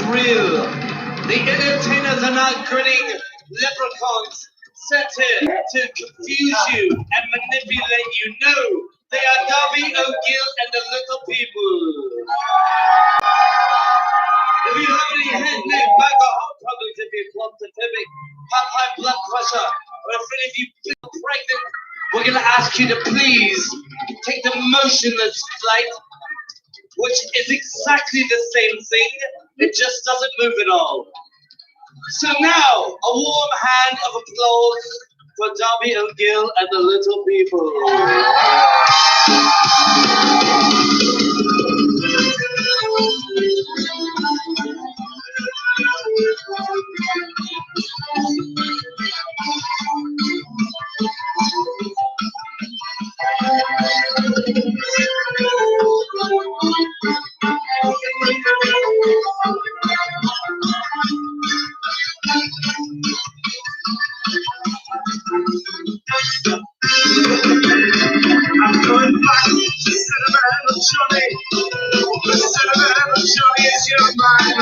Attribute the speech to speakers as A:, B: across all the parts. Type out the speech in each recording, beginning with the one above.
A: grill. The entertainers are not grinning leprechauns set here to confuse you and manipulate you. No, they are Darby O'Gill and the Little People. If you have any head, neck, back, or heart problems, if you're claustrophobic, have high blood pressure, or if you feel pregnant, we're going to ask you to please take the motionless flight, which is exactly the same thing. It just doesn't move at all. So now, a warm hand of applause for Darby O'Gill and the Little People. I'm going back to Sentimental Johnny. The Sentimental Johnny is your mind.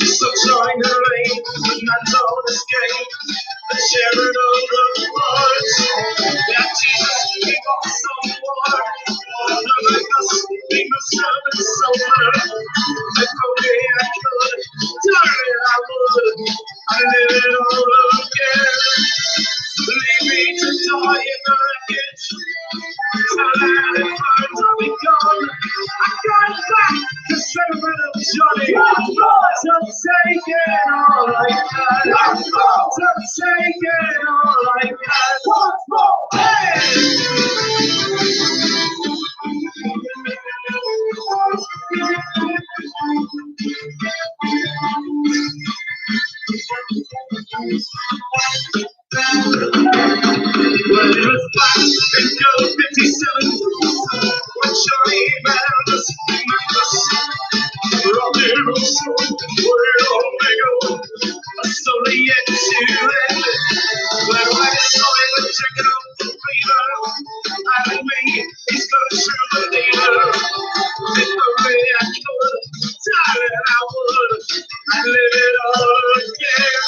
A: So join the rain, but not all escape. The sharing of the words. That Jesus gave us some war. None of us being the servants over. If only I could, darling, I would. I live it all again. Leave me to die in the wreckage. Till then it burns, I'll be gone. I'm going back to Sentimental Johnny. To take it all I can. To take it all I can. Once more, well, it was back in Go 57 when Johnny found us in Memphis. Rendezvous, where all may go, a story yet to end. Where I saw him with chicken on the fever, and me, he's gonna shoot the dealer. If only I could, darling, I would, I'd live it all again.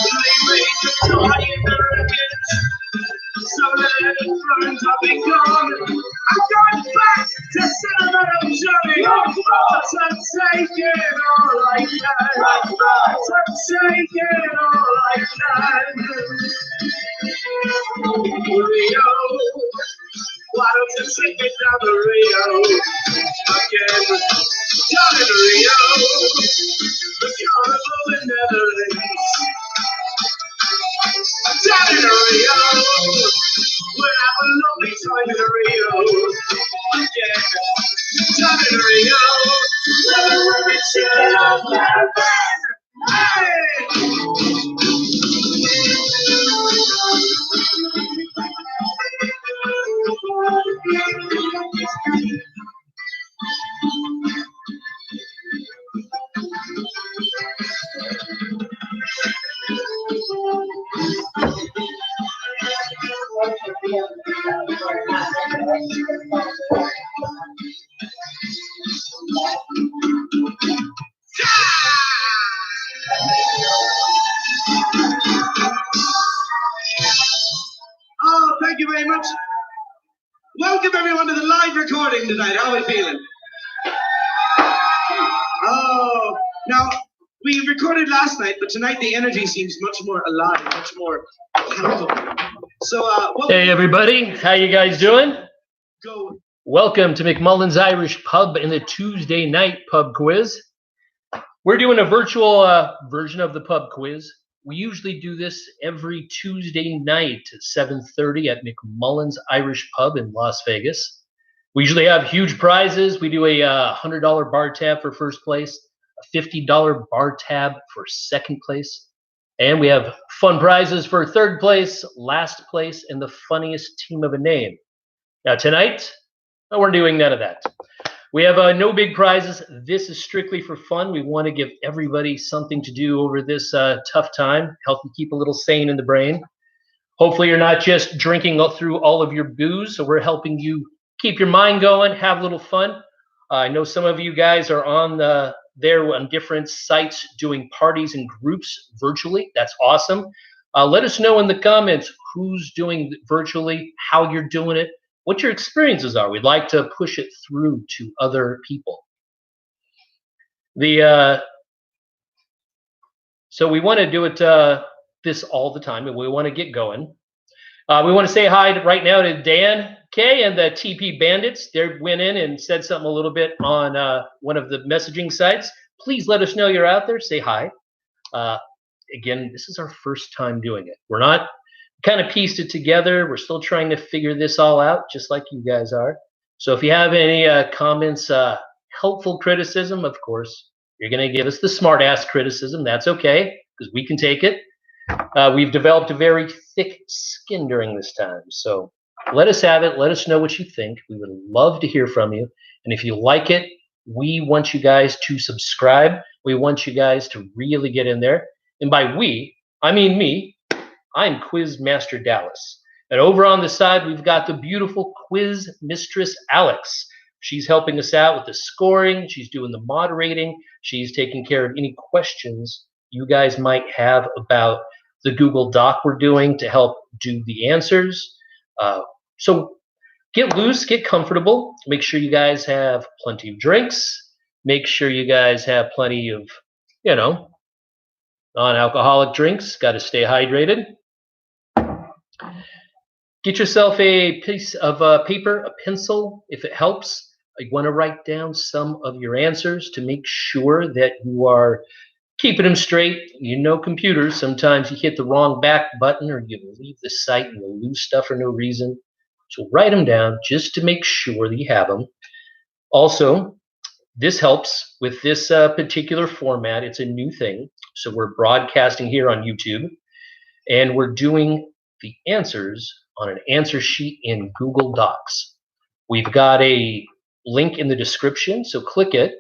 A: Leave me to die in the wreckage. So let it burn, I'll be gone. I'm going back to Sentimental Johnny. To take it all I can. To take it all I can. Rio, why don't you take me down to Rio again? Down in Rio, the carnival in Netherlands. Down in Rio, we'll have a lovely time in Rio again. Down in Rio, where we'll be chilling on caravan. Hey! Oh, thank you very much. Welcome everyone to the live recording tonight. How are we feeling? Oh, now we recorded last night, but tonight the energy seems much more alive, much more powerful. So,
B: hey everybody, how you guys doing?
A: Go.
B: Welcome to McMullan's Irish Pub and the Tuesday Night Pub Quiz. We're doing a virtual version of the pub quiz. We usually do this every Tuesday night at 7:30 at McMullan's Irish Pub in Las Vegas. We usually have huge prizes. We do a $100 bar tab for first place, a $50 bar tab for second place, and we have fun prizes for third place, last place, and the funniest team of a name. Now tonight, we're doing none of that. We have no big prizes. This is strictly for fun. We want to give everybody something to do over this tough time, help you keep a little sane in the brain. Hopefully you're not just drinking through all of your booze, so we're helping you keep your mind going, have a little fun. I know some of you guys are on the there on different sites doing parties and groups virtually. That's awesome. Let us know in the comments who's doing virtually, how you're doing it, what your experiences are. We'd like to push it through to other people. So we want to do it this all the time, and we want to get going. We want to say hi right now to Dan K and the TP Bandits. They went in and said something a little bit on one of the messaging sites. Please let us know you're out there. Say hi. Again, this is our first time doing it. We're not kind of pieced it together. We're still trying to figure this all out, just like you guys are. So if you have any comments, helpful criticism, of course, you're going to give us the smart-ass criticism. That's okay, because we can take it. We've developed a very thick skin during this time. So let us have it. Let us know what you think. We would love to hear from you. And if you like it, we want you guys to subscribe. We want you guys to really get in there. And by we, I mean me. I'm Quiz Master Dallas. And over on the side, we've got the beautiful Quiz Mistress Alex. She's helping us out with the scoring. She's doing the moderating. She's taking care of any questions you guys might have about the Google Doc we're doing to help do the answers. So get loose, get comfortable. Make sure you guys have plenty of drinks. Make sure you guys have plenty of, non-alcoholic drinks. Got to stay hydrated. Get yourself a piece of paper, a pencil, if it helps. You want to write down some of your answers to make sure that you are keeping them straight. Computers, sometimes you hit the wrong back button or you leave the site and you lose stuff for no reason. So write them down just to make sure that you have them. Also, this helps with this particular format. It's a new thing. So we're broadcasting here on YouTube, and we're doing the answers on an answer sheet in Google Docs. We've got a link in the description, so click it.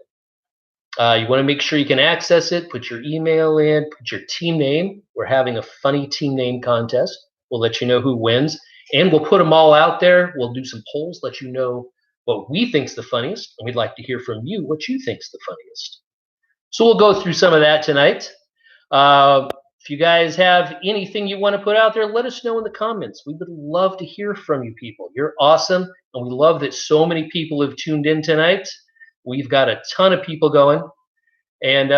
B: You want to make sure you can access it, put your email in, put your team name. We're having a funny team name contest. We'll let you know who wins, and we'll put them all out there. We'll do some polls, let you know what we think's the funniest, and we'd like to hear from you what you think's the funniest. So we'll go through some of that tonight. If you guys have anything you want to put out there, let us know in the comments. We would love to hear from you people. You're awesome, and we love that so many people have tuned in tonight. We've got a ton of people going. And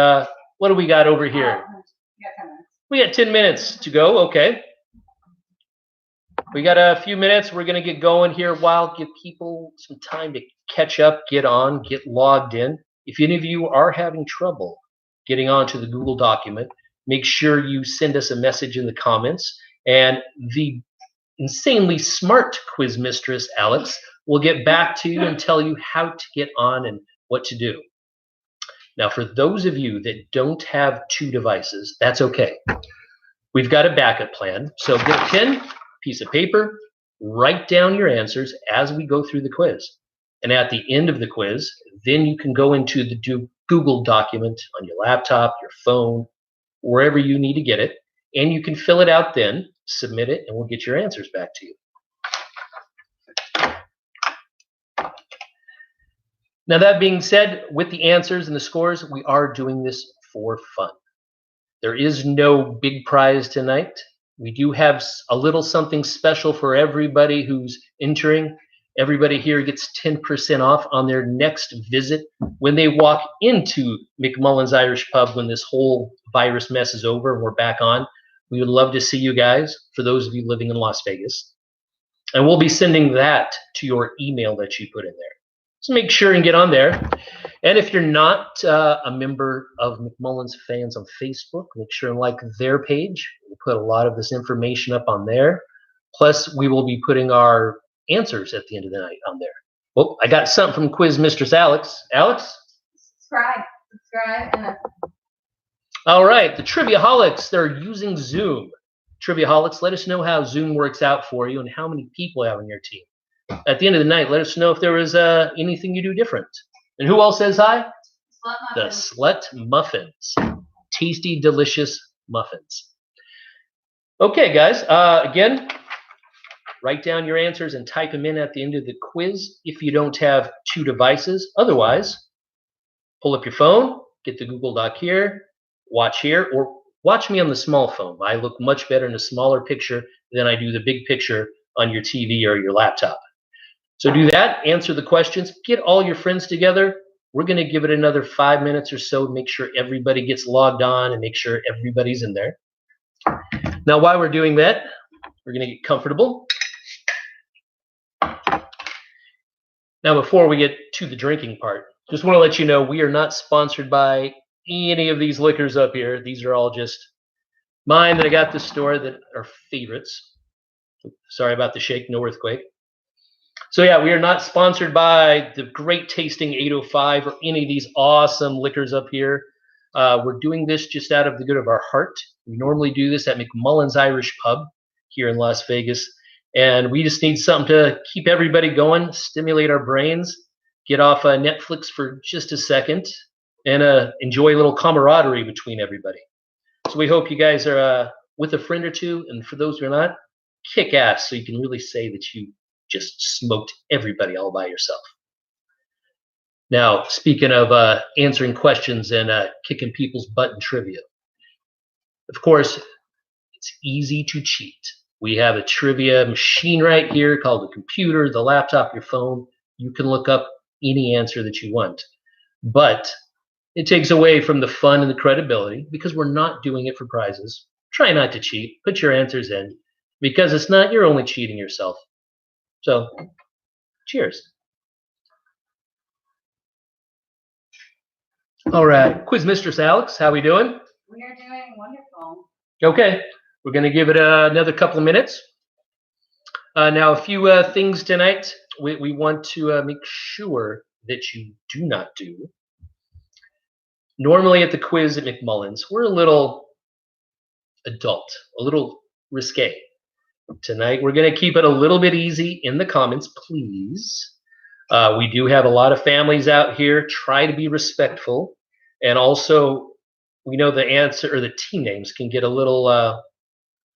B: what do we got over here? We got 10 minutes to go. Okay. We got a few minutes. We're going to get going here while give people some time to catch up, get on, get logged in. If any of you are having trouble getting onto the Google document, make sure you send us a message in the comments. And the insanely smart quiz mistress, Alex, will get back to you and tell you how to get on and what to do. Now, for those of you that don't have two devices, that's okay. We've got a backup plan. So get a pen, piece of paper, write down your answers as we go through the quiz. And at the end of the quiz, then you can go into the Google document on your laptop, your phone, wherever you need to get it, and you can fill it out then, submit it, and we'll get your answers back to you. Now, that being said, with the answers and the scores, we are doing this for fun. There is no big prize tonight. We do have a little something special for everybody who's entering. Everybody here gets 10% off on their next visit when they walk into McMullan's Irish Pub when this whole virus mess is over and we're back on. We would love to see you guys, for those of you living in Las Vegas. And we'll be sending that to your email that you put in there. So make sure and get on there. And if you're not a member of McMullan's Fans on Facebook, make sure and like their page. We'll put a lot of this information up on there. Plus, we will be putting our answers at the end of the night on there. Well, I got something from Quiz Mistress Alex. Alex?
C: Subscribe.
B: All right, the Triviaholics, they're using Zoom. Triviaholics, let us know how Zoom works out for you and how many people you have on your team. At the end of the night, let us know if there was anything you do different. And who all says hi? The Slut Muffins. Tasty, delicious muffins. Okay, guys. Again, write down your answers and type them in at the end of the quiz if you don't have two devices. Otherwise, pull up your phone, get the Google Doc here, watch here, or watch me on the small phone. I look much better in a smaller picture than I do the big picture on your TV or your laptop. So do that, answer the questions, get all your friends together. We're going to give it another 5 minutes or so, make sure everybody gets logged on and make sure everybody's in there. Now, while we're doing that, we're going to get comfortable. Now, before we get to the drinking part, just want to let you know we are not sponsored by any of these liquors up here. These are all just mine that I got at the store that are favorites. Sorry about the shake, no earthquake. So yeah, we are not sponsored by the great tasting 805 or any of these awesome liquors up here. We're doing this just out of the good of our heart. We normally do this at McMullan's Irish Pub here in Las Vegas. And we just need something to keep everybody going, stimulate our brains, get off Netflix for just a second, and enjoy a little camaraderie between everybody. So we hope you guys are with a friend or two, and for those who are not, kick ass so you can really say that you just smoked everybody all by yourself. Now, speaking of answering questions and kicking people's butt in trivia, of course, it's easy to cheat. We have a trivia machine right here called the computer, the laptop, your phone. You can look up any answer that you want. But it takes away from the fun and the credibility because we're not doing it for prizes. Try not to cheat. Put your answers in because it's not, you're only cheating yourself. So, cheers. All right, Quiz Mistress Alex, how we doing?
C: We are doing wonderful.
B: Okay, we're going to give it another couple of minutes. Now, a few things tonight we want to make sure that you do not do. Normally at the quiz at McMullan's, we're a little adult, a little risque. Tonight, we're going to keep it a little bit easy in the comments, please. We do have a lot of families out here. Try to be respectful. And also, we know the answer or the team names can get a little,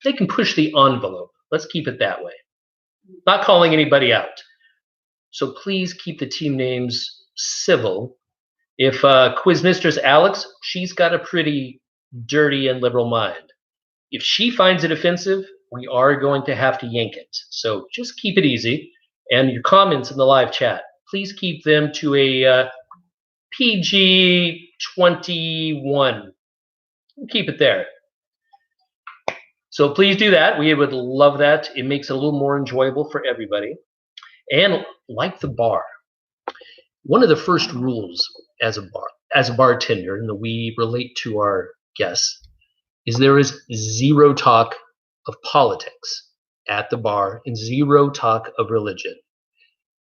B: they can push the envelope. Let's keep it that way. Not calling anybody out. So please keep the team names civil. If Quiz Mistress Alex, she's got a pretty dirty and liberal mind. If she finds it offensive, we are going to have to yank it. So just keep it easy. And your comments in the live chat, please keep them to a PG 21. Keep it there. So please do that. We would love that. It makes it a little more enjoyable for everybody. And like the bar, one of the first rules as a bartender, and we relate to our guests, is there is zero talk of politics at the bar and zero talk of religion.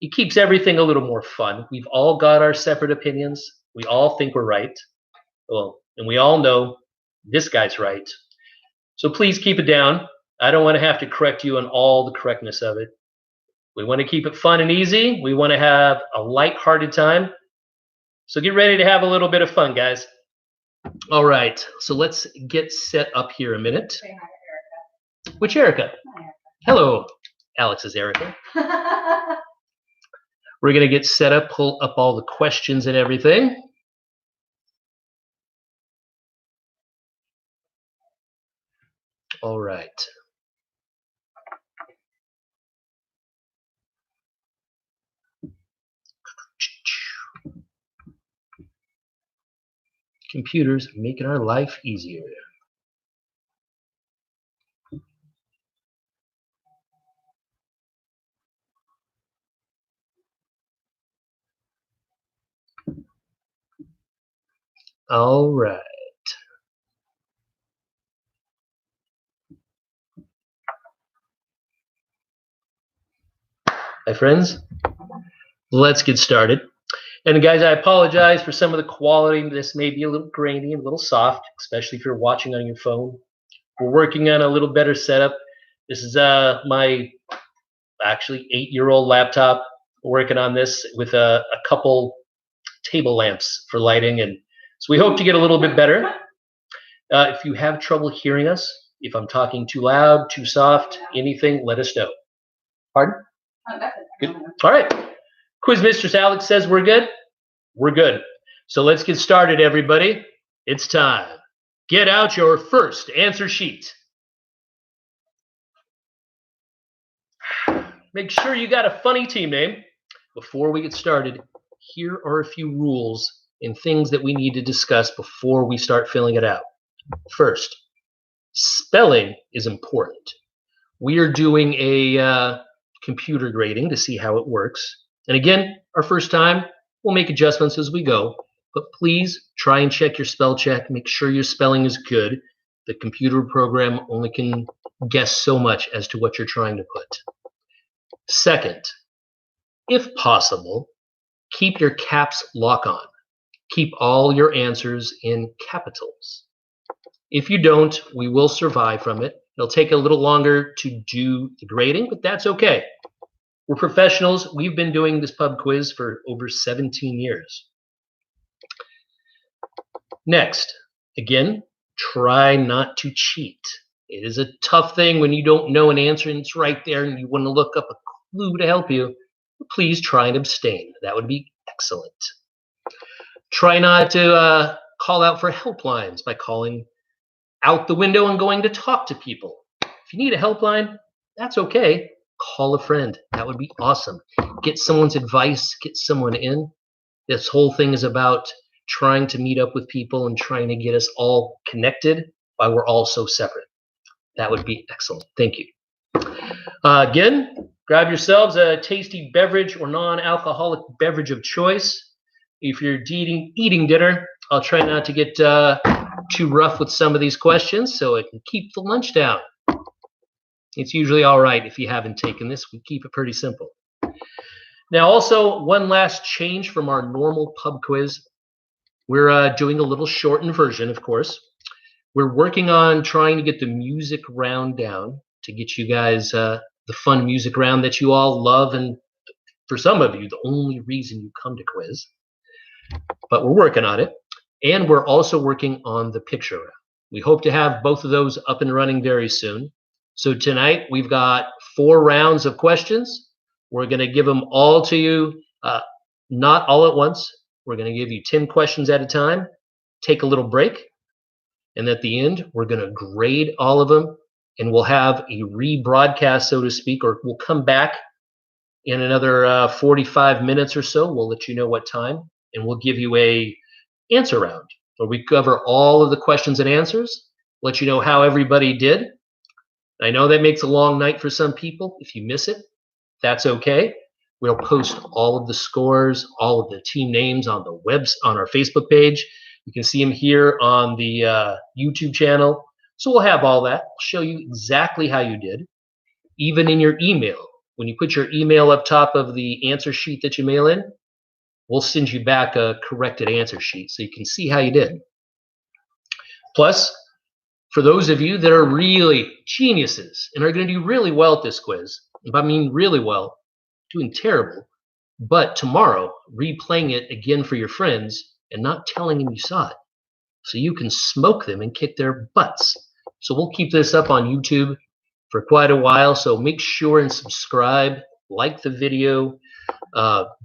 B: It keeps everything a little more fun. We've all got our separate opinions. We all think we're right. Well, and we all know this guy's right. So please keep it down. I don't want to have to correct you on all the correctness of it. We want to keep it fun and easy. We want to have a light-hearted time. So get ready to have a little bit of fun, guys. All right, so let's get set up here a minute.
C: Say hi to Erica.
B: Which Erica?
C: Hi,
B: Hello, Alex's Erica.
C: Erica.
B: We're going to get set up, pull up all the questions and everything. All right. Computers making our life easier. All right. Hi, friends. Let's get started. And guys, I apologize for some of the quality. This may be a little grainy, a little soft, especially if you're watching on your phone. We're working on a little better setup. This is my actually 8-year-old laptop. We're working on this with a couple table lamps for lighting, and so we hope to get a little bit better. If you have trouble hearing us, if I'm talking too loud, too soft, anything, let us know. Pardon?
C: Oh, that's it.
B: Good. All right. Quiz Mistress Alex says we're good. We're good. So let's get started, everybody. It's time. Get out your first answer sheet. Make sure you got a funny team name. Before we get started, here are a few rules and things that we need to discuss before we start filling it out. First, spelling is important. We are doing a computer grading to see how it works. And again, our first time, we'll make adjustments as we go. But please try and check your spell check. Make sure your spelling is good. The computer program only can guess so much as to what you're trying to put. Second, if possible, keep your caps lock on. Keep all your answers in capitals. If you don't, we will survive from it. It'll take a little longer to do the grading, but that's okay. We're professionals. We've been doing this pub quiz for over 17 years. Next, again, try not to cheat. It is a tough thing when you don't know an answer and it's right there and you want to look up a clue to help you. Please try and abstain. That would be excellent. Try not to call out for helplines by calling out the window and going to talk to people. If you need a helpline, that's okay. Call a friend. That would be awesome. Get someone's advice, get someone in. This whole thing is about trying to meet up with people and trying to get us all connected while we're all so separate. That would be excellent. Thank you. Again, grab yourselves a tasty beverage or non-alcoholic beverage of choice. If you're eating dinner, I'll try not to get too rough with some of these questions so I can keep the lunch down. It's usually all right if you haven't taken this. We keep it pretty simple. Now, also, one last change from our normal pub quiz. We're doing a little shortened version, of course. We're working on trying to get the music round down to get you guys the fun music round that you all love, and for some of you, the only reason you come to quiz. But we're working on it. And we're also working on the picture round. We hope to have both of those up and running very soon. So tonight, we've got 4 rounds of questions. We're going to give them all to you, not all at once. We're going to give you 10 questions at a time, take a little break, and at the end, we're going to grade all of them, and we'll have a rebroadcast, so to speak, or we'll come back in another 45 minutes or so. We'll let you know what time, and we'll give you a answer round where we cover all of the questions and answers, let you know how everybody did. I know that makes a long night for some people. If you miss it, that's okay. We'll post all of the scores, all of the team names on the on our Facebook page. You can see them here on the YouTube channel. So we'll have all that. I'll show you exactly how you did. Even in your email, when you put your email up top of the answer sheet that you mail in, we'll send you back a corrected answer sheet so you can see how you did. Plus, for those of you that are really geniuses and are going to do really well at this quiz, if I mean really well, doing terrible, but tomorrow replaying it again for your friends and not telling them you saw it, so you can smoke them and kick their butts. So we'll keep this up on YouTube for quite a while, so make sure and subscribe, like the video,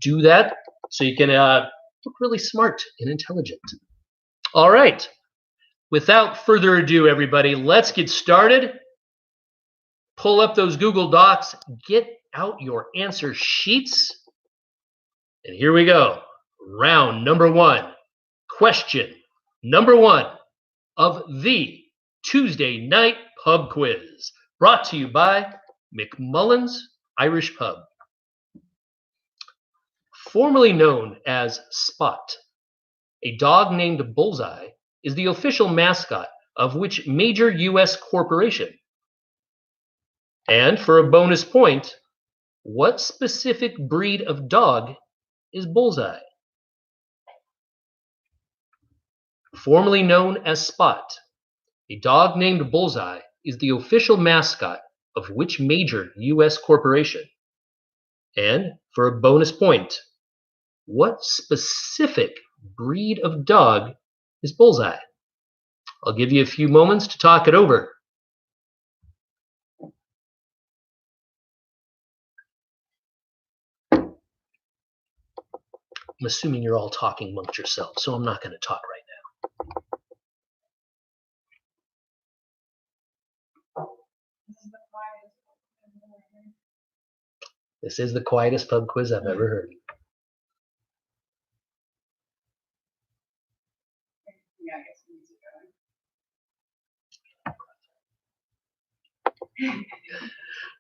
B: do that so you can look really smart and intelligent. All right, without further ado, everybody, let's get started. Pull up those Google Docs, get out your answer sheets, and here we go. Round number 1, question number 1 of the Tuesday Night Pub Quiz, brought to you by McMullan's Irish Pub. Formerly known as Spot, a dog named Bullseye is the official mascot of which major U.S. corporation? And for a bonus point, what specific breed of dog is Bullseye? Formerly known as Spot, a dog named Bullseye is the official mascot of which major U.S. corporation? And for a bonus point, what specific breed of dog is Bullseye? I'll give you a few moments to talk it over. I'm assuming you're all talking amongst yourselves, so I'm not going to talk right now. This is the quietest pub quiz I've ever heard.
C: Yeah, I guess we need to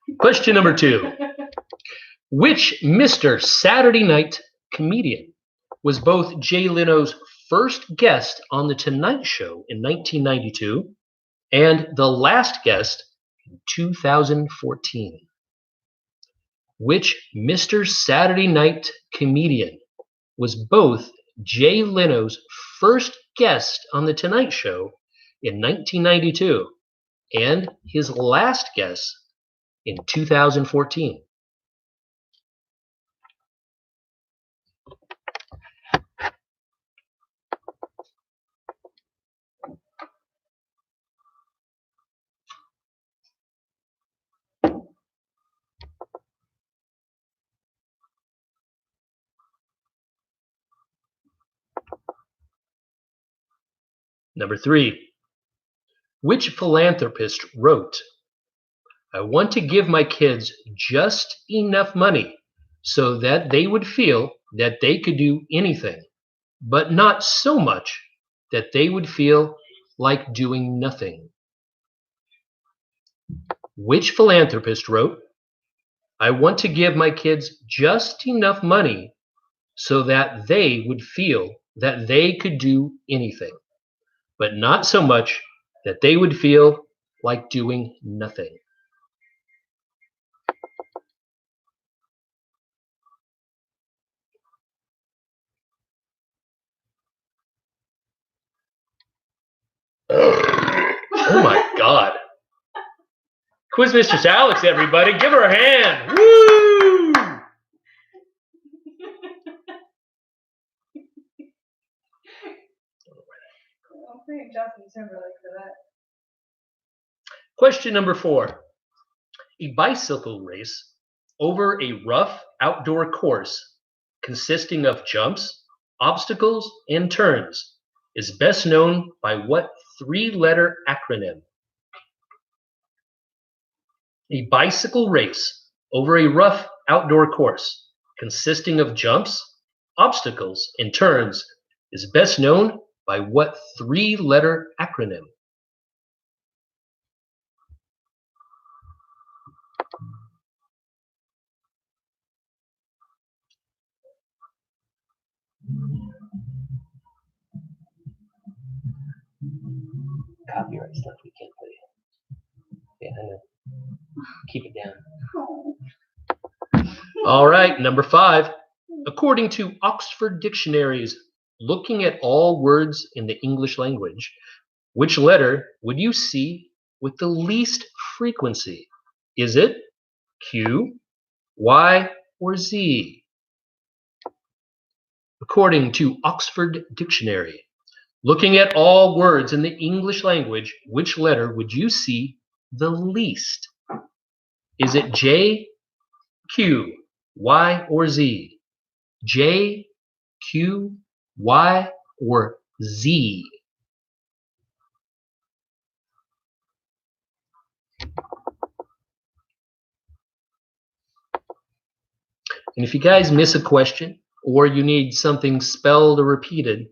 C: go.
B: Question number 2. Which Mr. Saturday Night comedian was both Jay Leno's first guest on The Tonight Show in 1992 and the last guest in 2014? Which Mr. Saturday Night comedian was both Jay Leno's first guest on The Tonight Show in 1992 and his last guest in 2014? Number 3. Which philanthropist wrote, "I want to give my kids just enough money so that they would feel that they could do anything, but not so much that they would feel like doing nothing"? Which philanthropist wrote, "I want to give my kids just enough money so that they would feel that they could do anything, but not so much that they would feel like doing nothing"? Oh my God. Quiz Mistress Alex, everybody. Give her a hand. Woo!
C: I'm thinking Justin Timberlake for that.
B: Question number 4. A bicycle race over a rough outdoor course consisting of jumps, obstacles, and turns is best known by what 3-letter acronym? A bicycle race over a rough outdoor course consisting of jumps, obstacles, and turns is best known by what 3-letter acronym? Copyright stuff we can't play. Yeah, I know. Keep it down. All right, number 5. According to Oxford Dictionaries, looking at all words in the English language, which letter would you see with the least frequency? Is it Q, Y, or Z? According to Oxford Dictionary, looking at all words in the English language, which letter would you see the least? Is it J, Q, Y, or Z? J, Q, Y, or Z? And if you guys miss a question or you need something spelled or repeated,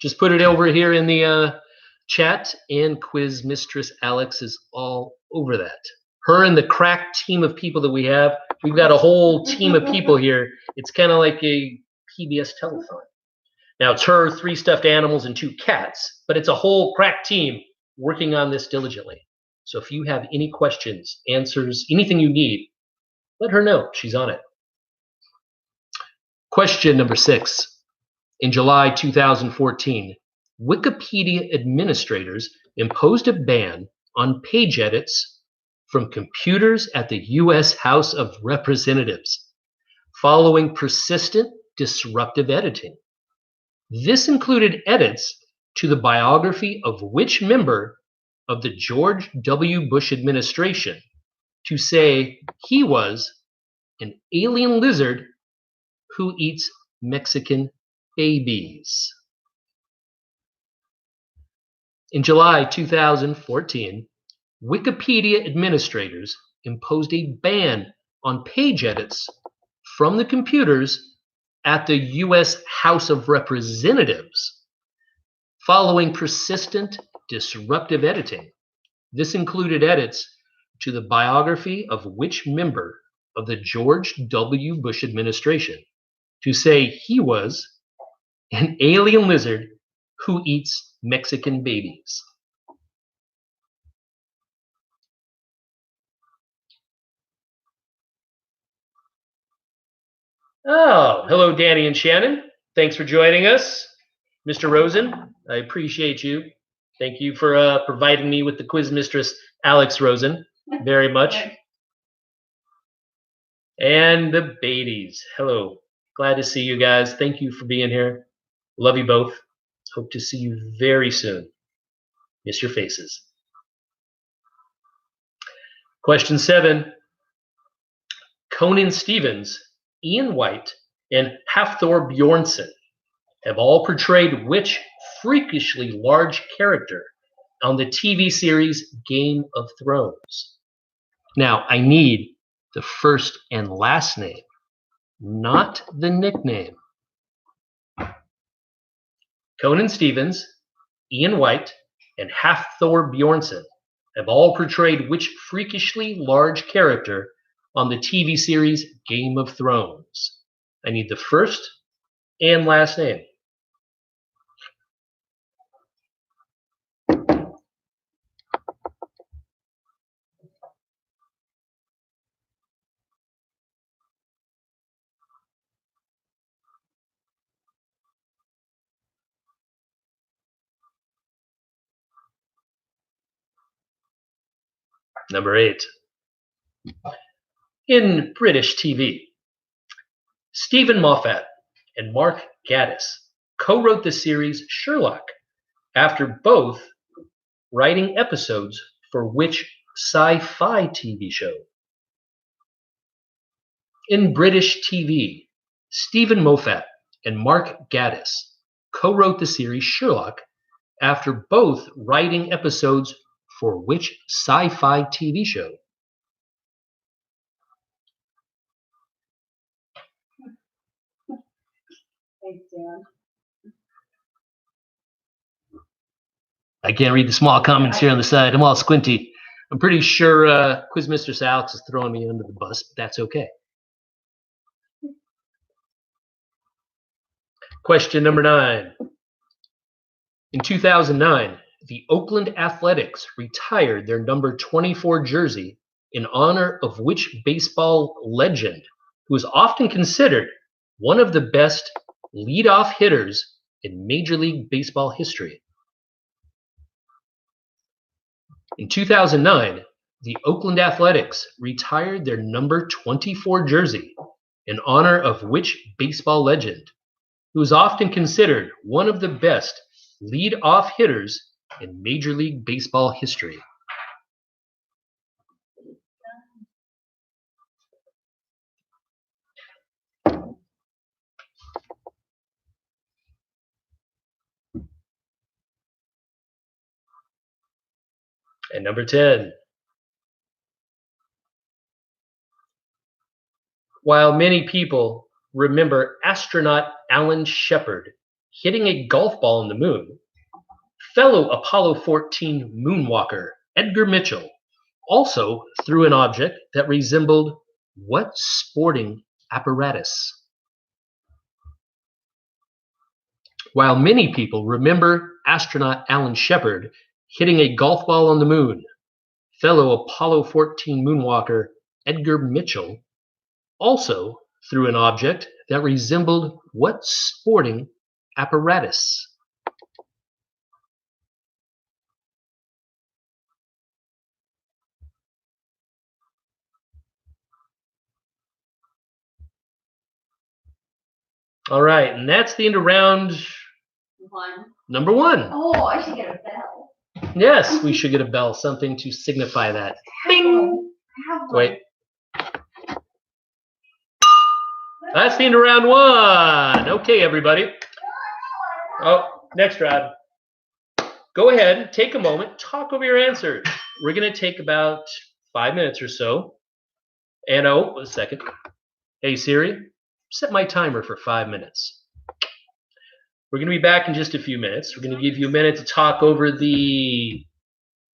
B: just put it over here in the chat, and Quiz Mistress Alex is all over that. Her and the crack team of people that we have, we've got a whole team of people here. It's kind of like a PBS telethon. Now, it's her, 3 stuffed animals, and 2 cats, but it's a whole crack team working on this diligently. So if you have any questions, answers, anything you need, let her know. She's on it. Question number 6. In July 2014, Wikipedia administrators imposed a ban on page edits from computers at the U.S. House of Representatives following persistent disruptive editing. This included edits to the biography of which member of the George W. Bush administration to say he was an alien lizard who eats Mexican babies? In July 2014, Wikipedia administrators imposed a ban on page edits from the computers at the U.S. House of Representatives following persistent disruptive editing. This included edits to the biography of which member of the George W. Bush administration to say he was an alien lizard who eats Mexican babies. Oh, hello, Danny and Shannon. Thanks for joining us. Mr. Rosen, I appreciate you. Thank you for providing me with the quiz mistress, Alex Rosen, very much. And the Beatties. Hello. Glad to see you guys. Thank you for being here. Love you both. Hope to see you very soon. Miss your faces. Question 7. Conan Stevens, Ian White, and Hafthor Bjornsson have all portrayed which freakishly large character on the TV series Game of Thrones? Now, I need the first and last name, not the nickname. Conan Stevens, Ian White, and Hafthor Bjornsson have all portrayed which freakishly large character on the TV series Game of Thrones? I need the first and last name. Number 8. In British TV, Stephen Moffat and Mark Gatiss co-wrote the series Sherlock after both writing episodes for which sci-fi TV show? In British TV, Stephen Moffat and Mark Gatiss co-wrote the series Sherlock after both writing episodes for which sci-fi TV show?
C: Thanks, Dan.
B: I can't read the small comments here on the side. I'm all squinty. I'm pretty sure Quiz Mistress Alex is throwing me under the bus, but that's okay. Question number 9. In 2009, the Oakland Athletics retired their number 24 jersey in honor of which baseball legend who is often considered one of the best leadoff hitters in Major League Baseball history? In 2009, the Oakland Athletics retired their number 24 jersey in honor of which baseball legend who is often considered one of the best leadoff hitters in Major League Baseball history? And number 10. While many people remember astronaut Alan Shepard hitting a golf ball on the moon, fellow Apollo 14 moonwalker Edgar Mitchell also threw an object that resembled what sporting apparatus? While many people remember astronaut Alan Shepard hitting a golf ball on the moon, fellow Apollo 14 moonwalker Edgar Mitchell also threw an object that resembled what sporting apparatus? All right, and that's the end of round number 1.
C: Oh, I should get a bell.
B: Yes, we should get a bell, something to signify that. Bing!
C: I have one.
B: Wait. That's the end of round one. Okay, everybody. Oh, next round. Go ahead, take a moment, talk over your answers. We're going to take about 5 minutes or so. And a second. Hey, Siri, set my timer for 5 minutes. We're going to be back in just a few minutes. We're going to give you a minute to talk over the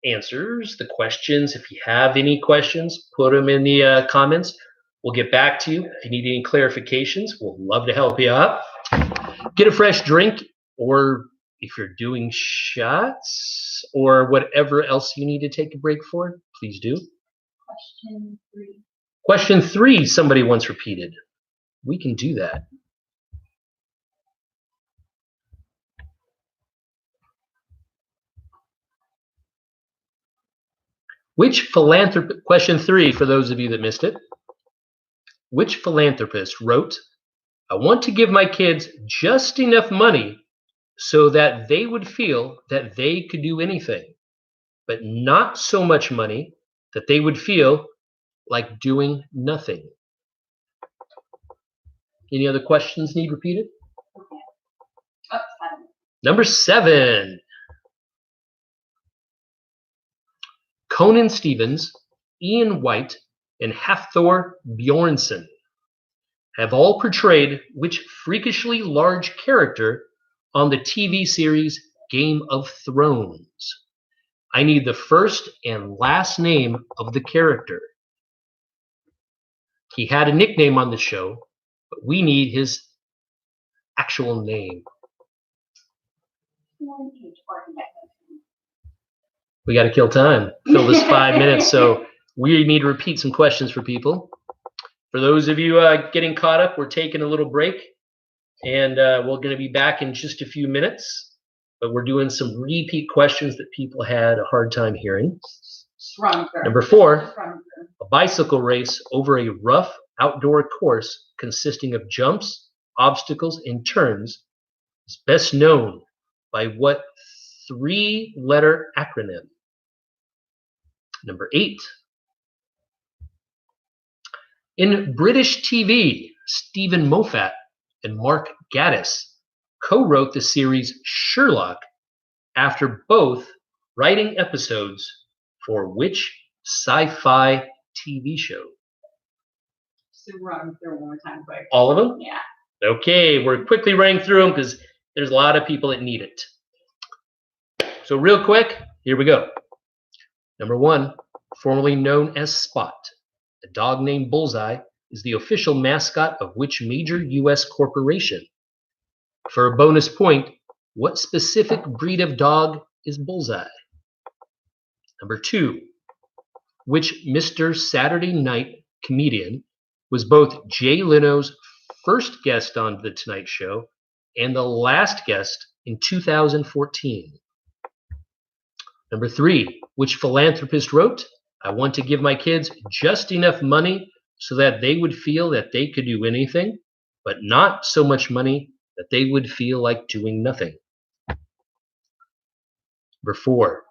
B: answers, the questions. If you have any questions, put them in the comments. We'll get back to you. If you need any clarifications, we'll love to help you out. Get a fresh drink, or if you're doing shots or whatever else you need to take a break for, please do.
C: Question 3.
B: Question 3, somebody once repeated. We can do that. Which philanthropist, question 3 for those of you that missed it. Which philanthropist wrote, "I want to give my kids just enough money so that they would feel that they could do anything, but not so much money that they would feel like doing nothing"? Any other questions need repeated?
C: Okay. Oh, 7.
B: Number 7. Conan Stevens, Ian White, and Hafthor Bjornsson have all portrayed which freakishly large character on the TV series Game of Thrones? I need the first and last name of the character. He had a nickname on the show, but we need his actual name. We got to kill time. Fill this 5 minutes, so we need to repeat some questions for people. For those of you getting caught up, we're taking a little break, and we're going to be back in just a few minutes. But we're doing some repeat questions that people had a hard time hearing. Number 4, a bicycle race over a rough outdoor course consisting of jumps, obstacles, and turns is best known by what 3-letter acronym? Number 8. In British TV, Stephen Moffat and Mark Gatiss co-wrote the series Sherlock after both writing episodes for which sci-fi TV show?
C: So run through one more time quick.
B: All of them?
C: Yeah.
B: Okay, we're quickly running through them because there's a lot of people that need it. So real quick, here we go. Number 1, formerly known as Spot, a dog named Bullseye is the official mascot of which major U.S. corporation? For a bonus point, what specific breed of dog is Bullseye? Number 2, which Mr. Saturday Night comedian was both Jay Leno's first guest on The Tonight Show and the last guest in 2014? Number 3, which philanthropist wrote, "I want to give my kids just enough money so that they would feel that they could do anything, but not so much money that they would feel like doing nothing"? Number 4,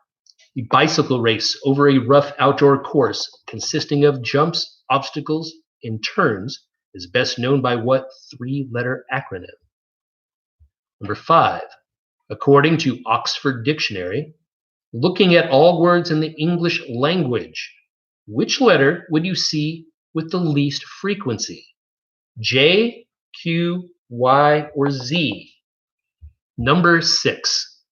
B: the bicycle race over a rough outdoor course consisting of jumps, obstacles, and turns is best known by what 3-letter acronym? Number 5, according to Oxford Dictionary, looking at all words in the English language, which letter would you see with the least frequency? J, Q, Y, or Z? Number 6.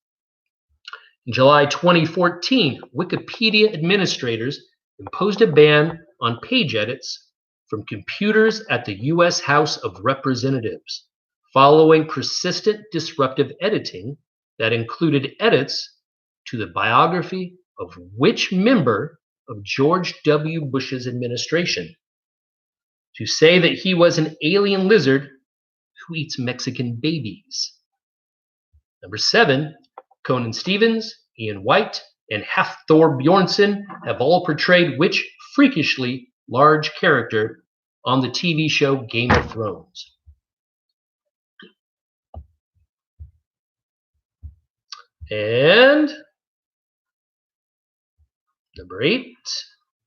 B: In July 2014, Wikipedia administrators imposed a ban on page edits from computers at the U.S. House of Representatives, following persistent disruptive editing that included edits to the biography of which member of George W. Bush's administration, to say that he was an alien lizard who eats Mexican babies? Number 7, Conan Stevens, Ian White, and Hafthor Bjornsson have all portrayed which freakishly large character on the TV show Game of Thrones? And number 8,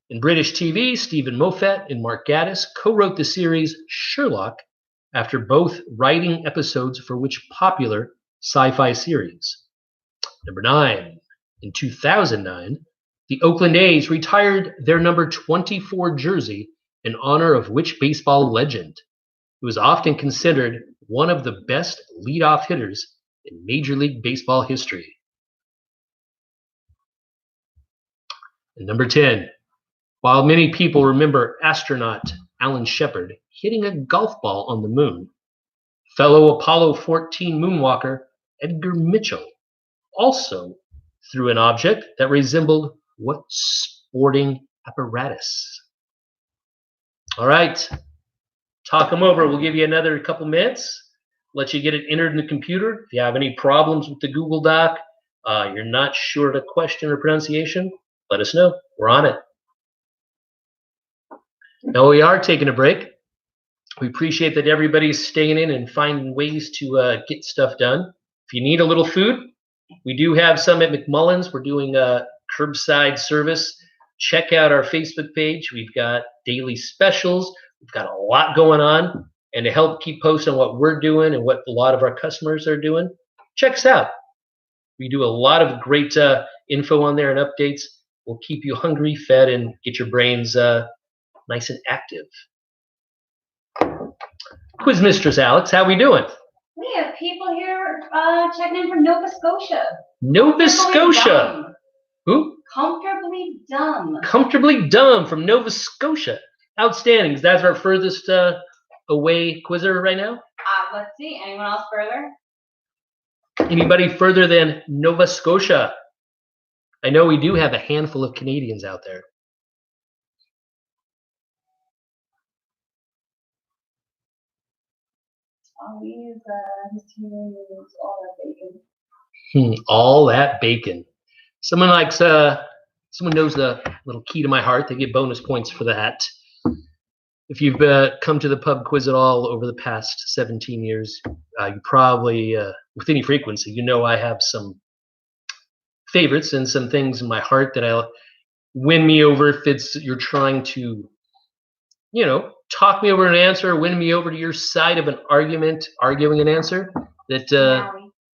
B: in British TV, Stephen Moffat and Mark Gatiss co-wrote the series Sherlock after both writing episodes for which popular sci-fi series? Number 9. In 2009, the Oakland A's retired their number 24 jersey in honor of which baseball legend, who is often considered one of the best leadoff hitters in Major League Baseball history? And number 10. While many people remember astronaut Alan Shepard hitting a golf ball on the moon, fellow Apollo 14 moonwalker Edgar Mitchell also threw an object that resembled what sporting apparatus? All right, talk them over. We'll give you another couple minutes, let you get it entered in the computer. If you have any problems with the Google Doc, you're not sure of a question or pronunciation, let us know. We're on it. Now we are taking a break. We appreciate that everybody's staying in and finding ways to get stuff done. If you need a little food, we do have some at McMullan's. We're doing a curbside service. Check out our Facebook page. We've got daily specials. We've got a lot going on. And to help keep posting on what we're doing and what a lot of our customers are doing, check us out. We do a lot of great info on there and updates. We'll keep you hungry, fed, and get your brains nice and active. Quiz Mistress Alex, how we doing?
C: We have people here checking in from Nova Scotia.
B: Nova Scotia.
C: Dumb.
B: Who?
C: Comfortably dumb.
B: Comfortably dumb from Nova Scotia. Outstanding. That's our furthest away quizzer right now.
C: Let's see. Anyone else further?
B: Anybody further than Nova Scotia? I know we do have a handful of Canadians out there.
C: His team is all that bacon.
B: All that bacon. Someone likes someone knows the little key to my heart. They get bonus points for that. If you've come to the pub quiz at all over the past 17 years, you probably, with any frequency, you know I have some favorites and some things in my heart that I'll win me over if you're trying to, talk me over an answer, win me over to your side of an argument, arguing an answer. That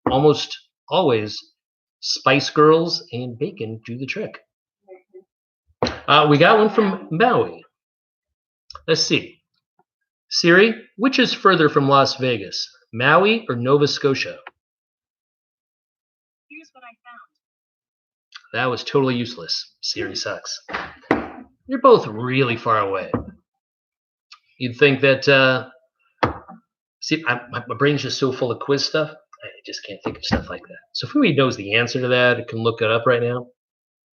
B: almost always Spice Girls and bacon do the trick. We got one from Maui. Let's see. Siri, which is further from Las Vegas, Maui or Nova Scotia?
C: Here's what I found.
B: That was totally useless. Siri sucks. You're both really far away. You'd think that, my brain's just so full of quiz stuff, I just can't think of stuff like that. So if anybody knows the answer to that, it can look it up right now.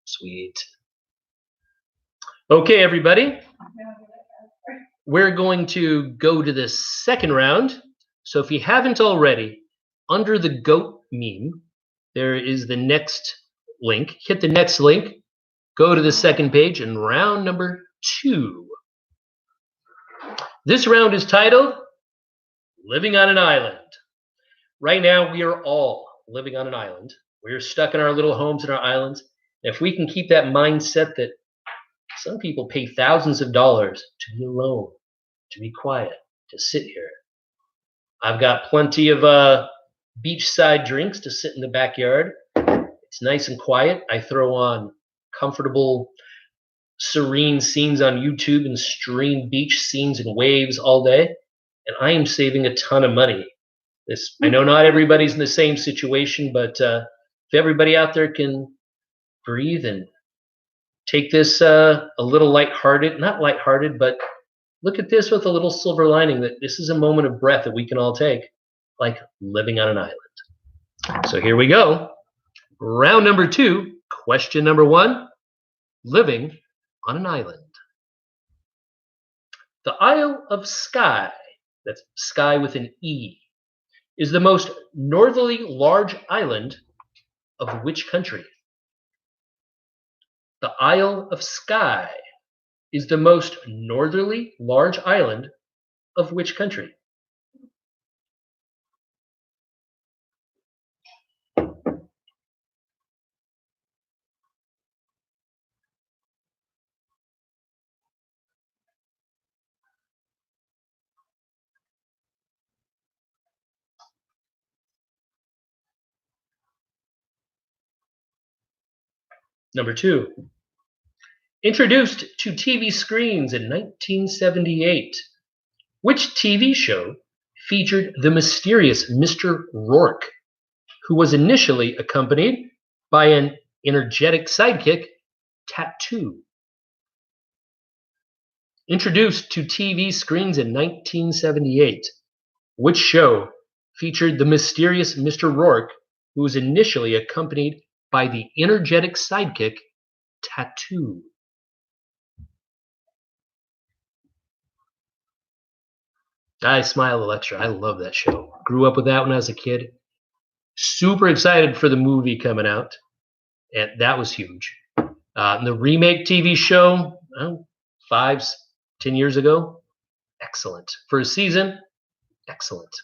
B: Sweet. Okay, everybody. We're going to go to the second round. So if you haven't already, under the GOAT meme, there is the next link. Hit the next link, go to the second page, and round number 2. This round is titled Living on an Island. Right now, we are all living on an island. We're stuck in our little homes and our islands. And if we can keep that mindset that some people pay thousands of dollars to be alone, to be quiet, to sit here. I've got plenty of beachside drinks to sit in the backyard. It's nice and quiet. I throw on comfortable, serene scenes on YouTube and stream beach scenes and waves all day. And I am saving a ton of money. I know not everybody's in the same situation, but if everybody out there can breathe and take this a little lighthearted, not lighthearted, but look at this with a little silver lining that this is a moment of breath that we can all take, like living on an island. So here we go. Round number 2, question number 1, living on an island. The Isle of Skye, that's Skye with an E, is the most northerly large island of which country? The Isle of Skye is the most northerly large island of which country? Number 2. Introduced to TV screens in 1978, which TV show featured the mysterious Mr. Rourke, who was initially accompanied by an energetic sidekick, Tattoo? Introduced to TV screens in 1978, which show featured the mysterious Mr. Rourke, who was initially accompanied by the energetic sidekick, Tattoo? I Smile Electra. I love that show. Grew up with that when I was a kid. Super excited for the movie coming out. And that was huge. The remake TV show, 5-10 years ago, excellent. For a season, excellent.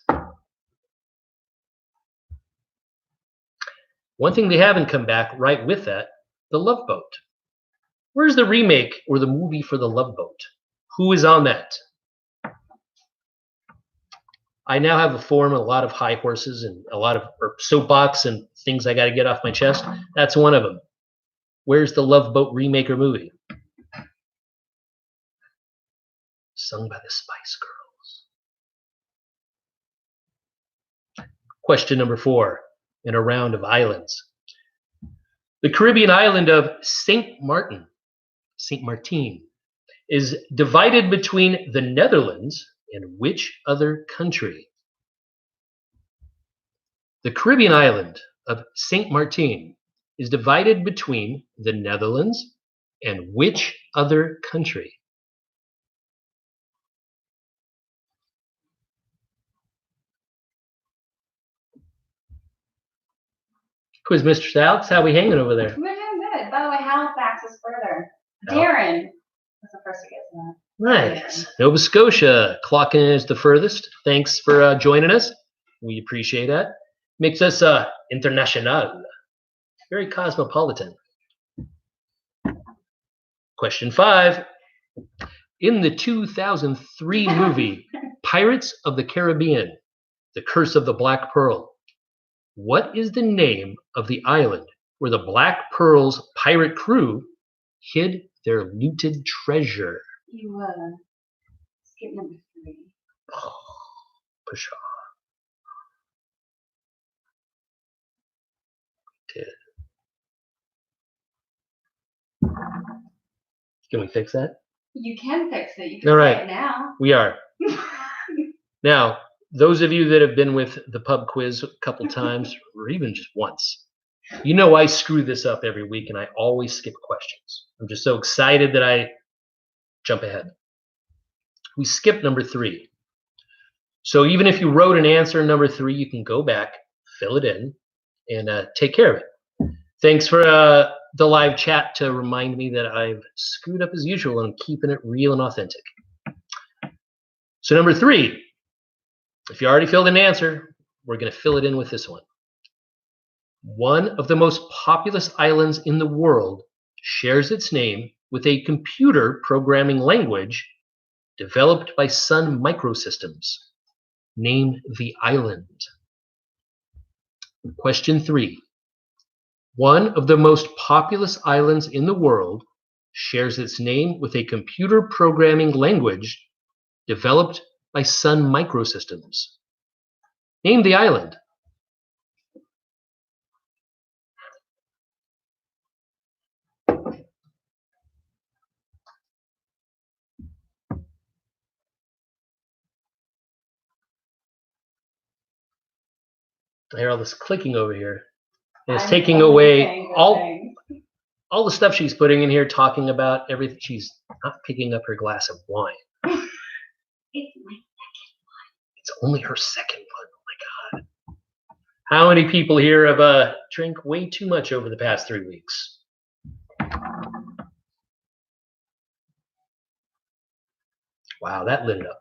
B: One thing they haven't come back right with that, The Love Boat. Where's the remake or the movie for The Love Boat? Who is on that? I now have a form, a lot of high horses and a lot of soapbox and things I got to get off my chest. That's one of them. Where's the Love Boat remake or movie? Sung by the Spice Girls. Question number 4 in a round of islands. The Caribbean island of Saint Martin, is divided between the Netherlands and which other country? The Caribbean island of Saint Martin is divided between the Netherlands and which other country? Quiz Mistress Alex, how we hanging over there?
C: We're doing good. By the way, Halifax is further. Darren was the first to get to that.
B: Nice. Nova Scotia clocking in as the furthest. Thanks for joining us. We appreciate that. Makes us international. Very cosmopolitan. Question 5. In the 2003 movie Pirates of the Caribbean, The Curse of the Black Pearl, what is the name of the island where the Black Pearl's pirate crew hid their looted treasure?
C: You skip number 3.
B: Oh, pshaw. Did. Can we fix that?
C: You can fix it. You can
B: All
C: say
B: right.
C: it now.
B: We are. Now, those of you that have been with the pub quiz a couple times, or even just once, you know I screw this up every week and I always skip questions. I'm just so excited that I jump ahead. We skipped number 3. So even if you wrote an answer number 3, you can go back, fill it in, and take care of it. Thanks for the live chat to remind me that I've screwed up as usual and I'm keeping it real and authentic. So number 3, if you already filled an answer, we're going to fill it in with this one. One of the most populous islands in the world shares its name with a computer programming language developed by Sun Microsystems. Name the island. Question 3. One of the most populous islands in the world shares its name with a computer programming language developed by Sun Microsystems. Name the island. I hear all this clicking over here. And it's taking away all the stuff she's putting in here, talking about everything. She's not picking up her glass of wine.
C: It's my
B: It's only her second one. Oh my God. How many people here have drank way too much over the past 3 weeks? Wow, that lit it up.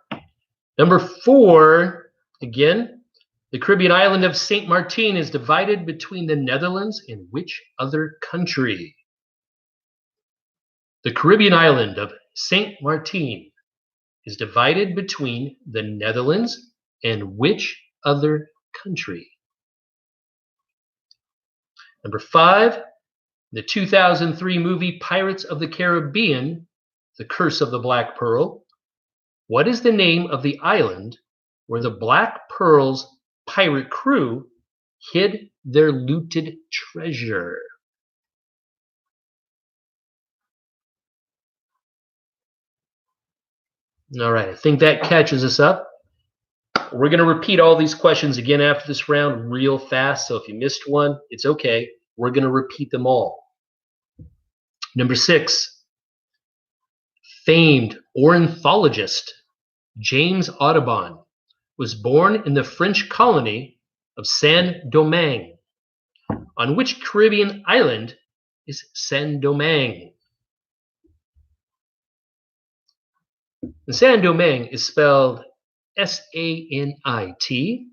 B: Number 4, again, the Caribbean island of Saint Martin is divided between the Netherlands and which other country? The Caribbean island of Saint Martin is divided between the Netherlands and which other country? Number 5, The 2003 movie Pirates of the Caribbean, The Curse of the Black Pearl, what is the name of the island where the Black Pearl's pirate crew hid their looted treasure? All right, I think that catches us up. We're going to repeat all these questions again after this round real fast, so if you missed one, it's okay. We're going to repeat them all. Number 6, famed ornithologist James Audubon was born in the French colony of Saint-Domingue. On which Caribbean island is Saint-Domingue? Saint-Domingue is spelled S-A-N-I-T,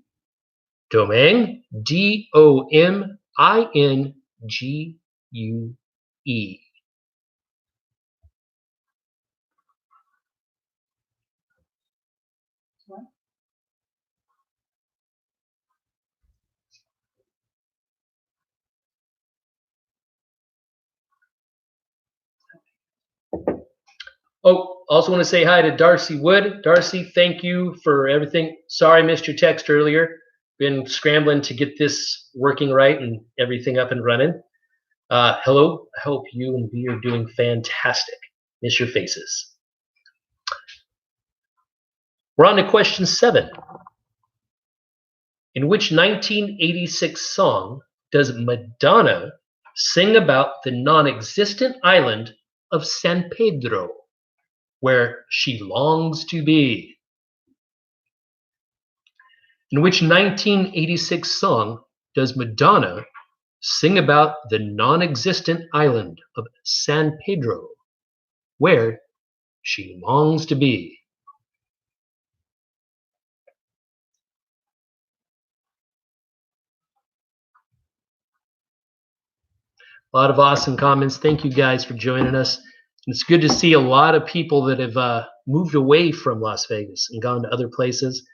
B: Domingue, D-O-M-I-N-G-U-E. Oh, also want to say hi to Darcy Wood. Darcy, thank you for everything. Sorry I missed your text earlier. Been scrambling to get this working right and everything up and running. Hello, I hope you and V are doing fantastic. Miss your faces. We're on to question 7. In which 1986 song does Madonna sing about the non-existent island of San Pedro, where she longs to be? In which 1986 song does Madonna sing about the non-existent island of San Pedro, where she longs to be? A lot of awesome comments. Thank you guys for joining us. It's good to see a lot of people that have moved away from Las Vegas and gone to other places.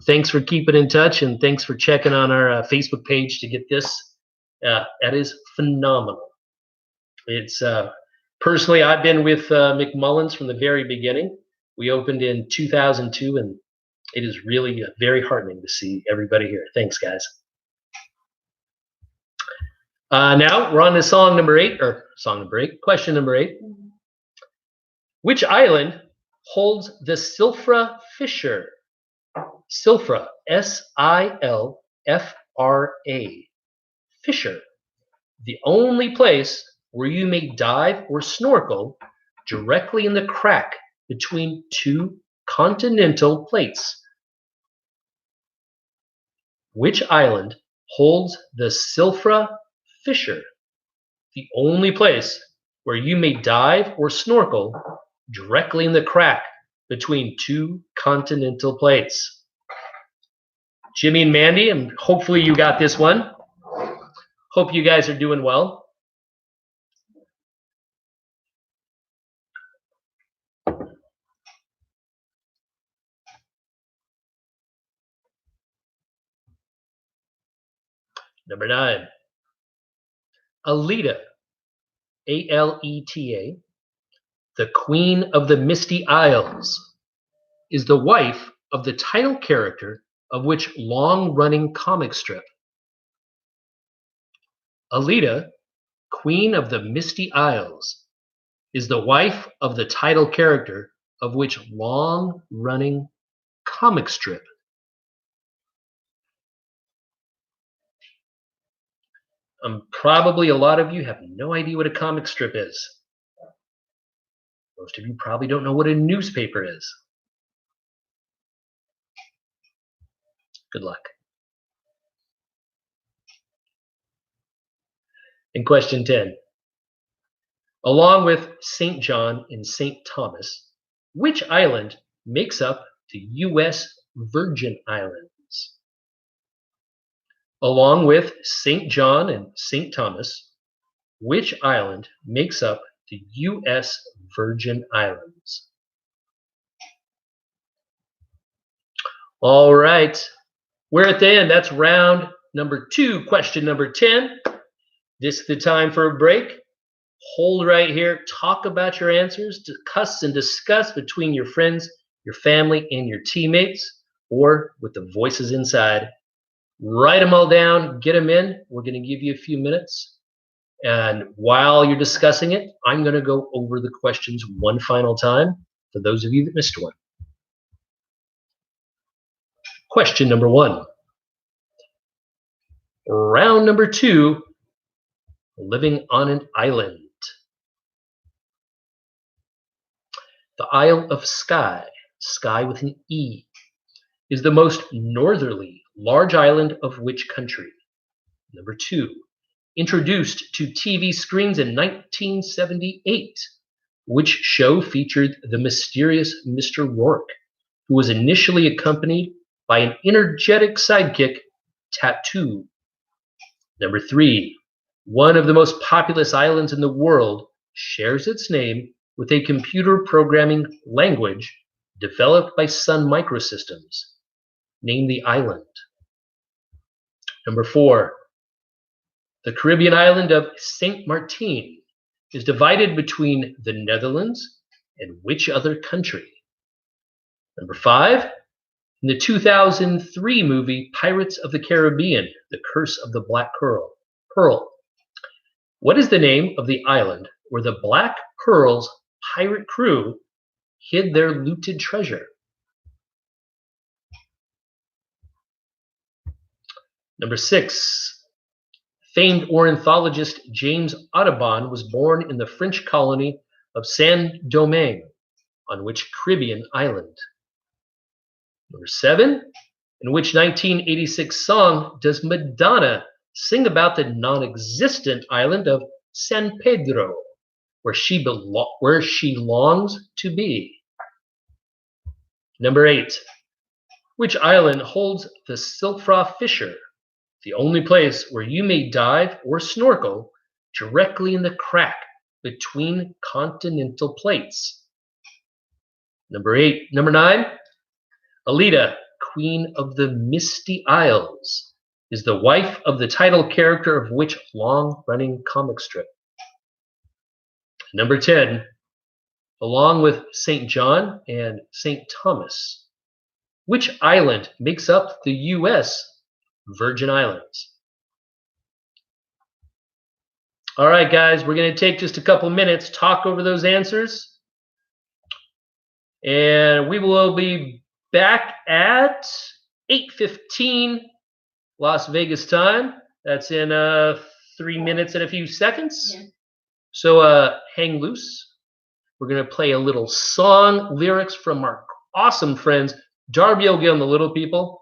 B: Thanks for keeping in touch, and thanks for checking on our Facebook page to get this. That is phenomenal. It's personally, I've been with McMullan's from the very beginning. We opened in 2002, and it is really very heartening to see everybody here. Thanks, guys. Now we're on to question number 8. Which island holds the Silfra Fissure? Silfra, S-I-L-F-R-A, Fissure, the only place where you may dive or snorkel directly in the crack between 2 continental plates. Which island holds the Silfra Fissure, the only place where you may dive or snorkel directly in the crack between 2 continental plates? Jimmy and Mandy, and hopefully you got this one. Hope you guys are doing well. Number 9. Aleta, A-L-E-T-A, the Queen of the Misty Isles, is the wife of the title character of which long-running comic strip? Aleta, Queen of the Misty Isles, is the wife of the title character of which long-running comic strip? Probably a lot of you have no idea what a comic strip is. Most of you probably don't know what a newspaper is. Good luck. In question 10, along with St. John and St. Thomas, which island makes up the U.S. Virgin Islands? Along with St. John and St. Thomas, which island makes up the U.S. Virgin Islands? All right, we're at the end. That's round number 2, question number 10. This is the time for a break. hold right here, talk about your answers, discuss between your friends, your family, and your teammates, or with the voices inside. Write them all down, get them in. We're going to give you a few minutes. And while you're discussing it, I'm going to go over the questions one final time for those of you that missed one. Question number 1. Round number 2, living on an island. The Isle of Skye, Skye with an E, is the most northerly large island of which country? Number 2, introduced to TV screens in 1978, which show featured the mysterious Mr. Rourke, who was initially accompanied by an energetic sidekick, Tattoo. Number 3, one of the most populous islands in the world shares its name with a computer programming language developed by Sun Microsystems. Name the island. Number 4, the Caribbean island of Saint Martin is divided between the Netherlands and which other country? Number 5, in the 2003 movie Pirates of the Caribbean, The Curse of the Black Pearl, what is the name of the island where the Black Pearl's pirate crew hid their looted treasure? Number 6, famed ornithologist James Audubon was born in the French colony of Saint-Domingue, on which Caribbean island? Number 7, in which 1986 song does Madonna sing about the non-existent island of San Pedro, where she longs to be? Number 8, which island holds the Silfra Fissure, the only place where you may dive or snorkel directly in the crack between continental plates? Number 9, Alida, Queen of the Misty Isles, is the wife of the title character of which long-running comic strip? Number 10, along with St. John and St. Thomas, which island makes up the U.S. Virgin Islands? All right, guys, we're going to take just a couple minutes, talk over those answers, and we will be back at 8:15 Las Vegas time. That's in 3 minutes and a few seconds.
C: Yeah.
B: So hang loose. We're going to play a little song, lyrics from our awesome friends, Darby O'Gill and the Little People.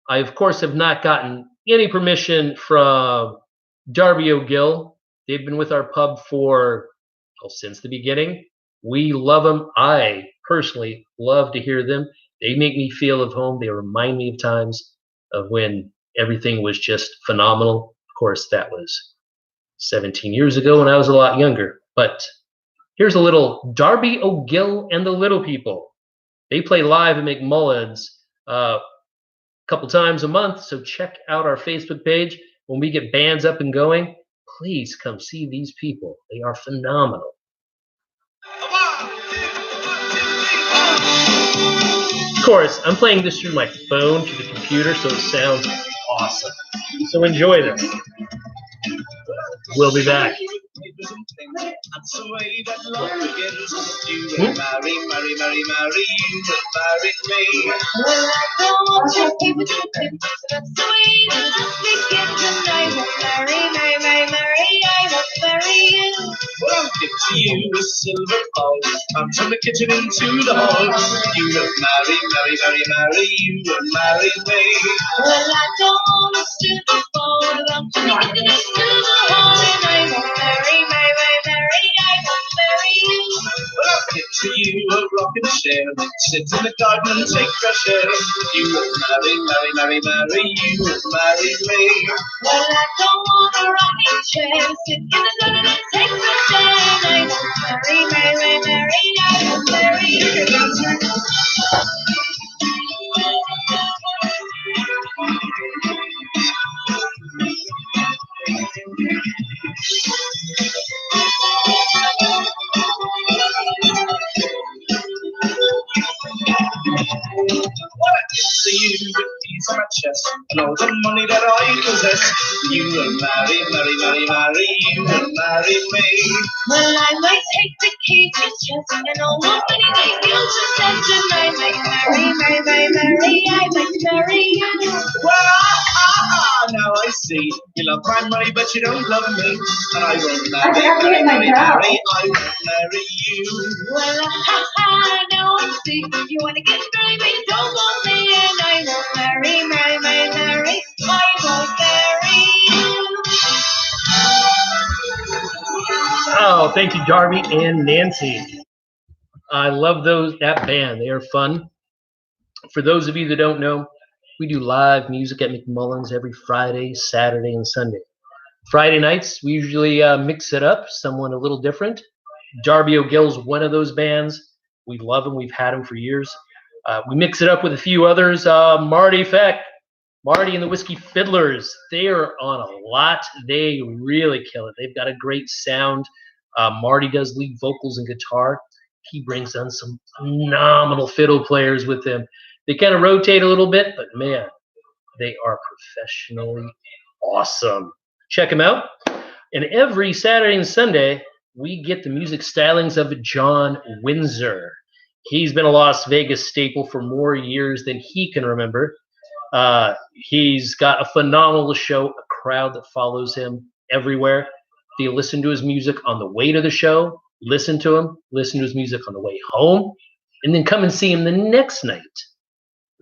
B: I, of course, have not gotten any permission from Darby O'Gill. They've been with our pub since the beginning. We love them. I personally love to hear them. They make me feel at home. They remind me of times of when everything was just phenomenal. Of course, that was 17 years ago when I was a lot younger. But here's a little Darby O'Gill and the Little People. They play live at McMullan's a couple times a month, so check out our Facebook page. When we get bands up and going, please come see these people. They are phenomenal. Of course, I'm playing this through my phone to the computer, so it sounds awesome. So enjoy this. We'll be back.
A: That's the way that love begins. You will marry, marry, marry, marry. You will marry me.
D: Well, I don't just keep it simple. That's the way that love begins. And I will marry, marry, marry, marry. I will marry you.
A: Well, I'll give to you a silver ball. Come from the kitchen into the hall. You will marry, marry, marry, marry. You will marry me.
D: Well, I don't want a silver ball. I'm from the kitchen into the hall. And I will marry, marry, marry, marry. I will marry you.
A: Well, I'll give to you a rocking chair. Sit in the garden and take fresh air. You will marry, marry, marry, marry. You will marry me.
D: Well, I don't want a rocking chair. Sit in the garden and take fresh air. I will marry, marry, marry, marry. I will marry you.
A: to my chest, and all the money that I possess. You will marry, marry, marry, marry, you will marry me.
D: Well, I might take the key to his chest and all the money that you possess, and I might marry, marry, marry, marry, I might marry you.
A: Well, now I see. You love my money, but you don't love me. And I won't marry, marry, marry, marry, I won't marry you.
D: Well, now I see. You wanna get married, but you don't want me, and I won't marry, marry, marry, marry, I won't marry you.
B: Oh, thank you, Darby and Nancy. I love that band. They are fun. For those of you that don't know, we do live music at McMullan's every Friday, Saturday, and Sunday. Friday nights, we usually mix it up, someone a little different. Darby O'Gill's one of those bands. We love him. We've had him for years. We mix it up with a few others. Marty Feck, Marty and the Whiskey Fiddlers. They are on a lot. They really kill it. They've got a great sound. Marty does lead vocals and guitar. He brings on some phenomenal fiddle players with him. They kind of rotate a little bit, but man, they are professionally awesome. Check them out. And every Saturday and Sunday, we get the music stylings of John Windsor. He's been a Las Vegas staple for more years than he can remember. He's got a phenomenal show, a crowd that follows him everywhere. They listen to his music on the way to the show, listen to his music on the way home, and then come and see him the next night.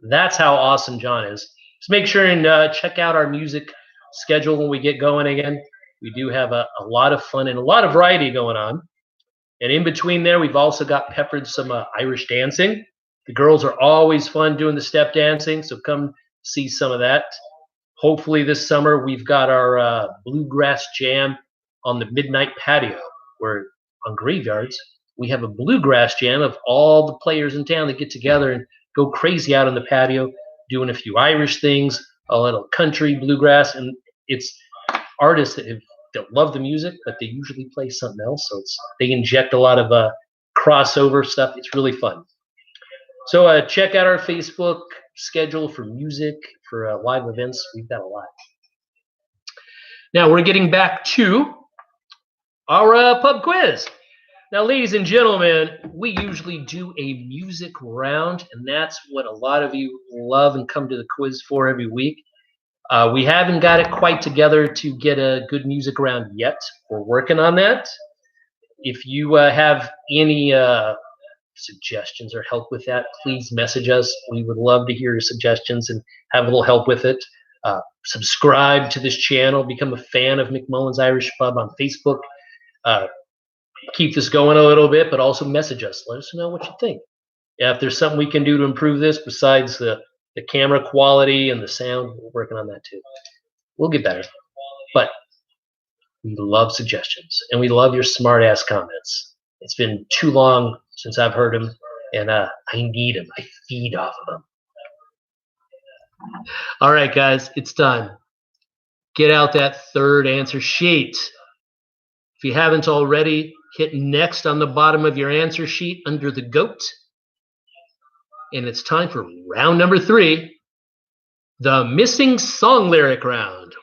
B: That's how awesome John is. So make sure and check out our music schedule when we get going again. We do have a lot of fun and a lot of variety going on. And in between there, we've also got peppered some Irish dancing. The girls are always fun doing the step dancing, so come see some of that. Hopefully this summer, we've got our bluegrass jam on the midnight patio, where on graveyards, we have a bluegrass jam of all the players in town that get together and go crazy out on the patio, doing a few Irish things, a little country bluegrass, and it's artists that love the music, but they usually play something else. So they inject a lot of crossover stuff. It's really fun. So check out our Facebook schedule for music, for live events. We've got a lot. Now we're getting back to our pub quiz. Now, ladies and gentlemen, we usually do a music round, and that's what a lot of you love and come to the quiz for every week. We haven't got it quite together to get a good music round yet. We're working on that. If you have any suggestions or help with that, please message us. We would love to hear your suggestions and have a little help with it. Subscribe to this channel. Become a fan of McMullan's Irish Pub on Facebook. Keep this going a little bit, but also message us. Let us know what you think. Yeah, if there's something we can do to improve this besides the camera quality and the sound, we're working on that too. We'll get better. But we love suggestions, and we love your smart-ass comments. It's been too long since I've heard them, and I need them. I feed off of them. All right, guys, it's done. Get out that third answer sheet. If you haven't already, hit next on the bottom of your answer sheet under the goat. And it's time for round number 3, the missing song lyric round.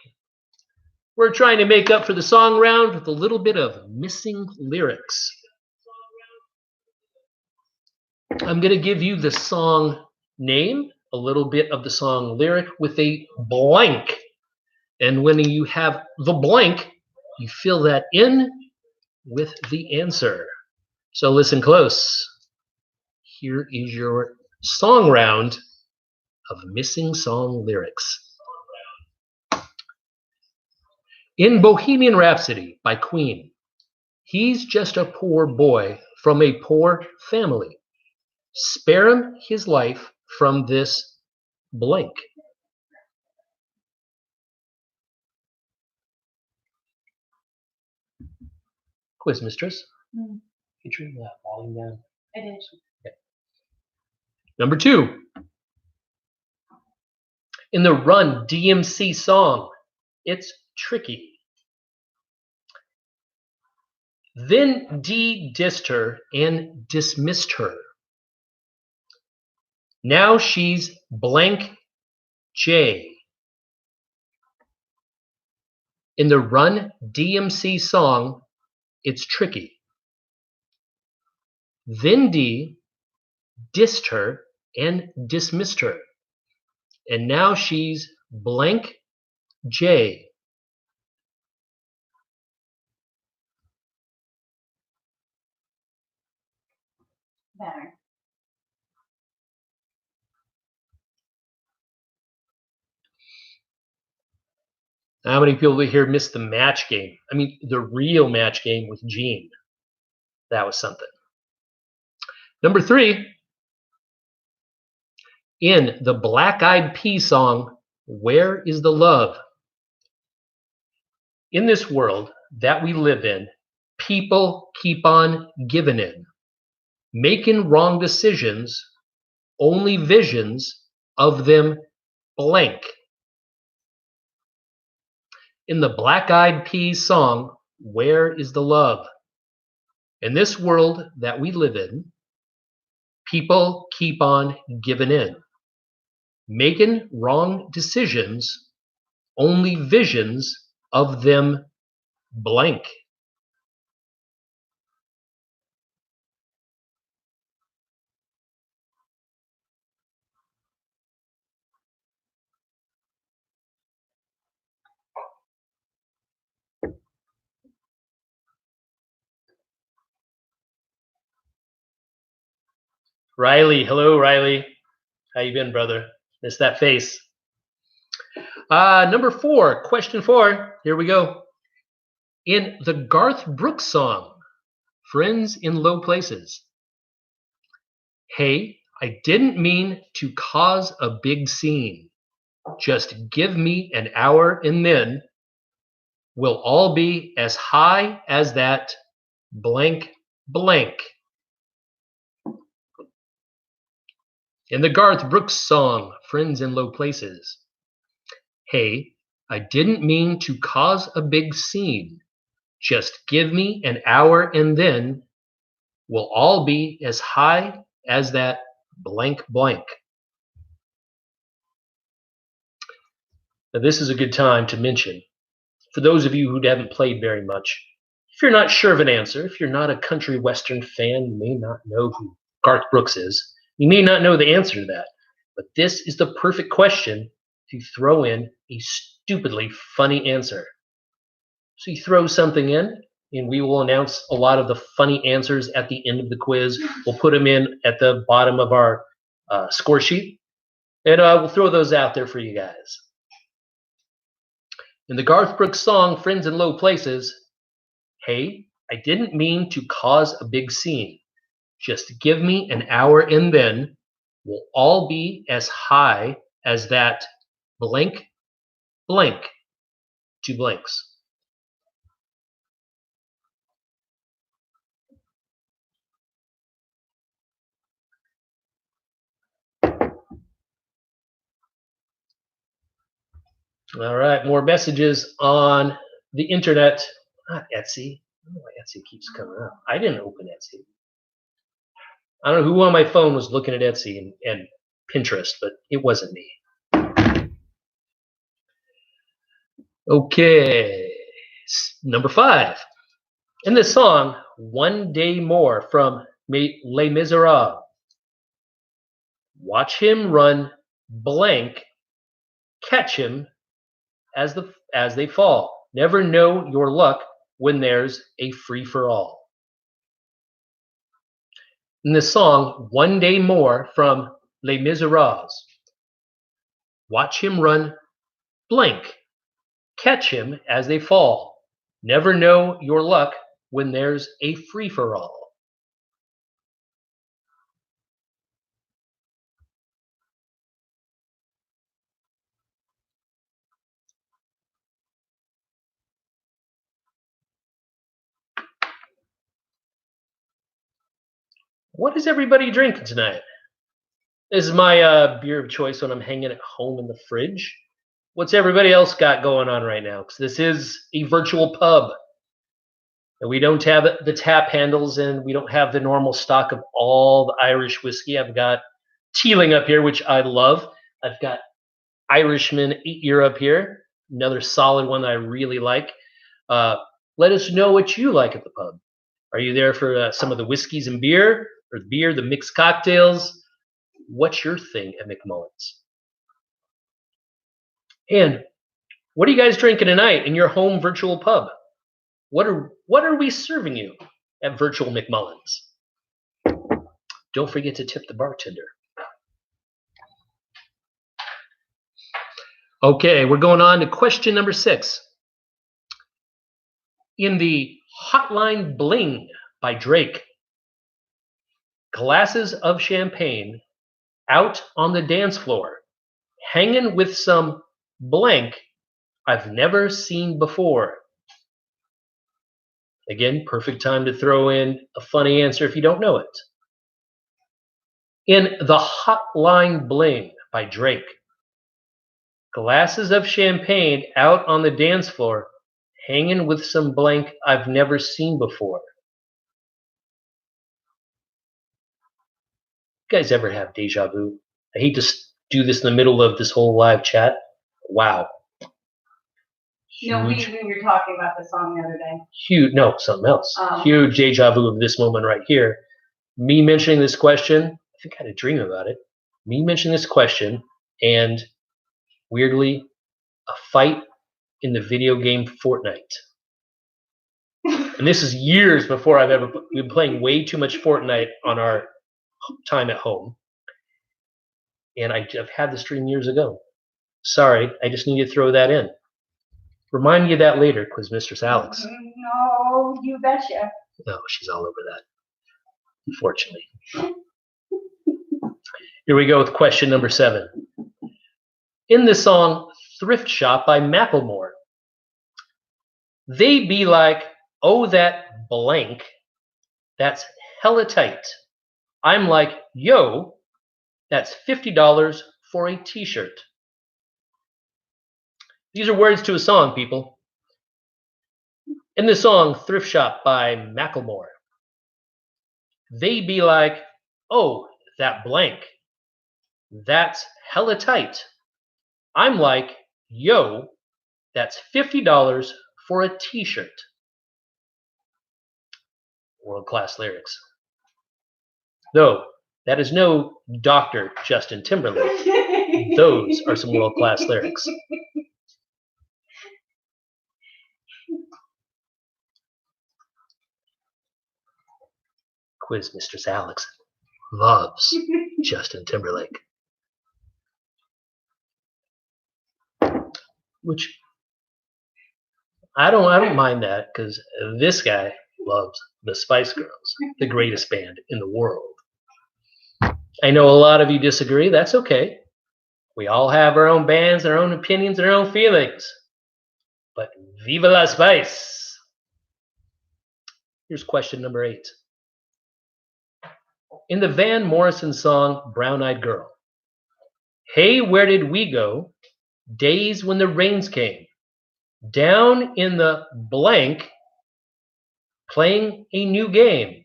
B: We're trying to make up for the song round with a little bit of missing lyrics. I'm going to give you the song name, a little bit of the song lyric with a blank. And when you have the blank, you fill that in with the answer. So listen close. Here is your song round of missing song lyrics. In Bohemian Rhapsody by Queen, he's just a poor boy from a poor family. Spare him his life from this blank. Quiz mistress. Can you turn that volume down?
C: It is.
B: Okay. Number 2. In the Run DMC song, It's Tricky. Then Dee dissed her and dismissed her. Now she's blank J. In the Run DMC song, It's Tricky, Vindy dissed her and dismissed her, and now she's blank J.
C: Better.
B: How many people here missed the match game? I mean, the real match game with Gene. That was something. Number 3, in the Black Eyed Peas song, Where is the Love? In this world that we live in, people keep on giving in, making wrong decisions, only visions of them blank. In the Black Eyed Peas song, Where is the Love? In this world that we live in, people keep on giving in, making wrong decisions, only visions of them blank. Riley, hello, Riley. How you been, brother? Miss that face. Number 4, question 4. Here we go. In the Garth Brooks song, Friends in Low Places. Hey, I didn't mean to cause a big scene. Just give me an hour and then we'll all be as high as that blank blank. In the Garth Brooks song, Friends in Low Places. Hey, I didn't mean to cause a big scene. Just give me an hour and then we'll all be as high as that blank blank. Now, this is a good time to mention, for those of you who haven't played very much, if you're not sure of an answer, if you're not a country western fan, you may not know who Garth Brooks is. You may not know the answer to that, but this is the perfect question to throw in a stupidly funny answer. So you throw something in, and we will announce a lot of the funny answers at the end of the quiz. We'll put them in at the bottom of our score sheet, and we'll throw those out there for you guys. In the Garth Brooks song, Friends in Low Places, hey, I didn't mean to cause a big scene. Just give me an hour and then we'll all be as high as that blank blank. 2 blanks. All right, more messages on the internet. Not Etsy. I don't know why Etsy keeps coming up. I didn't open Etsy. I don't know who on my phone was looking at Etsy and Pinterest, but it wasn't me. Okay, number 5. In this song, One Day More from Les Miserables. Watch him run blank, catch him as they fall. Never know your luck when there's a free-for-all. In this song, One Day More from Les Miserables. Watch him run blank, catch him as they fall. Never know your luck when there's a free-for-all. What is everybody drinking tonight? This is my beer of choice when I'm hanging at home in the fridge. What's everybody else got going on right now? Because this is a virtual pub. And we don't have the tap handles and we don't have the normal stock of all the Irish whiskey. I've got Teeling up here, which I love. I've got Irishman 8-year up here. Another solid one that I really like. Let us know what you like at the pub. Are you there for some of the whiskeys and beer, or the beer, the mixed cocktails? What's your thing at McMullan's? And what are you guys drinking tonight in your home virtual pub? What are we serving you at virtual McMullan's? Don't forget to tip the bartender. Okay, we're going on to question number 6. In the Hotline Bling by Drake, glasses of champagne out on the dance floor, hanging with some blank I've never seen before. Again, perfect time to throw in a funny answer if you don't know it. In the Hotline Bling by Drake, glasses of champagne out on the dance floor, hanging with some blank I've never seen before. You guys ever have deja vu? I hate to do this in the middle of this whole live chat. Wow.
C: No, we were talking about this song the other day.
B: Huge, no, something else.
C: Oh.
B: Huge deja vu of this moment right here. Me mentioning this question, I think I had a dream about it. Me mentioning this question, and weirdly, a fight in the video game Fortnite. And this is years before we've been playing way too much Fortnite on our time at home. And I've had this dream years ago. Sorry, I just need to throw that in. Remind me of that later, Quiz Mistress Alex.
C: No, you betcha.
B: No, she's all over that, unfortunately. Here we go with question number 7. In the song Thrift Shop by McMullan, they be like, oh, that blank, that's hella tight. I'm like, yo, that's $50 for a t-shirt. These are words to a song, people. In the song Thrift Shop by McMullan, they be like, oh, that blank, that's hella tight. I'm like, yo, that's $50 for a t-shirt. World-class lyrics. Though, that is no Dr. Justin Timberlake. Those are some world-class lyrics. Quiz Mistress Alex loves Justin Timberlake. Which I don't mind that, because this guy loves the Spice Girls, the greatest band in the world. I know a lot of you disagree. That's okay. We all have our own bands, our own opinions, and our own feelings. But viva la Spice! Here's question number 8. In the Van Morrison song Brown Eyed Girl, hey, where did we go? Days when the rains came. Down in the blank, playing a new game.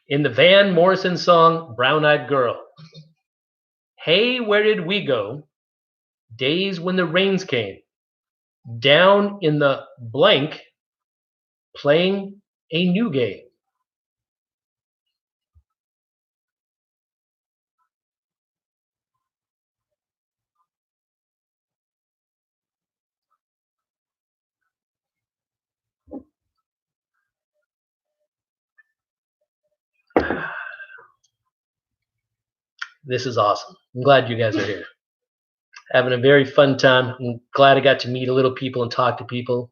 B: In the Van Morrison song Brown Eyed Girl, hey, where did we go? Days when the rains came. Down in the blank, playing a new game. This is awesome. I'm glad you guys are here. Having a very fun time. I'm glad I got to meet a little people and talk to people.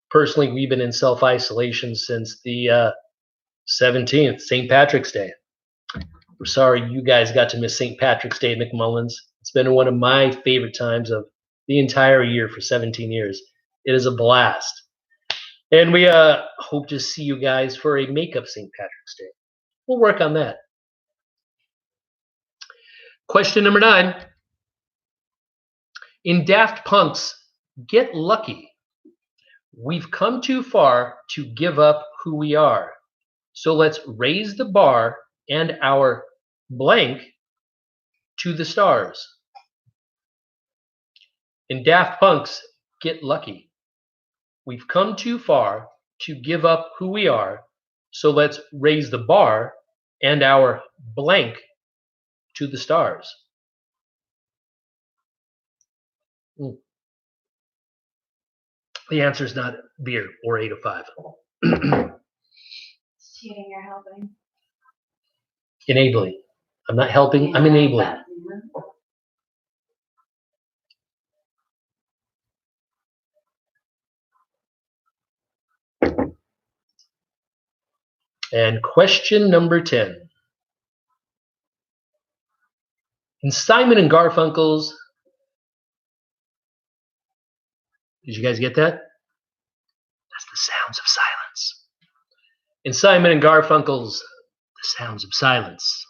B: Personally, we've been in self-isolation since the 17th, St. Patrick's Day. We're sorry you guys got to miss St. Patrick's Day at McMullan's. It's been one of my favorite times of the entire year for 17 years. It is a blast. And we hope to see you guys for a makeup St. Patrick's Day. We'll work on that. Question number 9. In Daft Punk's Get Lucky, we've come too far to give up who we are. So let's raise the bar and our blank to the stars. In Daft Punk's Get Lucky, we've come too far to give up who we are, so let's raise the bar and our blank to the stars. The answer is not beer or 8 of 5.
C: It's cheating, you're helping.
B: Enabling. I'm not helping, I'm enabling. And question number 10. In Simon and Garfunkel's, did you guys get that? That's the sounds of silence. In Simon and Garfunkel's, The Sounds of Silence,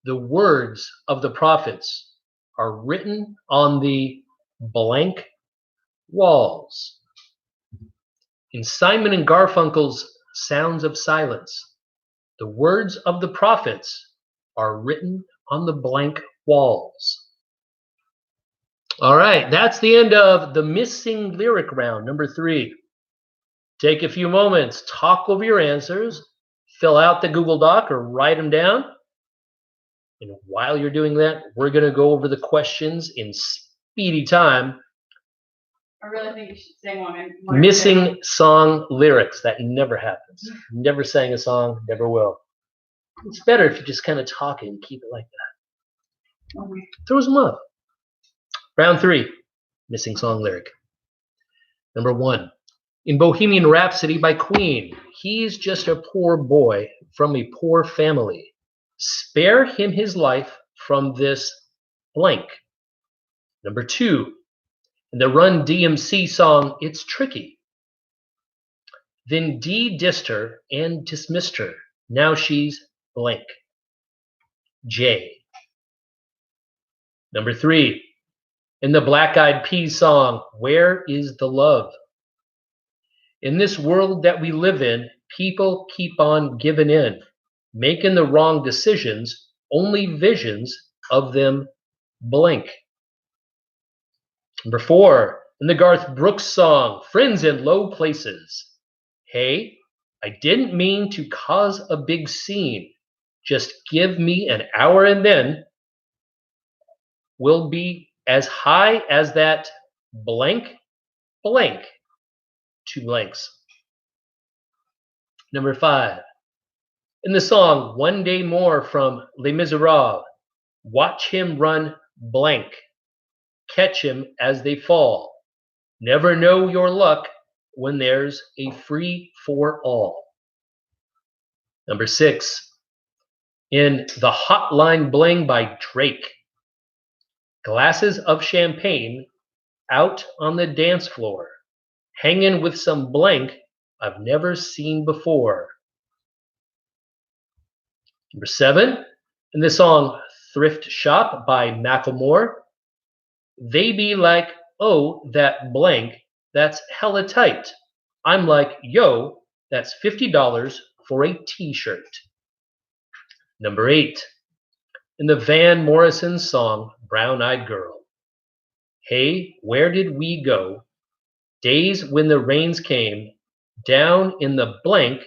B: the words of the prophets are written on the blank walls. In Simon and Garfunkel's Sounds of Silence, the words of the prophets are written on the blank walls. All right, that's the end of the missing lyric round, number 3. Take a few moments, talk over your answers, fill out the Google Doc or write them down. And while you're doing that, we're going to go over the questions in speedy time.
C: I really think you should sing one.
B: Missing song lyrics. That never happens. Never sang a song, never will. It's better if you just kind of talk and keep it like that.
C: Okay.
B: Throw some love. Round 3, missing song lyric. Number 1, in Bohemian Rhapsody by Queen, he's just a poor boy from a poor family. Spare him his life from this blank. Number 2, in the Run DMC song, It's Tricky. Then Dee dissed her and dismissed her. Now she's blank. J. Number 3, in the Black Eyed Peas song, Where is the Love? In this world that we live in, people keep on giving in, making the wrong decisions, only visions of them blank. Number 4, in the Garth Brooks song, Friends in Low Places. Hey, I didn't mean to cause a big scene. Just give me an hour and then we'll be as high as that blank, blank, 2 blanks. Number 5, in the song One Day More from Les Miserables, watch him run blank, catch him as they fall. Never know your luck when there's a free for all. Number 6, in the Hotline Bling by Drake, glasses of champagne out on the dance floor, hanging with some blank I've never seen before. Number 7, in the song Thrift Shop by Macklemore, they be like, oh, that blank, that's hella tight. I'm like, yo, that's $50 for a t-shirt. Number 8, in the Van Morrison song Brown Eyed Girl, hey, where did we go? Days when the rains came, down in the blank,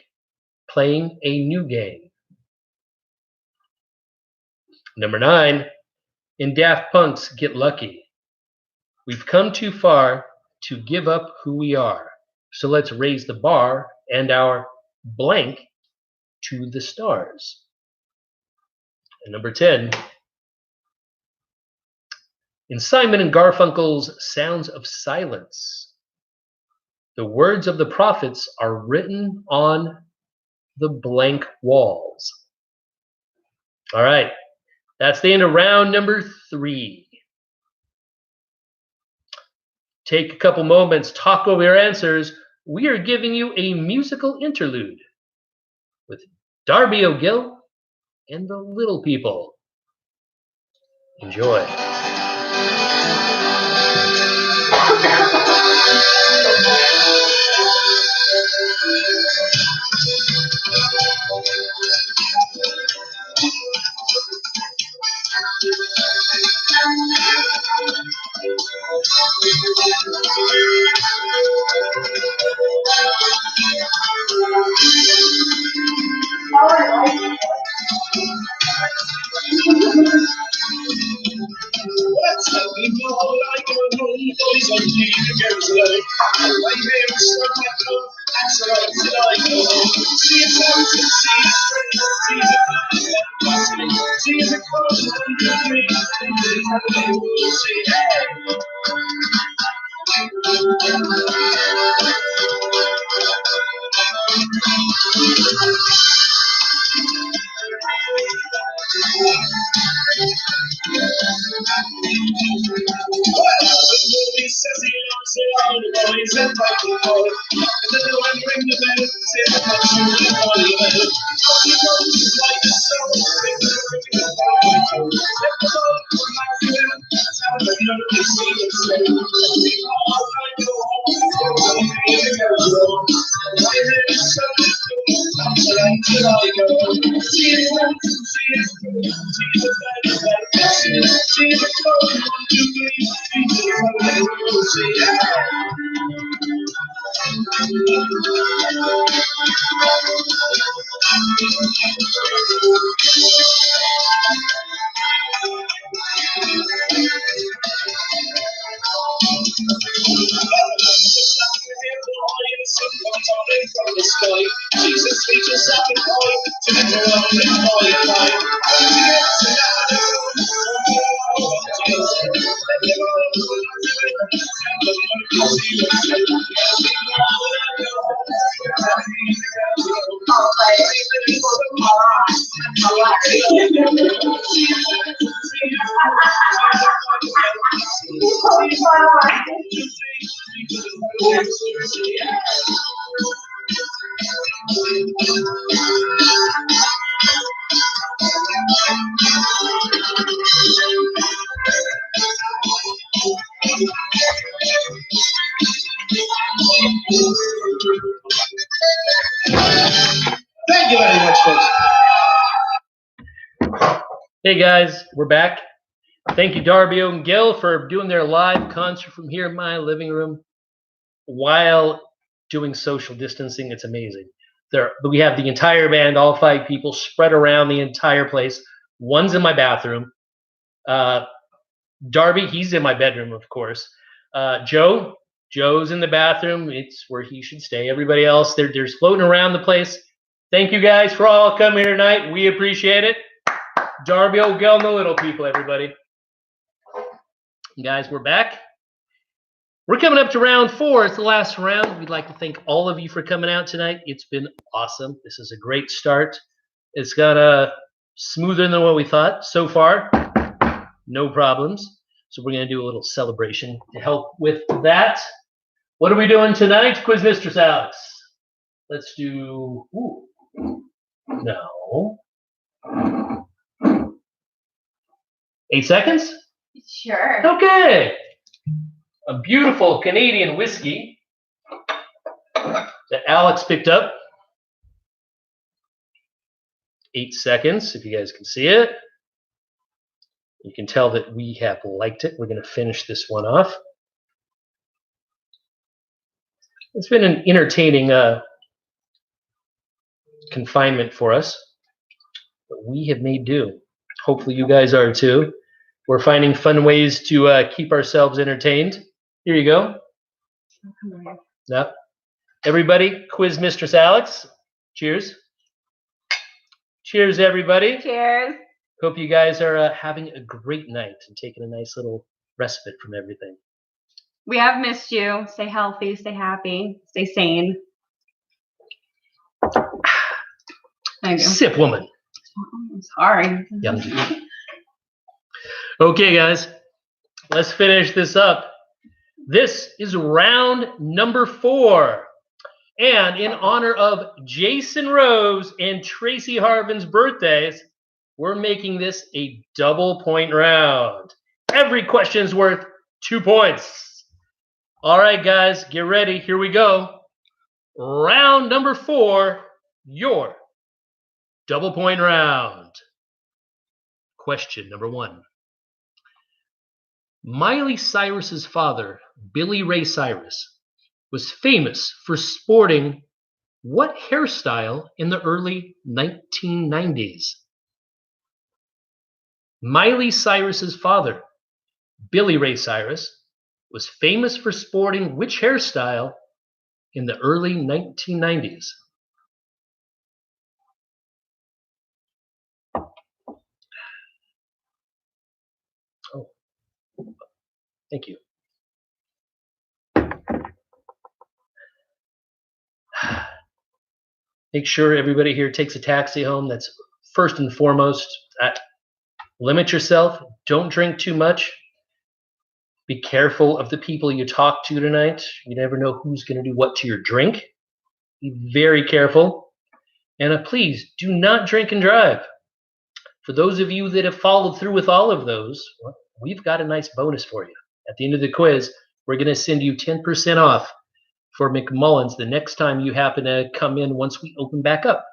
B: playing a new game. Number 9, in Daft Punk's Get Lucky, we've come too far to give up who we are, so let's raise the bar and our blank to the stars. And number 10, in Simon and Garfunkel's Sounds of Silence, the words of the prophets are written on the blank walls. All right, that's the end of round number 3. Take a couple moments, talk over your answers. We are giving you a musical interlude with Darby O'Gill and the Little People. Enjoy.
A: boys on me to go today. My name is Michael, that's right, tonight. See it out and see it straight, see it out and see it across the green, and we'll see. Hey! He says he loves it all the boys and Michael Boy. And then when ring the bell, say the punch you will call you bell. He goes like a song, ring the bell. Let the ball come back to him, that's how the young they see it say. We all I go home, so here we go. My name is Sunday School, that's right till I go. See it once and see it through, see the bell, see the clothes, you believe, see the Sunday School, see it. From the sky, Jesus reaches up and point to the ground and boy alive. Thank you very much, folks.
B: Hey guys, we're back. Thank you, Darby and Gil, for doing their live concert from here in my living room while doing social distancing. It's amazing. We have the entire band, all 5 people, spread around the entire place. One's in my bathroom. Darby, he's in my bedroom, of course. Joe's in the bathroom. It's where he should stay. Everybody else, they're floating around the place. Thank you guys for all coming here tonight. We appreciate it. Darby, Gil, and the little people, everybody. Guys, we're back. We're coming up to round 4. It's the last round. We'd like to thank all of you for coming out tonight. It's been awesome. This is a great start. It's got smoother than what we thought so far. No problems. So we're going to do a little celebration to help with that. What are we doing tonight, Quiz Mistress Alex? Let's do... No. 8 seconds?
C: Sure.
B: Okay. A beautiful Canadian whiskey that Alex picked up. 8 seconds, if you guys can see it. You can tell that we have liked it. We're going to finish this one off. It's been an entertaining confinement for us, but we have made do. Hopefully you guys are too. We're finding fun ways to keep ourselves entertained. Here you go. Yep. Everybody, Quiz Mistress Alex. Cheers. Cheers, everybody.
C: Cheers.
B: Hope you guys are having a great night and taking a nice little respite from everything.
C: We have missed you. Stay healthy, stay happy, stay sane. Thank you.
B: Sip, woman.
C: I'm sorry.
B: Young. Okay, guys. Let's finish this up. This is round number 4. And in honor of Jason Rose and Tracy Harvin's birthdays, we're making this a double point round. Every question is worth 2 points. All right, guys, get ready. Here we go. Round number 4, your double point round. Question number 1. Miley Cyrus's father, Billy Ray Cyrus, was famous for sporting what hairstyle in the early 1990s? Miley Cyrus's father, Billy Ray Cyrus, was famous for sporting which hairstyle in the early 1990s? Oh, thank you. Make sure everybody here takes a taxi home. That's first and foremost. Limit yourself. Don't drink too much. Be careful of the people you talk to tonight. You never know who's going to do what to your drink. Be very careful. And please do not drink and drive. For those of you that have followed through with all of those, well, we've got a nice bonus for you. At the end of the quiz, we're going to send you 10% off for McMullan's the next time you happen to come in once we open back up.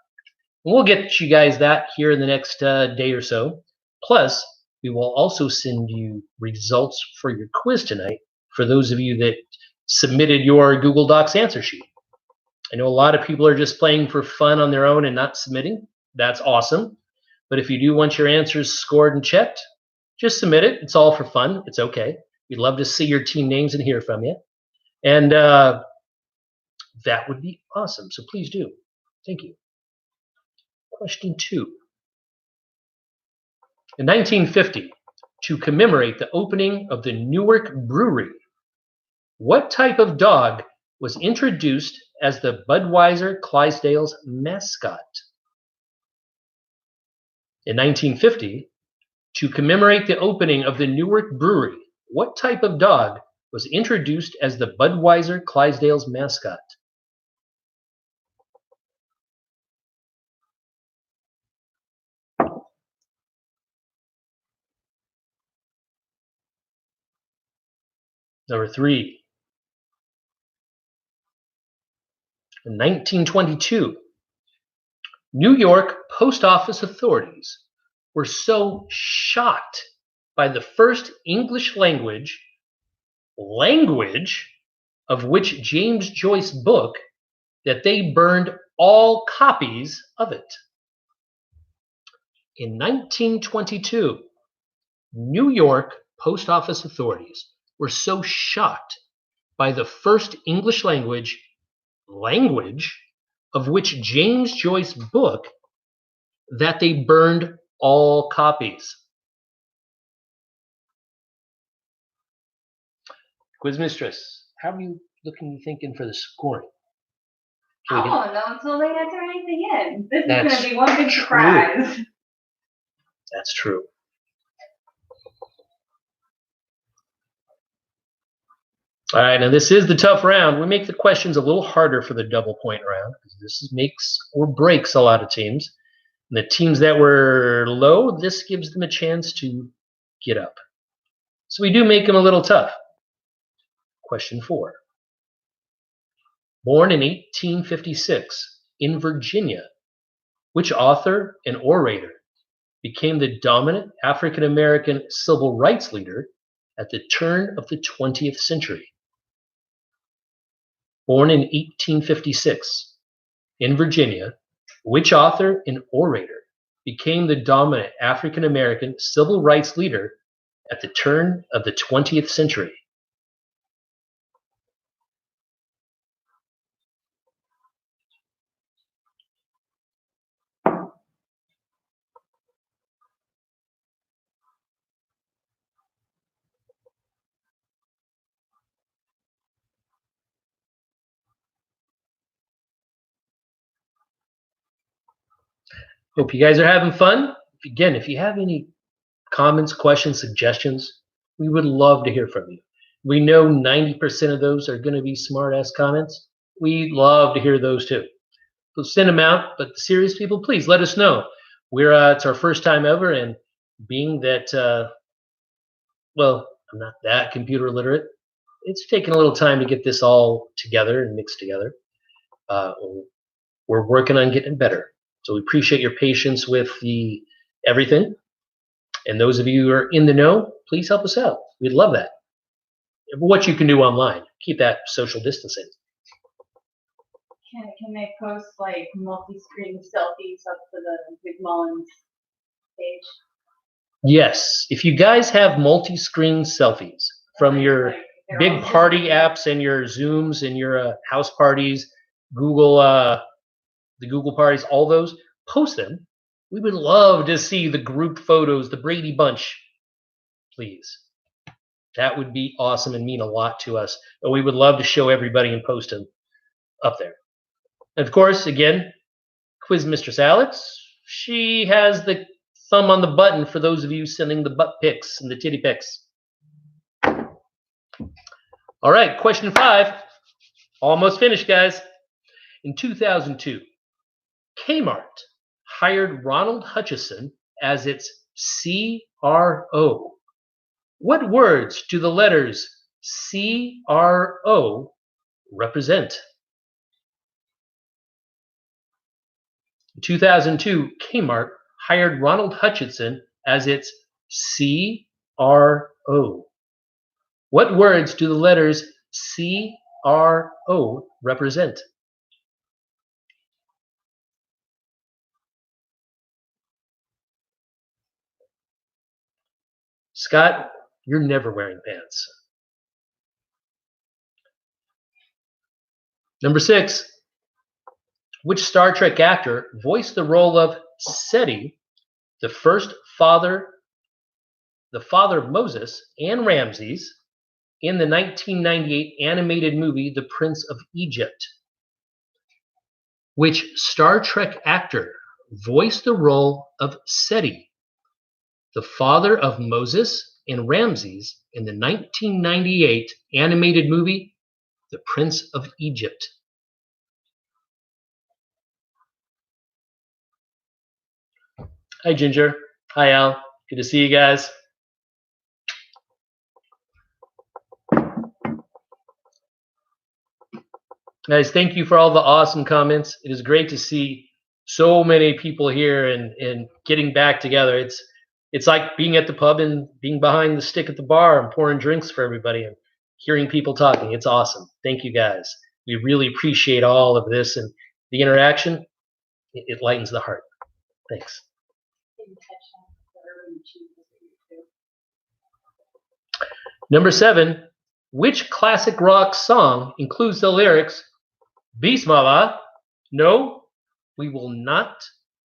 B: And we'll get you guys that here in the next day or so. Plus, we will also send you results for your quiz tonight for those of you that submitted your Google Docs answer sheet. I know a lot of people are just playing for fun on their own and not submitting. That's awesome. But if you do want your answers scored and checked, just submit it. It's all for fun. It's okay. We'd love to see your team names and hear from you. And that would be awesome. So please do. Thank you. Question 2. In 1950, to commemorate the opening of the Newark Brewery, what type of dog was introduced as the Budweiser Clydesdale's mascot? In 1950, to commemorate the opening of the Newark Brewery, what type of dog was introduced as the Budweiser Clydesdale's mascot? Number 3. In 1922, New York post office authorities were so shocked by the first English language of which James Joyce book that they burned all copies of it. In 1922, New York post office authorities were so shocked by the first English language of which James Joyce book that they burned all copies. Quiz Mistress, how are you thinking for the scoring?
C: I won't know until they enter anything in. This is
B: That's
C: going to be one big surprise.
B: That's true. All right, now this is the tough round. We make the questions a little harder for the double point round because this makes or breaks a lot of teams. And the teams that were low, this gives them a chance to get up. So we do make them a little tough. Question 4. Born in 1856 in Virginia, which author and orator became the dominant African-American civil rights leader at the turn of the 20th century? Born in 1856 in Virginia, which author and orator became the dominant African-American civil rights leader at the turn of the 20th century? Hope you guys are having fun. Again, if you have any comments, questions, suggestions, we would love to hear from you. We know 90% of those are going to be smart-ass comments. We'd love to hear those too. So send them out, but the serious people, please let us know. It's our first time ever, and being that, well, I'm not that computer literate, it's taken a little time to get this all together and mixed together. We're working on getting better. So we appreciate your patience with everything. And those of you who are in the know, please help us out. We'd love that. What you can do online, keep that social distancing.
C: Can they post like multi-screen selfies up to the McMullan's page?
B: Yes. If you guys have multi-screen selfies from your...
C: Like their
B: big
C: own
B: party
C: system.
B: apps and your Zooms and your house parties, Google, the Google parties, all those, post them. We would love to see the group photos, the Brady Bunch, please. That would be awesome and mean a lot to us. And we would love to show everybody and post them up there. And of course, again, Quiz Mistress Alex, she has the thumb on the button for those of you sending the butt pics and the titty pics. All right, question 5. Almost finished, guys. In 2002, Kmart hired Ronald Hutchison as its CRO. What words do the letters CRO represent? In 2002, Kmart hired Ronald Hutchison as its CRO. What words do the letters CRO represent? Scott, you're never wearing pants. Number 6. Which Star Trek actor voiced the role of Seti, the father of Moses and Ramses, in the 1998 animated movie The Prince of Egypt? Which Star Trek actor voiced the role of Seti, the father of Moses and Ramses, in the 1998 animated movie The Prince of Egypt? Hi, Ginger. Hi, Al. Good to see you guys. Guys, thank you for all the awesome comments. It is great to see so many people here and getting back together. It's like being at the pub and being behind the stick at the bar and pouring drinks for everybody and hearing people talking. It's awesome. Thank you, guys. We really appreciate all of this and the interaction. It lightens the heart. Thanks. Number 7, which classic rock song includes the lyrics, Bismillah, no, we will not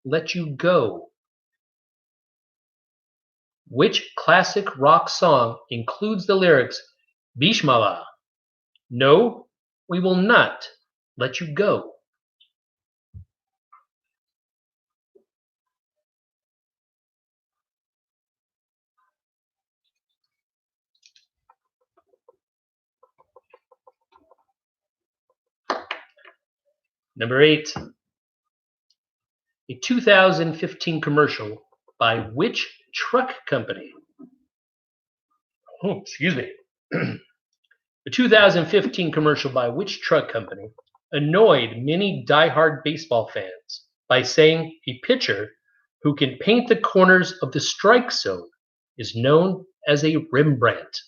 B: let you go? Which classic rock song includes the lyrics, Bismillah, no, we will not let you go? Number 8, a 2015 commercial by which truck company? Oh, excuse me. The 2015 commercial by which truck company annoyed many diehard baseball fans by saying a pitcher who can paint the corners of the strike zone is known as a Rembrandt?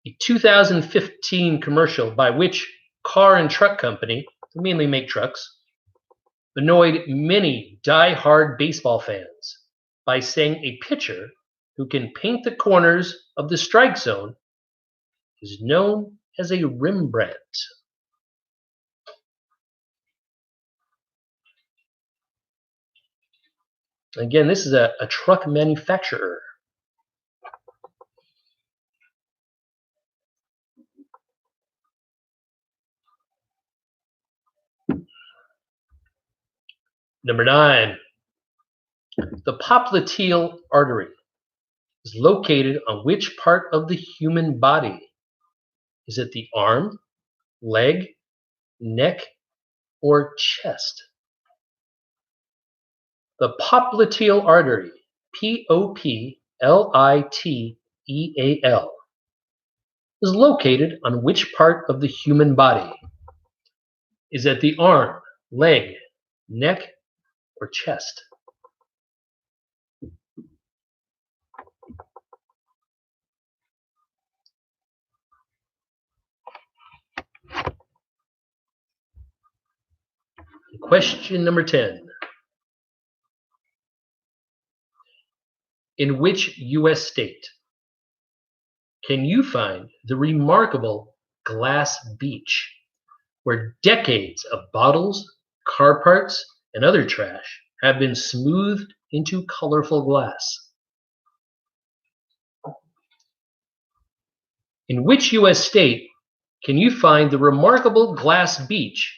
B: A 2015 commercial by which car and truck company, who mainly make trucks, annoyed many die-hard baseball fans by saying a pitcher who can paint the corners of the strike zone is known as a Rembrandt? Again, this is a truck manufacturer. Number 9, the popliteal artery is located on which part of the human body? Is it the arm, leg, neck, or chest? The popliteal artery, P-O-P-L-I-T-E-A-L, is located on which part of the human body? Is it the arm, leg, neck, or chest? Question number 10. In which U.S. state can you find the remarkable glass beach where decades of bottles, car parts, and other trash have been smoothed into colorful glass? In which U.S. state can you find the remarkable glass beach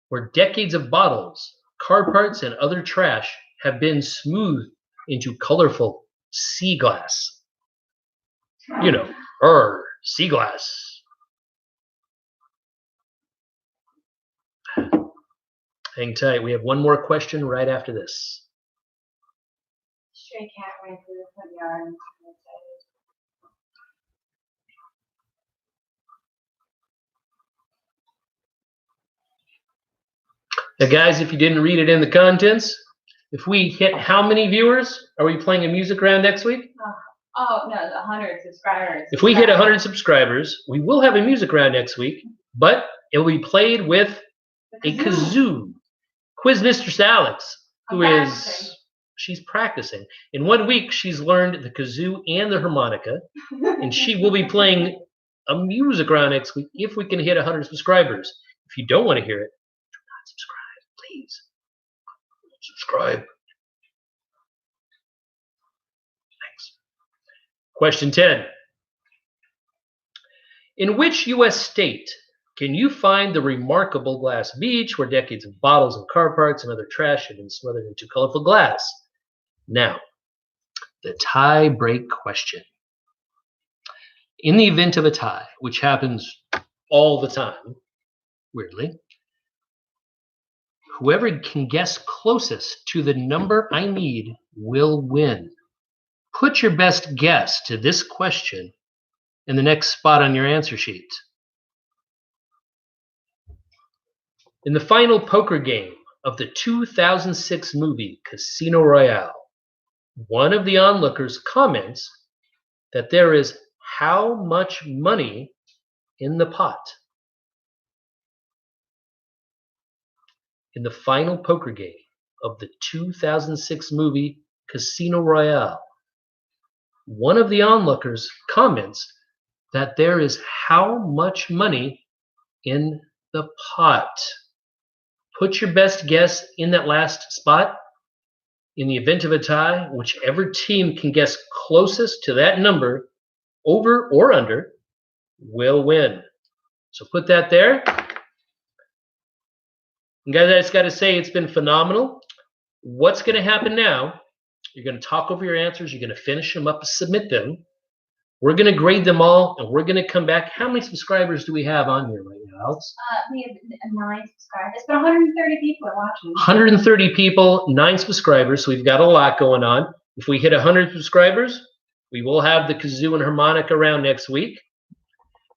B: where decades of bottles, car parts, and other trash have been smoothed into colorful sea glass? You know, sea glass. Hang tight. We have one more question right after this.
C: Stray cat ran through the front yard.
B: Now, guys, if you didn't read it in the contents, if we hit how many viewers, are we playing a music round next week?
C: Oh, no, 100 subscribers.
B: If we hit 100 subscribers, we will have a music round next week, but it will be played with a kazoo. Quiz Mistress Alex, she's practicing. In 1 week, she's learned the kazoo and the harmonica, and she will be playing a music round next week if we can hit 100 subscribers. If you don't want to hear it, do not subscribe, please. Subscribe. Thanks. Question 10. In which U.S. state can you find the remarkable glass beach where decades of bottles and car parts and other trash have been smothered into colorful glass? Now, the tie break question. In the event of a tie, which happens all the time, weirdly, whoever can guess closest to the number I need will win. Put your best guess to this question in the next spot on your answer sheet. In the final poker game of the 2006 movie Casino Royale, one of the onlookers comments that there is how much money in the pot. In the final poker game of the 2006 movie Casino Royale, one of the onlookers comments that there is how much money in the pot. Put your best guess in that last spot. In the event of a tie, whichever team can guess closest to that number, over or under, will win. So put that there. And guys, I just got to say, it's been phenomenal. What's going to happen now? You're going to talk over your answers. You're going to finish them up, submit them. We're going to grade them all, and we're going to come back. How many subscribers do we have on here right now, Alex?
C: We have 9 subscribers, but 130 people are watching.
B: 130 people, 9 subscribers, so we've got a lot going on. If we hit 100 subscribers, we will have the kazoo and harmonica around next week.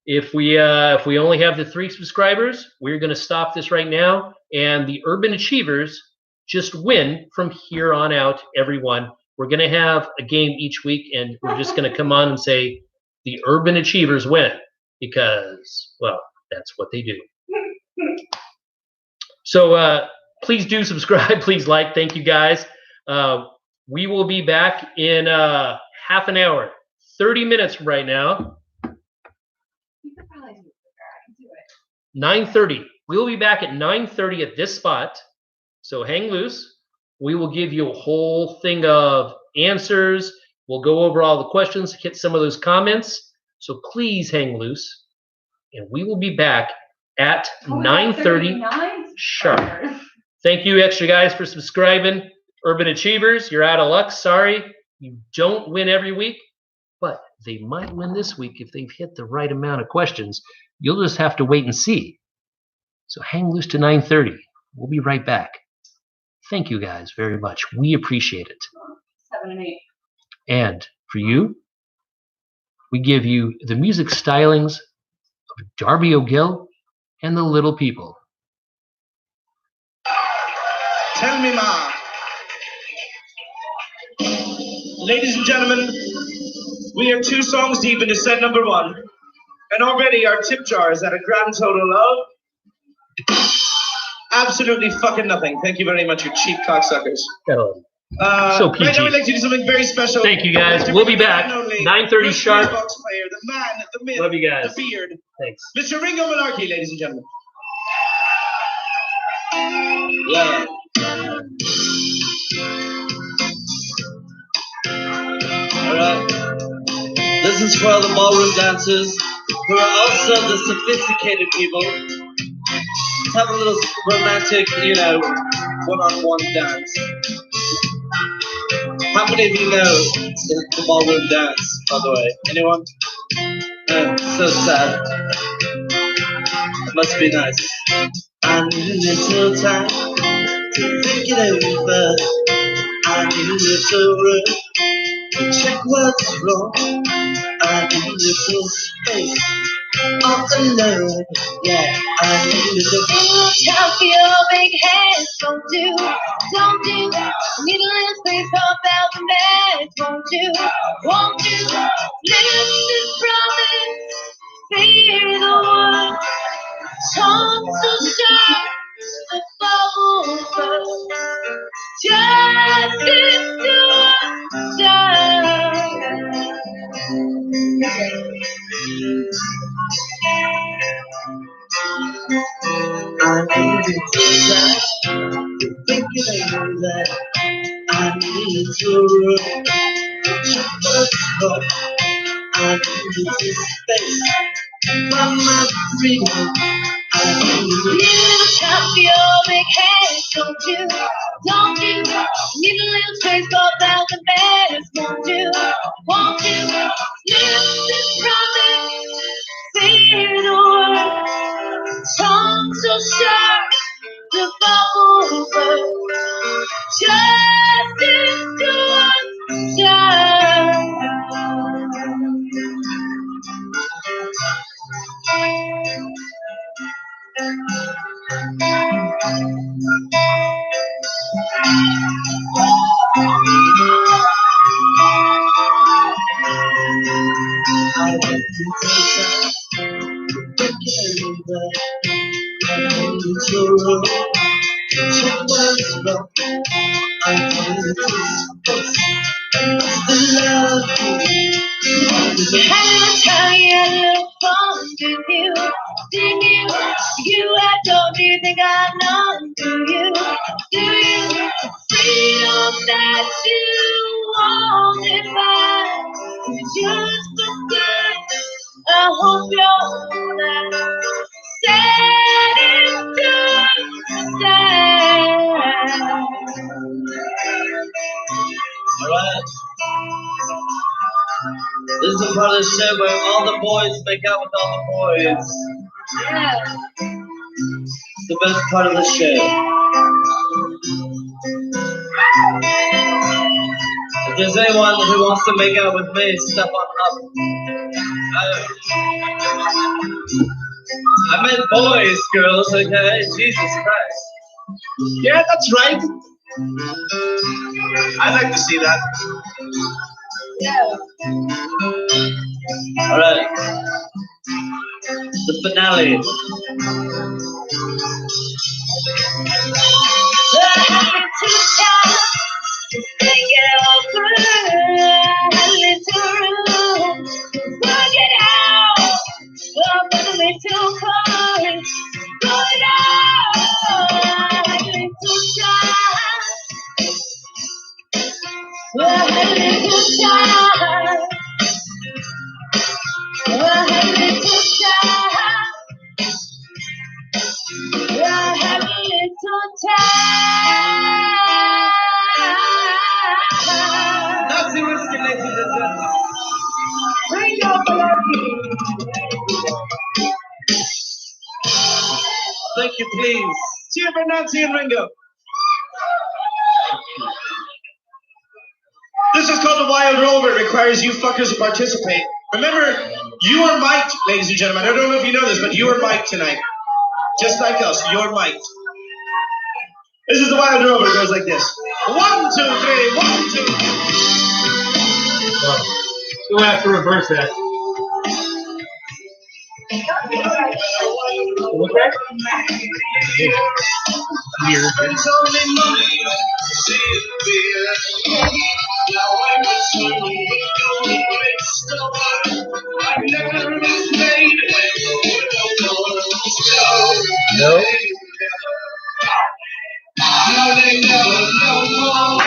B: If we only have the 3 subscribers, we're going to stop this right now, and the Urban Achievers just win from here on out, everyone. We're going to have a game each week, and we're just going to come on and say the Urban Achievers win because, well, that's what they do. So please do subscribe. Please like. Thank you, guys. We will be back in half an hour, 30 minutes right now.
C: You could probably do it.
B: 9:30. We will be back at 9:30 at this spot. So hang loose. We will give you a whole thing of answers. We'll go over all the questions, hit some of those comments. So please hang loose. And we will be back at 9:30 sharp. Thank you, extra guys, for subscribing. Urban Achievers, you're out of luck. Sorry, you don't win every week, but they might win this week if they've hit the right amount of questions. You'll just have to wait and see. So hang loose to 9:30. We'll be right back. Thank you guys very much. We appreciate it.
C: 7 and 8.
B: And for you, we give you the music stylings of Darby O'Gill and the Little People.
A: Tell me, Ma. Ladies and gentlemen, we are 2 songs deep into set number 1, and already our tip jar is at a grand total of absolutely fucking nothing. Thank you very much, you cheap cocksuckers.
B: Hello. So
A: Right now
B: PG.
A: we'd like to do something very special.
B: Thank you, guys. We'll be back. 9:30 sharp.
A: Box player, the man, the myth,
B: Love you guys.
A: the beard.
B: Thanks.
A: Mr. Ringo Malarkey, ladies and gentlemen. Yeah.
E: Alright. This is for all the ballroom dancers who are also the sophisticated people. Let's have a little romantic, one-on-one dance. How many of you know the ballroom dance, by the way? Anyone? No, so sad. It must be nice. I need a little time to think it over. I need a little room to check what's wrong. I need a little space all alone. Yeah, I need a little.
D: Tap your big hands, don't do. Need a little space for thousand beds, won't you? Listen, promise, fear the one. Tongue so sharp, the bubble burst. Just into
E: I need a little time to think it over. I need to room to check what's wrong. I need a little space for my freedom. I need a little.
D: tap your big hands, don't you? Need a little space for thousand beds, won't you? Listen, promise, fear the word. Tongue so sharp, the bubble burst. Just into one shot.
E: I want you to try to think it over. I need your room to check what's wrong. I need a little space to love you.
D: Every time you look fun, didn't you? You had told me think I know, do you? Freedom that you wanted back, just the good. I hope you're that set into
E: Alright. This is the part of the show where all the boys make out with all the boys.
D: Yeah.
E: It's the best part of the show. If there's anyone who wants to make out with me, step on up. I meant boys, girls, okay? Jesus Christ.
A: Yeah, that's right. I'd like to see that.
E: Alright. The finale.
D: Think it over, a little room, work it out. Love is a little cold, go it out, a little time, a little time, a little time, a little time.
E: Nazi whiskey, ladies and gentlemen.
D: Ringo Malarkey.
E: Thank you, please.
A: Cheer for Nancy and Ringo. This is called the Wild Rover. It requires you fuckers to participate. Remember, you are mic'd, ladies and gentlemen. I don't know if you know this, but you are mic'd tonight. Just like us, you're mic'd. This is the Wild Rover. It goes like this. 1, 2, 3, 1, 2.
B: We'll have to reverse that. Weird.
A: Spends only money on seeing beer. Now I'm returning with golden great store. I've never been made no more.
B: No.
A: No, they never, no more.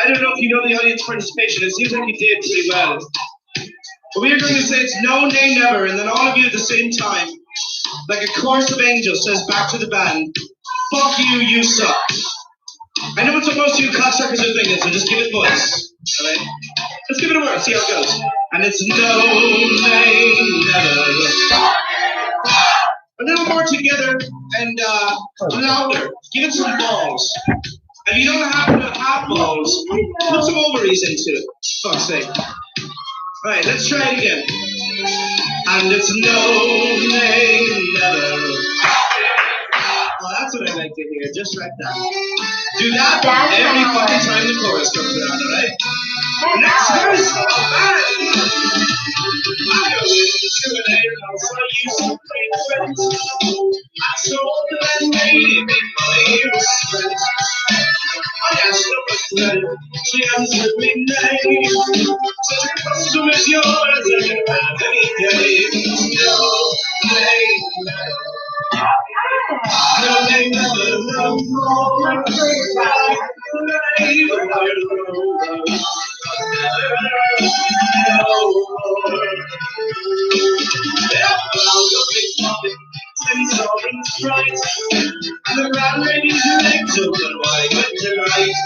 A: I don't know if you know the audience participation. It seems like you did pretty well. But we are going to say it's no, nay, never, and then all of you at the same time, like a chorus of angels, says back to the band, fuck you, you suck. I know it's what most of you cocksuckers are thinking, so just give it voice. Alright? Let's give it a word, see how it goes. And it's no, nay, never. A little more together and louder. Give it some balls. If you don't happen to have balls, put some ovaries into it. For fuck's sake. Alright, let's try it again. And it's no, nay, never. Oh, that's what I like to hear, just like that. Do that every fucking time the chorus comes around, alright? Next verse, alright! I go into an alehouse, I used to play friends. I sold the landlady, big money was spent. I asked her for credit, she answered me nay. Such a custom is yours, and you have any day. No, nay, no, nay, never, no more. Since orange bright, and the landlady's legs open wide with delight.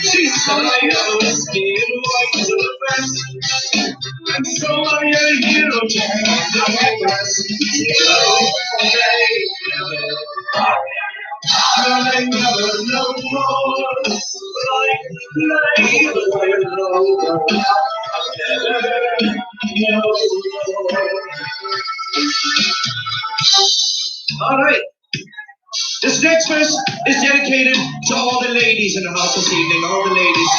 A: She said I have whiskey and wine to the best, and so I a hero to have the rest. No, they never, no more. Like the way no more. All right. This next verse is dedicated to all the ladies in the house this evening. All the ladies.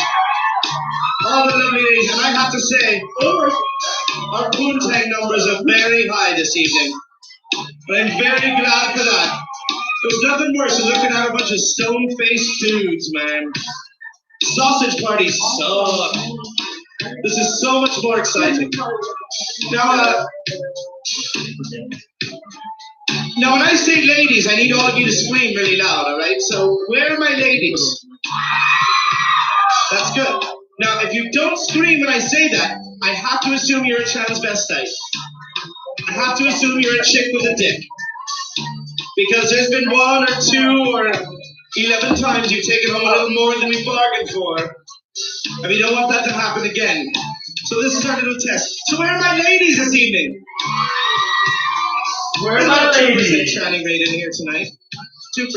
A: All the lovely ladies. And I have to say, our poontang numbers are very high this evening. But I'm very glad for that. There's nothing worse than looking at a bunch of stone-faced dudes, man. Sausage parties suck. This is so much more exciting. Now, when I say ladies, I need all of you to scream really loud, all right? So, where are my ladies? That's good. Now, if you don't scream when I say that, I have to assume you're a transvestite. I have to assume you're a chick with a dick. Because there's been 1 or 2 or 11 times you've taken home a little more than we bargained for. And we don't want that to happen again. So this is our little test. So where are my ladies this evening? Where's our 2% chanting rate in here tonight? 2%.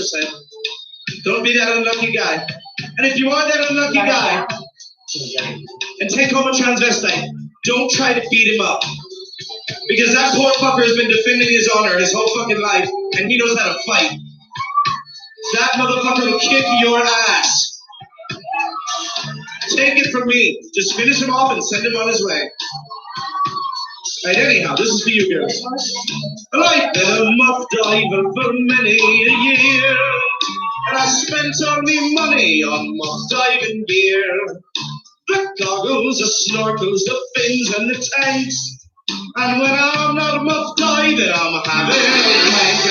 A: Don't be that unlucky guy. And if you are that unlucky guy, and take home a transvestite, don't try to beat him up. Because that poor fucker has been defending his honor his whole fucking life, and he knows how to fight. That motherfucker will kick your ass. Take it from me. Just finish him off and send him on his way. Right, anyhow, this is for you girls. I've been a muff diver for many a year, and I spent all my money on muff diving gear. The goggles, the snorkels, the fins, and the tanks. And when I'm not muff diving, I'm having a wank.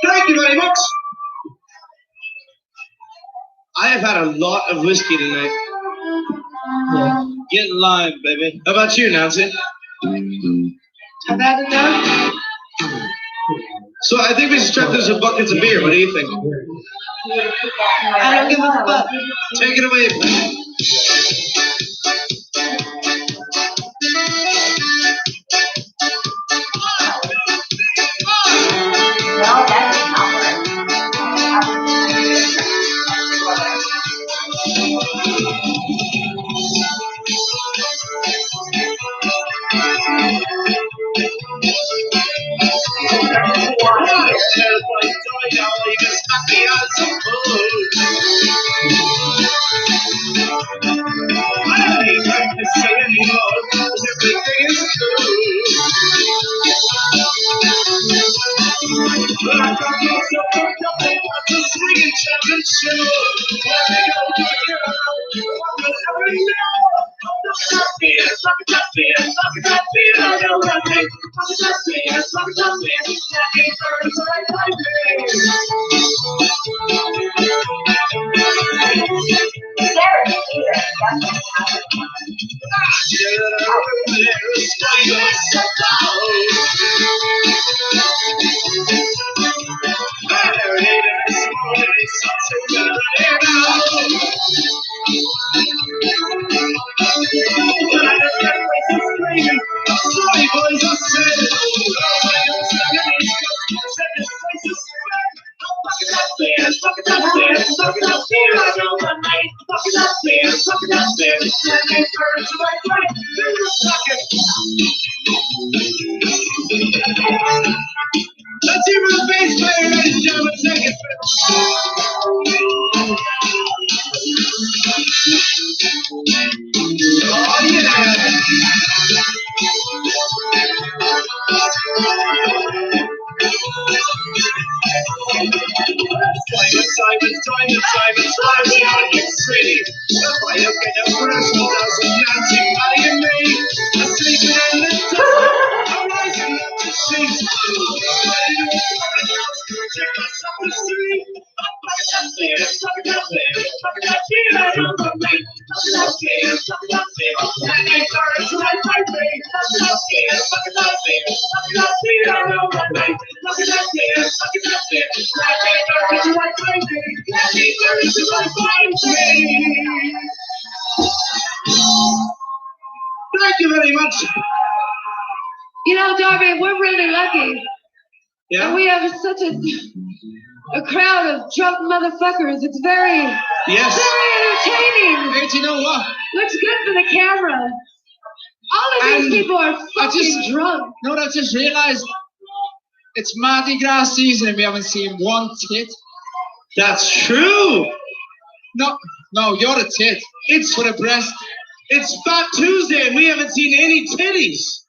A: Thank you very much. I have had a lot of whiskey tonight.
E: Get in line, baby. How about you, Nancy?
D: I've had enough.
E: So I think we should check through some buckets of beer. What do you think?
D: I don't give a fuck.
E: Take it away, please.
C: No, that's not work.
A: Let's hear from the bass player, ladies and gentlemen. Second. Oh, yeah. Simon's City. If I look at the person, doesn't Nancy Molly and me. I'm sleeping in the desert. I'm rising up to see. Check myself to see. Thank you very much.
D: You know, Darby, we're really lucky.
E: Yeah?
D: And we have such a crowd of drunk motherfuckers. It's very entertaining.
E: Hey, do you know what?
D: Looks good for the camera. All of these people are fucking drunk.
F: No, I just realized it's Mardi Gras season and we haven't seen one tit.
E: That's true.
F: No, you're the tit.
E: It's
F: for the breast.
E: It's Fat Tuesday and we haven't seen any titties.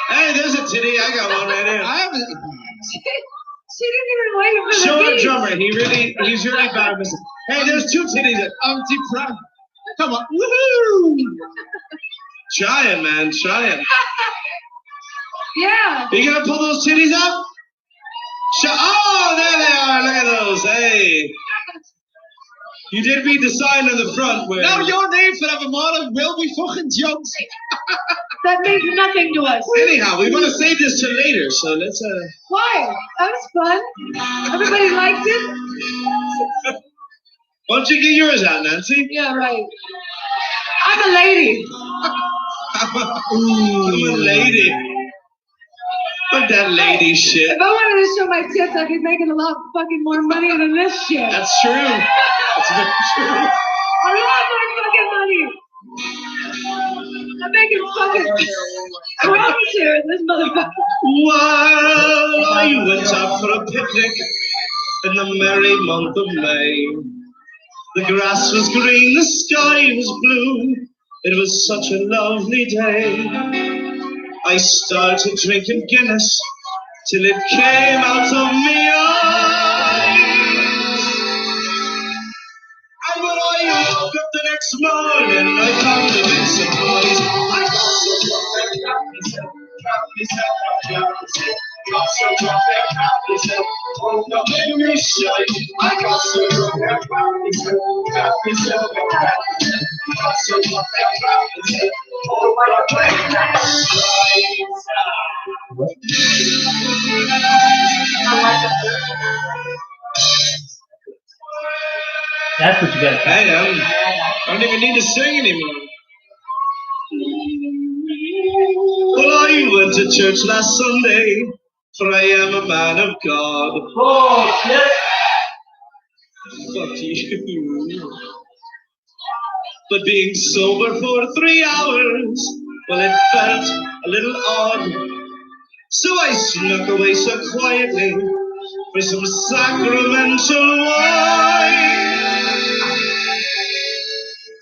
E: Hey, there's a titty. I got one right here.
F: I haven't.
D: She didn't even wait for the
E: Show our
D: beat.
E: drummer. He's really bad. Hey, there's two titties.
F: I'm deep proud. Come on.
E: Woohoo! Try it, man. Try it.
D: Yeah.
E: Are you gonna pull those titties up? Oh, there they are. Look at those. Hey. You did read the sign on the front where.
F: Now your name forever more will be fucking Jones.
D: That means nothing to us.
E: Anyhow, we want to save this till later, so let's
D: Why? That was fun. Everybody liked it?
E: Why don't you get yours out, Nancy?
D: Yeah, right. I'm a lady.
E: I'm a lady. Fuck that lady shit.
D: If I wanted to show my tits, I'd be making a lot fucking more money than this shit.
E: That's true. That's very true.
D: A lot more fucking money. I'm making fucking crumbs here in this motherfucker.
E: While I went out for a picnic in the merry month of May, the grass was green, the sky was blue. It was such a lovely day. I started drinking Guinness till it came out of me eyes. And when I woke up the next morning, I found a big surprise. I got so drunk and got myself, oh
A: Don't make me shy. I got so much practice. Practice, got so much practice. Oh, my God.
B: That's what you got.
A: I don't even need to sing anymore. Well, I went to church last Sunday, for I am a man of God.
B: Oh, shit.
A: Fuck you. But being sober for 3 hours, well, it felt a little odd. So I snuck away so quietly for some sacramental wine.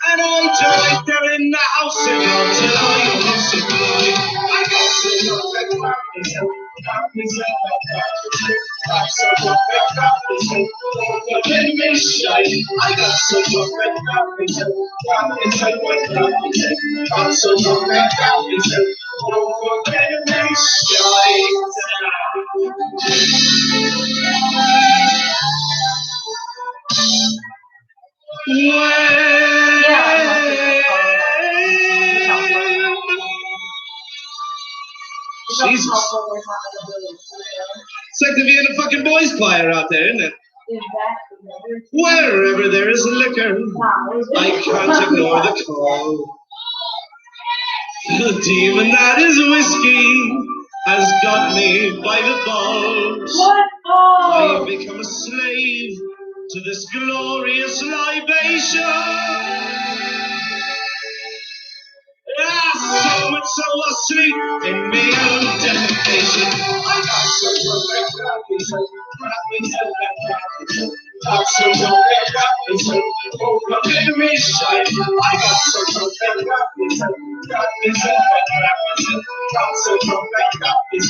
A: And I died there in the house of God till I was sublime. I got so much practice, don't make me shy. I got so much practice, got so much practice, don't make me shy. Jesus. It's like the Vienna fucking boys choir out there, isn't it? Wherever there is liquor, I can't ignore the call. The demon that is whiskey has got me by the balls. I've become a slave to this glorious libation. So much so asleep in me own defecation. I got so much practice, got so much practice, oh, don't me shy. I got so much practice, got so much practice,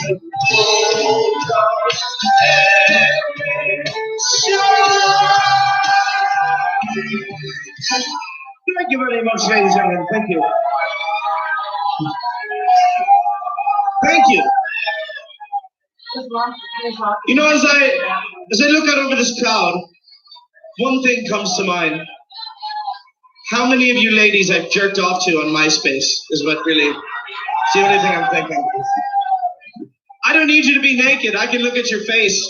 A: oh, God, thank you very much, ladies and gentlemen. Thank you. Thank you. You know, as I look out over this crowd, one thing comes to mind. How many of you ladies I've jerked off to on MySpace is what really, it's the only thing I'm thinking. I don't need you to be naked. I can look at your face.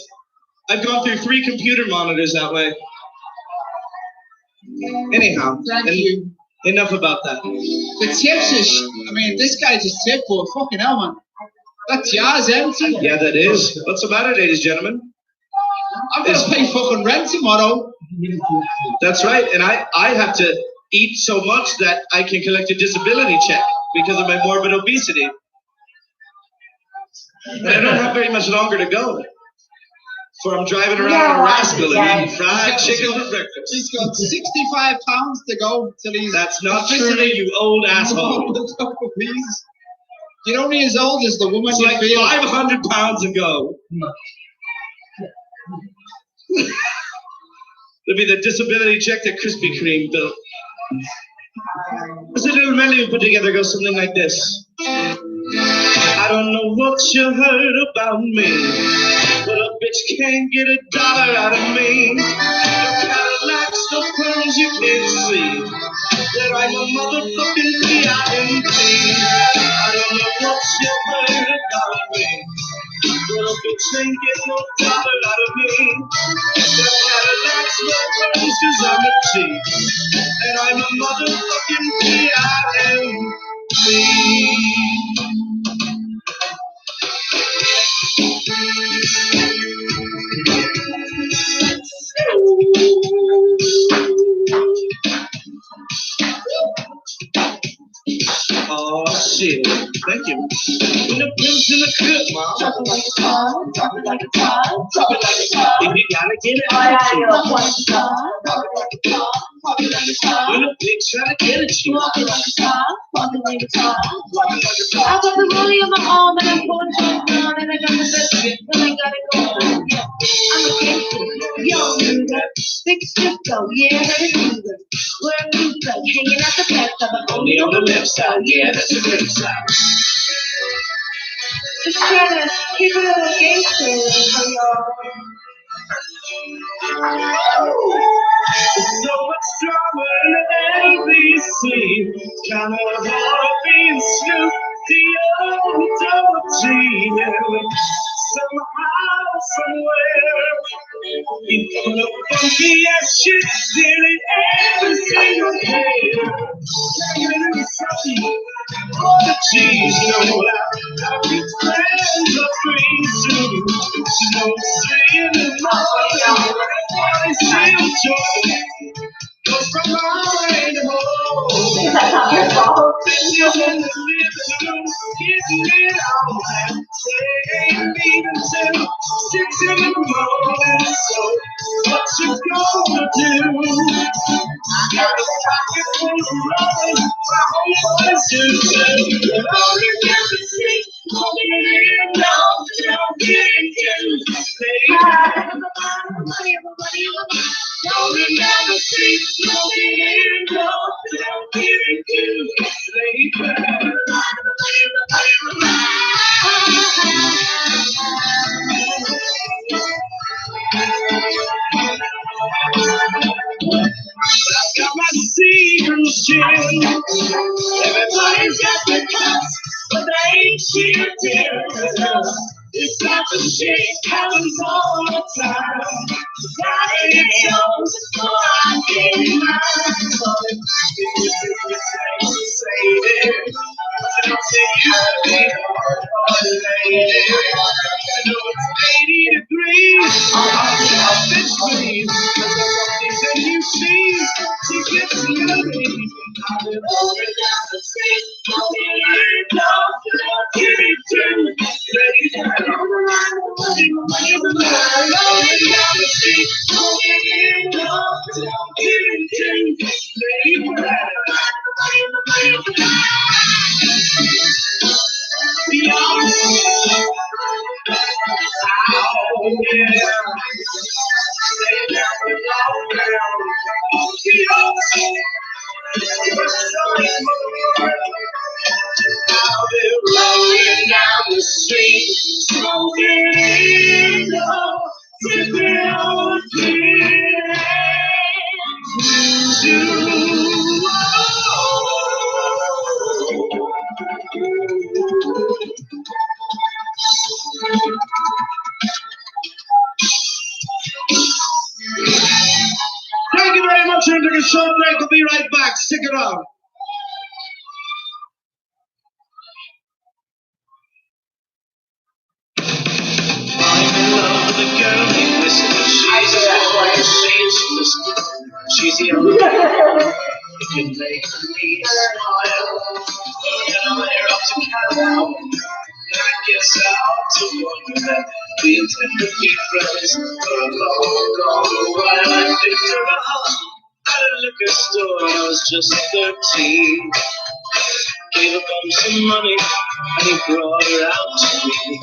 A: I've gone through 3 computer monitors that way. Anyhow,
F: Thank you.
A: Enough about that.
F: The tips is, I mean, this guy's a tip for fucking hell, man. That jar's empty.
A: Yeah, that is. What's the matter, ladies and gentlemen?
F: I'm gonna pay fucking rent tomorrow.
A: That's right, and I have to eat so much that I can collect a disability check because of my morbid obesity. And I don't have very much longer to go. For I'm driving around in a rascal and eating fried chicken for breakfast.
F: He's got 65 pounds to go till he's...
A: That's not true, you old asshole.
F: You're only as old as the woman
A: it's
F: you
A: like
F: feel.
A: 500 pounds to go. It'll be the disability check that Krispy Kreme built. There's a little menu put together goes something like this. I don't know what you heard about me, but a bitch can't get $1 out of me. No Cadillacs, no pearls you can't see, that I'm a motherfucking P.I.M.P. I don't know what you heard about me, but a bitch ain't get no $1 out of me. No Cadillacs, no pearls, 'cause I'm a G, and I'm a motherfucking P.I.M.P. Oh shit! Thank you. When the pimp's in the crib, mom.
D: Talking like a tongue, talking like a tongue, talking like a tongue.
A: You gotta get it.
D: Talking like a tongue, talking like a tongue, talking like a tongue.
A: When the bitch try to get at you.
D: Walking like a tongue, walking like a tongue, walking like a tongue. I got the rollie on my arm and I'm pulling it down and I got the biscuit and I gotta go. Yeah, I'm a gangster, young nigga, big stiff though, yeah, that is nigga. We're a new blood, hanging out the back of the
A: Only on the left side, yeah, that's the good side.
D: just trying to keep it a little gangster for y'all.
A: So much drama in ABC. Kind of hard being Snoop D-O-double-G. Somehow, somewhere, you put a funky ass shit in every single day. All the G's know how big friends are free soon. She knows 3 in the morning, I still joy. Goes from mine to home.
C: That's not your fault.
A: You're in the living room, getting it on. Ain't even till 6 in the morning. So what you gonna do? Got a pocket full of rubber, my homeboys do too. But all you got to see, moving in, don't get into. Don't remember see, moving in, don't get into. Got my secret shit. Everybody's got the cups, but they ain't shit here. It's not the shit happens all the time. Gotta get yours before I get mine. Say it. I'll take you to be lady. I know it's 80 degrees. I'll fix me. Something that you see, she gets to me. I've been over down the street, looking at give it to me. Ready to go around the street, looking at give it to me. Ready to go rolling down the street, smoking in the sipping on Thank you very much. We'll take a short break. We'll be right back. Stick around. I'm in love with a girl named Missy. She's the only one who can make me smile. And we're up to Canada. I guess I ought to warn you that we intend to be friends for a long, long while. I picked her up at a liquor store when I was just 13. Gave a bum some money and he brought her out to me.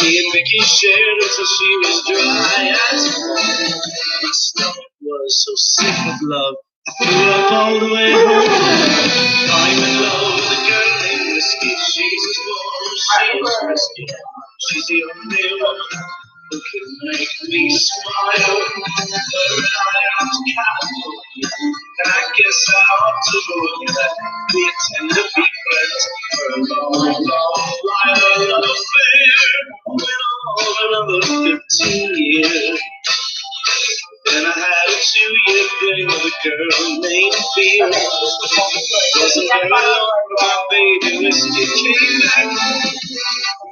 A: Me and Mickey shared until she was dry as bone. My stomach was so sick with love, I threw up all the way home. I'm in love with a girl named Whiskey. She's as warm as she is risky. She's the only woman who can make me smile. Her and I out to California, and I guess I ought to warn you that we intend to be friends for a long, long while. A love affair went on another 15 years. Then I had a 2-year thing with a girl named Bill. Wasn't very long, my baby Whiskey came back.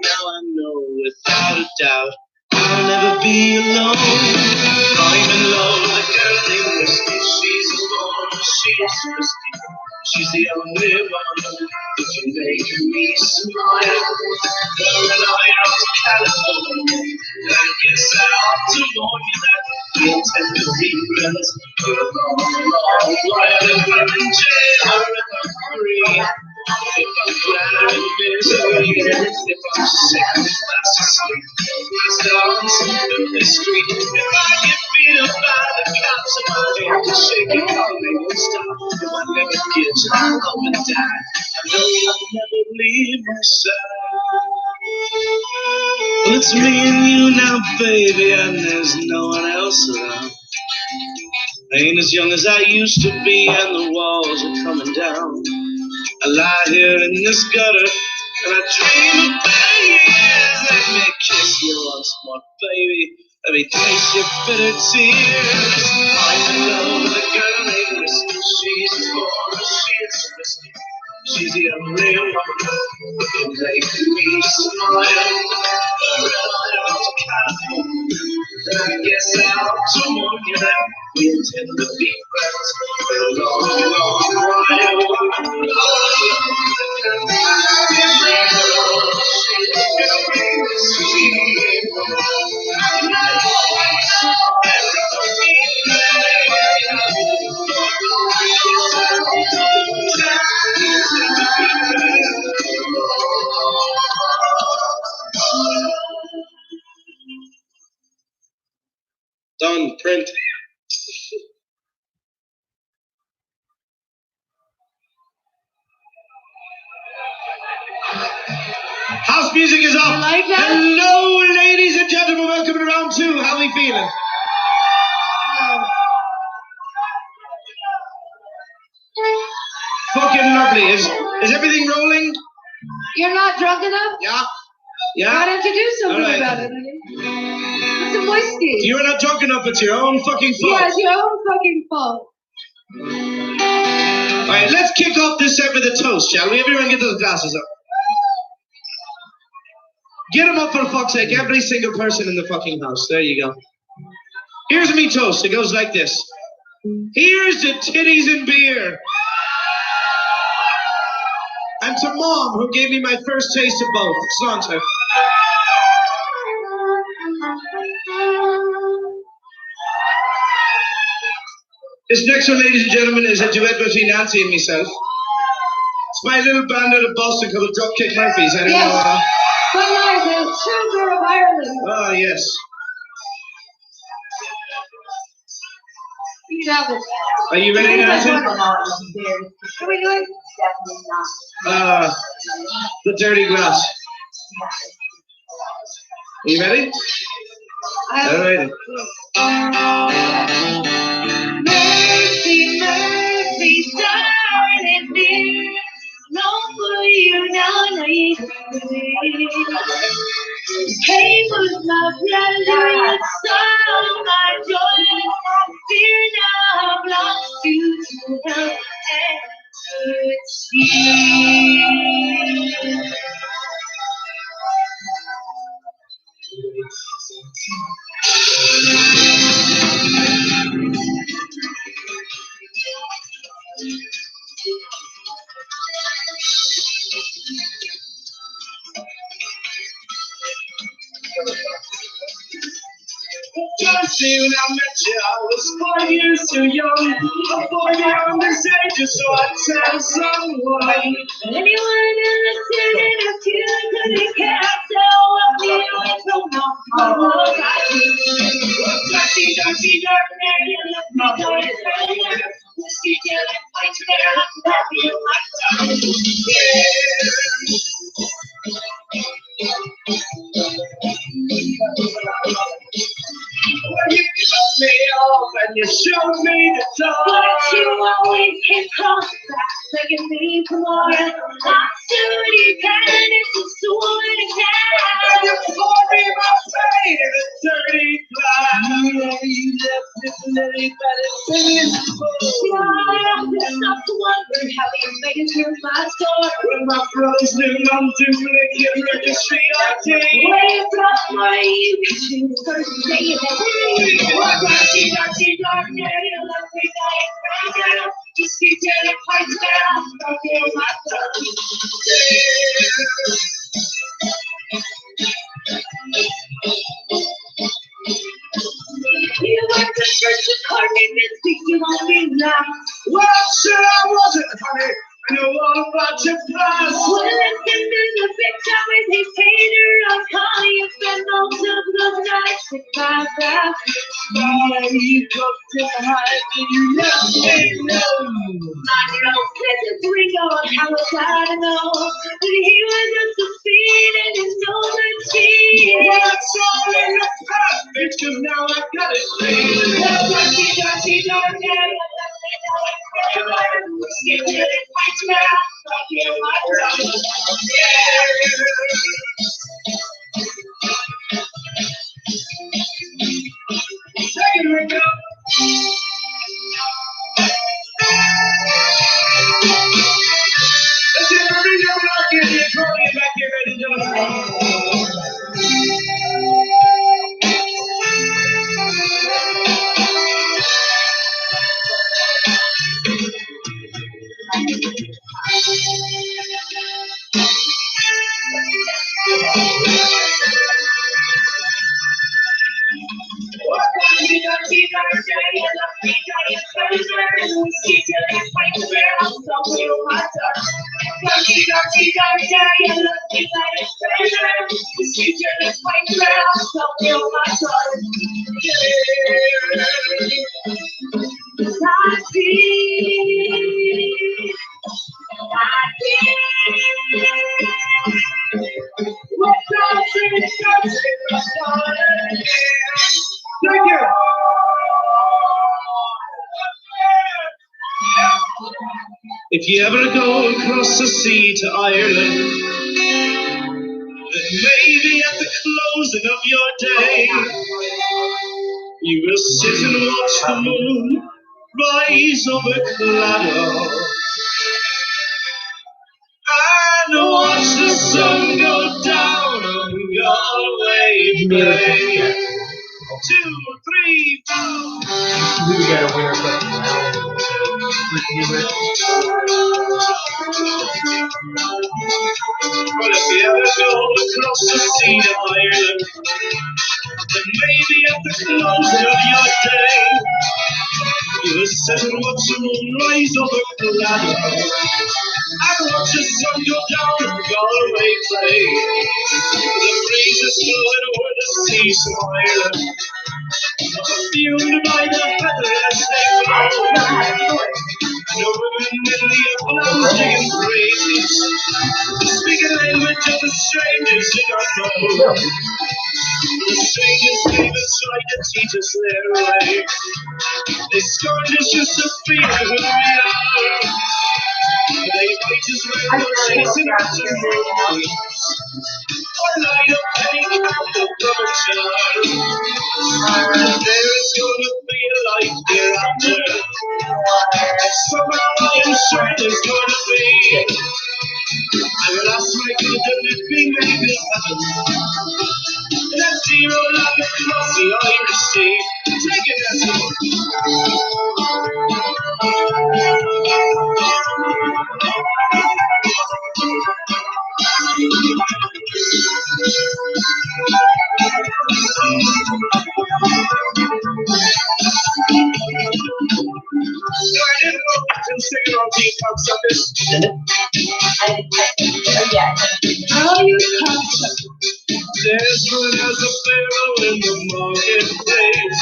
A: Now I know without a doubt I'll never be alone. I'm in love with a girl named Whiskey. She's as warm as she is risky. She's the only one who can make me smile. Her and I out to California, and I guess I ought to warn you that we intend to be friends for a long, long while. If we're in jail or if I'm free, if I'm glad in misery, if I'm sick and fast asleep, passed out on some lonely street, if I get beat up by the cops and my hand is shaking, all they won't stop. If I never get up and die, I know I'll never leave my side.
E: Well, it's me and you now, baby, and there's no one else around. I ain't as young as I used to be, and the walls are coming down. I lie here in this gutter, and I dream of better years. Let me kiss you once more, baby. Let me taste your bitter tears. I'm in love with a girl named Misty. She's born, she's Misty. She's the only woman who can make me smile. And I guess I ought to warn you that we intend to be friends for a long, long while. Done, print. House music is off.
D: Like that?
E: Hello, ladies and gentlemen. Welcome to round two. How are we feeling? Fucking lovely. Is everything rolling?
D: You're not drunk enough?
E: Yeah.
D: Why
E: Yeah?
D: don't you do something
E: All right.
D: about it? Put some whiskey.
E: You're not drunk enough. It's your own fucking fault.
D: Yeah, it's your own fucking fault.
E: All right, let's kick off this set with a toast, shall we? Everyone get those glasses up. Get them up for fuck's sake. Every single person in the fucking house. There you go. Here's me toast. It goes like this. Here's to titties and beer. And to Mom, who gave me my first taste of both. Santa. This next one, ladies and gentlemen, is a duet between Nancy and myself. It's my little band out of Boston called the Dropkick Murphys. I don't
D: Yes.
E: know.
D: But like the Sugar of Ireland.
E: Oh, yes.
D: You have it.
E: Are you ready, Nancy?
D: What are we doing?
E: The dirty glass. Are you ready? All right.
D: Mercy, mercy, darling dear. No for you now, Hey, was my pleasure and sorrow, my joy. Fear now I've lost you to help and see.
E: Just when I met you, I was 4 years too young. I'm 4 young this age, so I tell someone.
D: Anyone in the city if you couldn't can't tell what we don't know. Dirty, dirty, dirty, you look me dirty. Whiskey till it fights there, I'll you my tongue.
E: You cut me off and you showed me the door.
D: But you always can come back, begging me for more. I stood you can, it's a sword again.
E: You poured me my pain in a dirty glass. You left it lily, but it's singing full.
D: I stop to wonder how you made it through my door.
E: When my brothers knew I'm duplicate registry ID.
D: Where you from, where you can choose first day of the week. What dirty, dirty, dark, dirty, lovely night, right? Just keep telling fights down, I'll feel my tongue. You went to church and called me Misty, you want me now.
E: Well, sure I wasn't, honey.
A: know all about your past.
D: Well, let's get in the picture with his tater. I'm calling you, spend most of those nights with my back.
A: Why you got to hide and you never know.
D: My girl said to Ringo, I was glad to know that he was just a speed and his nose and cheese.
A: Well, it's all in the past, bitch, 'cause now I got it straight. Take it, Ringo. Let's get the Ringo back in here, calling back here, ladies and gentlemen. Thank you. If you ever go across the sea to Ireland, then maybe at the closing of your day, you will sit and watch the moon rise over Claddagh and watch the sun go down on Galway Bay. 2, 3, 4.
B: We got a winner question now.
A: But if you ever go across the sea to Ireland, then maybe at the closing of your day, you will sit and watch the moon rise over Claddagh and watch the sun go down on Galway Bay. The breeze is blowing over the seas of Ireland, fueled by the feather as they blow. And the women in the uplands digging praises, speaking language of the strangers you don't know. The strangers came and tried to teach us their way. They scorned us just to feel who we are. They might as well go chasing after moons, or light up any kind of rubber child. There is gonna be a life hereafter. Somehow I am sure there's gonna be. I will ask my God that it be made in heaven. That zero line across the Irish Sea. Take it as a Sing on deep cocksuckers.
D: How you come?
A: Desperate as a pharaoh in the marketplace,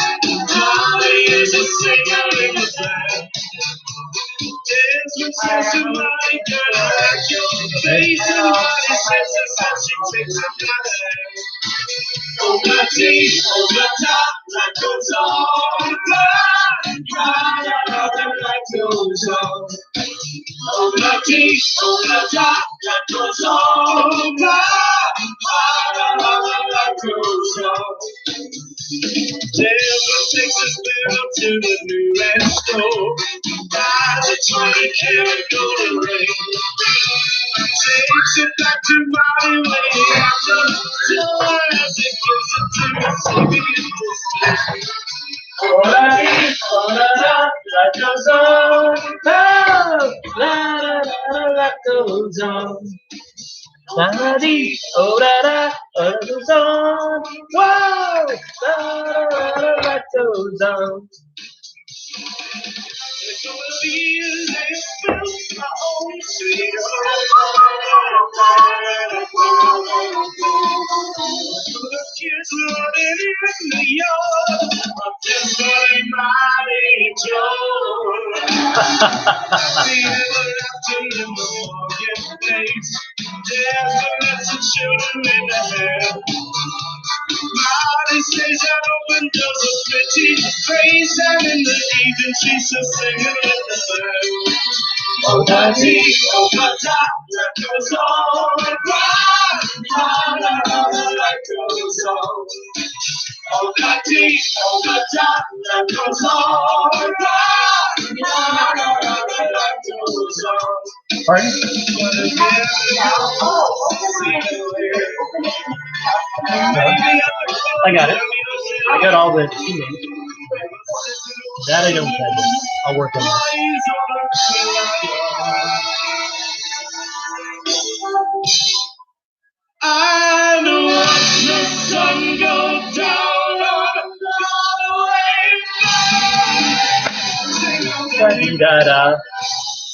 A: Molly is a singer in the band. Desperate says to Molly, girl, I like your face, and Molly says to her, she takes her by the hand. Oh, my teeth, oh, my top, that goes on, that goes on. Oh, my teeth, oh, my top, that goes on, that goes on. Devil takes his bill to the new ranch store, buys a 20-carat golden ring, takes it back to Molly waiting at the door as it gives it to her, singing in distress. Oh, la dee, oh, la da, that goes on, oh, la da, that goes on. La da dee, oh da da, that goes on. Whoa, da da da, that goes on. Kids running in the yard of this early mighty Joe. See the after in the marketplace. There's a lots of children in the hair. Mighty stays out the windows of pretty face, and in the evening she's just singing with the band. Oh, daddy, oh, my that goes on and that goes on. Oh, daddy, oh, my that goes on and that goes on.
B: Pardon? I got it. I got all the teammates. That I don't have. I'll work on it.
A: I watch the sun go down on
B: Da-dee-da-da.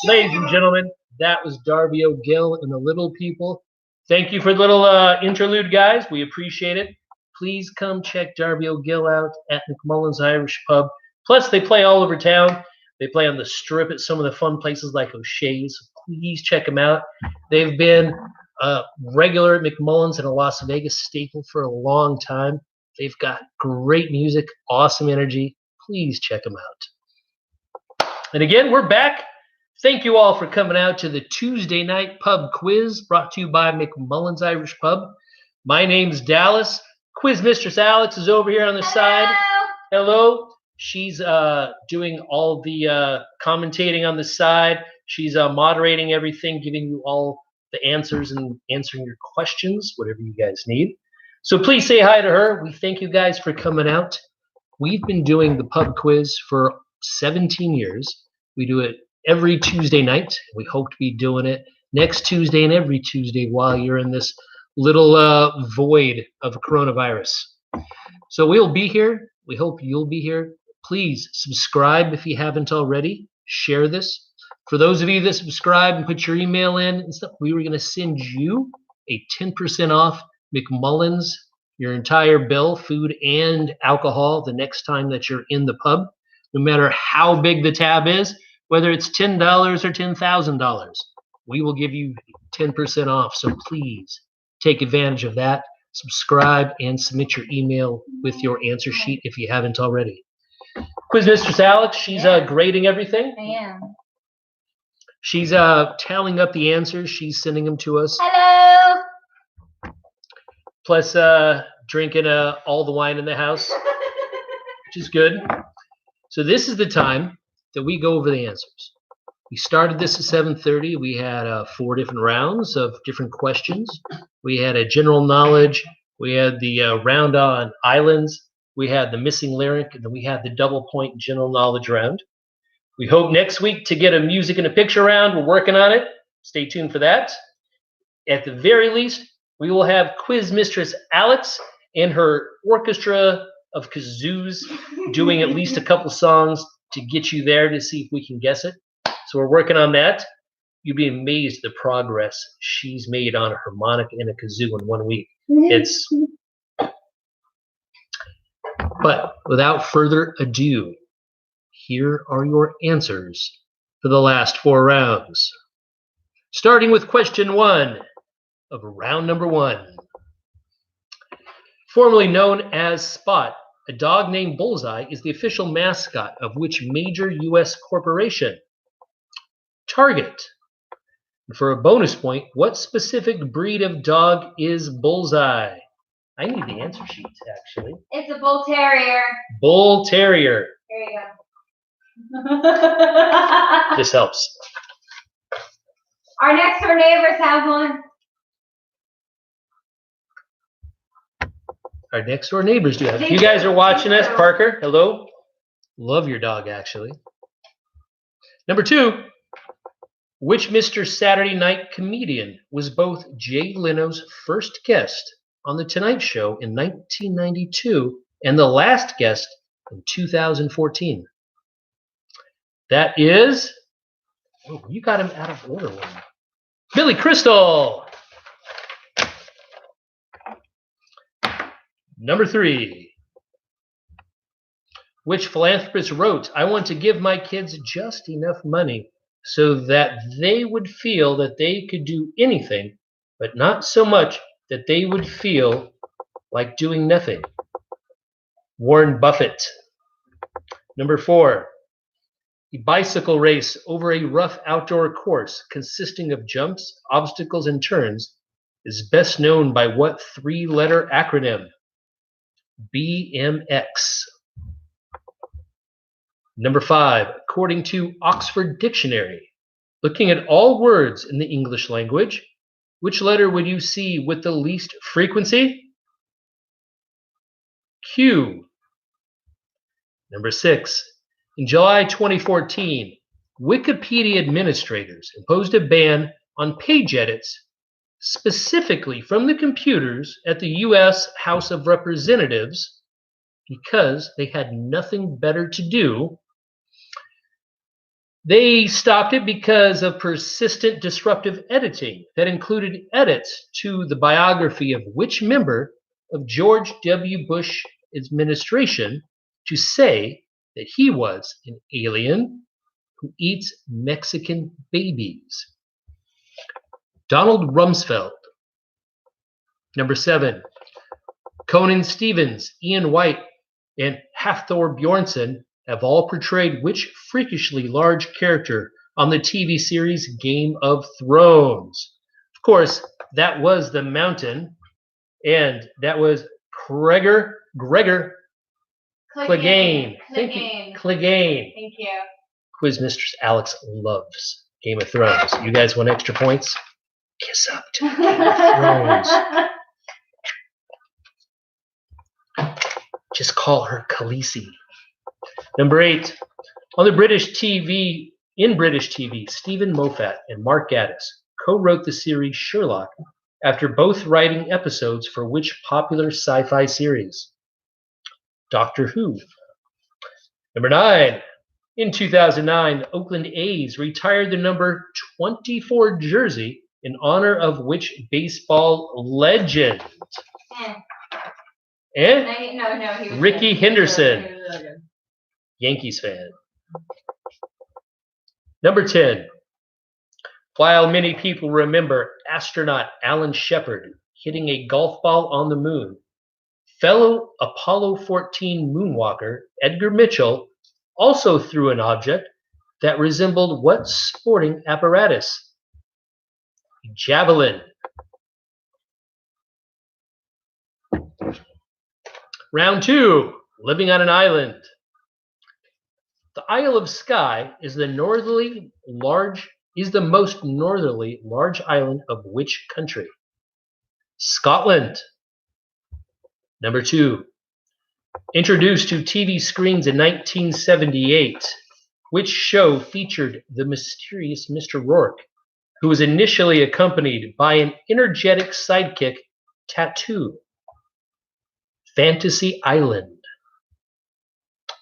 B: Ladies and gentlemen, that was Darby O'Gill and the Little People. Thank you for the little interlude, guys. We appreciate it. Please come check Darby O'Gill out at McMullan's Irish Pub. Plus, they play all over town. They play on the Strip at some of the fun places like O'Shea's. Please check them out. They've been regular at McMullan's and a Las Vegas staple for a long time. They've got great music, awesome energy. Please check them out. And again, we're back. Thank you all for coming out to the Tuesday Night Pub Quiz brought to you by McMullan's Irish Pub. My name's Dallas. Quiz Mistress Alex is over here on the side. Hello. She's doing all the commentating on the side. She's moderating everything, giving you all the answers and answering your questions, whatever you guys need. So please say hi to her. We thank you guys for coming out. We've been doing the pub quiz for 17 years. We do it every Tuesday night. We hope to be doing it next Tuesday and every Tuesday while you're in this little void of coronavirus. So we'll be here. We hope you'll be here. Please subscribe if you haven't already. Share this. For those of you that subscribe and put your email in and stuff, we were going to send you a 10% off McMullan's, your entire bill, food and alcohol, the next time that you're in the pub, no matter how big the tab is, whether it's $10 or $10,000. We will give you 10% off. So please take advantage of that. Subscribe and submit your email with your answer sheet if you haven't already. Quiz Mistress Alex, she's grading everything.
C: I am.
B: She's tallying up the answers. She's sending them to us.
C: Hello.
B: Plus drinking all the wine in the house, which is good. So this is the time that we go over the answers. We started this at 7:30. We had 4 different rounds of different questions. We had a general knowledge. We had the round on islands. We had the missing lyric, and then we had the double point general knowledge round. We hope next week to get a music and a picture round. We're working on it. Stay tuned for that. At the very least, we will have Quiz Mistress Alex and her orchestra of kazoos doing at least a couple songs to get you there to see if we can guess it. So we're working on that. You'd be amazed the progress she's made on a harmonica and a kazoo in 1 week. But without further ado, here are your answers for the last 4 rounds. Starting with question 1 of round number 1. Formerly known as Spot, a dog named Bullseye is the official mascot of which major U.S. corporation? Target. And for a bonus point, what specific breed of dog is Bullseye? I need the answer sheets, actually.
C: It's a bull terrier.
B: Bull Terrier.
C: There you go.
B: This helps.
C: Our next door neighbors have one.
B: Our next door neighbors do have. If you guys are watching us, Parker, hello. Love your dog, actually. Number 2, which Mr. Saturday Night comedian was both Jay Leno's first guest on The Tonight Show in 1992 and the last guest in 2014? That is, oh, you got him out of order. Billy Crystal. Number 3. Which philanthropist wrote, "I want to give my kids just enough money so that they would feel that they could do anything, but not so much that they would feel like doing nothing"? Warren Buffett. Number 4. A bicycle race over a rough outdoor course consisting of jumps, obstacles, and turns is best known by what 3-letter acronym? BMX. Number 5. According to Oxford Dictionary, looking at all words in the English language, which letter would you see with the least frequency? Q. Number 6. In July 2014, Wikipedia administrators imposed a ban on page edits specifically from the computers at the U.S. House of Representatives because they had nothing better to do. They stopped it because of persistent disruptive editing that included edits to the biography of which member of George W. Bush administration to say that he was an alien who eats Mexican babies. Donald Rumsfeld. Number 7. Conan Stevens, Ian White, and Hafthor Bjornsson have all portrayed which freakishly large character on the TV series Game of Thrones? Of course, that was the Mountain, and that was Gregor Clegane. Thank you. Clegane.
C: Thank you.
B: Quiz Mistress Alex loves Game of Thrones. You guys want extra points? Kiss up to Game of Thrones. Just call her Khaleesi. Number 8. On British TV, Stephen Moffat and Mark Gatiss co-wrote the series Sherlock after both writing episodes for which popular sci-fi series? Doctor Who. Number 9. In 2009, Oakland A's retired the number 24 jersey in honor of which baseball legend?
C: No, he was
B: Ricky
C: good.
B: Henderson.
C: He was really good.
B: Yankees fan. Number 10. While many people remember astronaut Alan Shepard hitting a golf ball on the moon, fellow Apollo 14 moonwalker Edgar Mitchell also threw an object that resembled what sporting apparatus? Javelin. Round 2. Living on an island. The Isle of Skye is the most northerly large island of which country? Scotland. Number 2. Introduced to TV screens in 1978, which show featured the mysterious Mr. Rourke, who was initially accompanied by an energetic sidekick, Tattoo? Fantasy Island.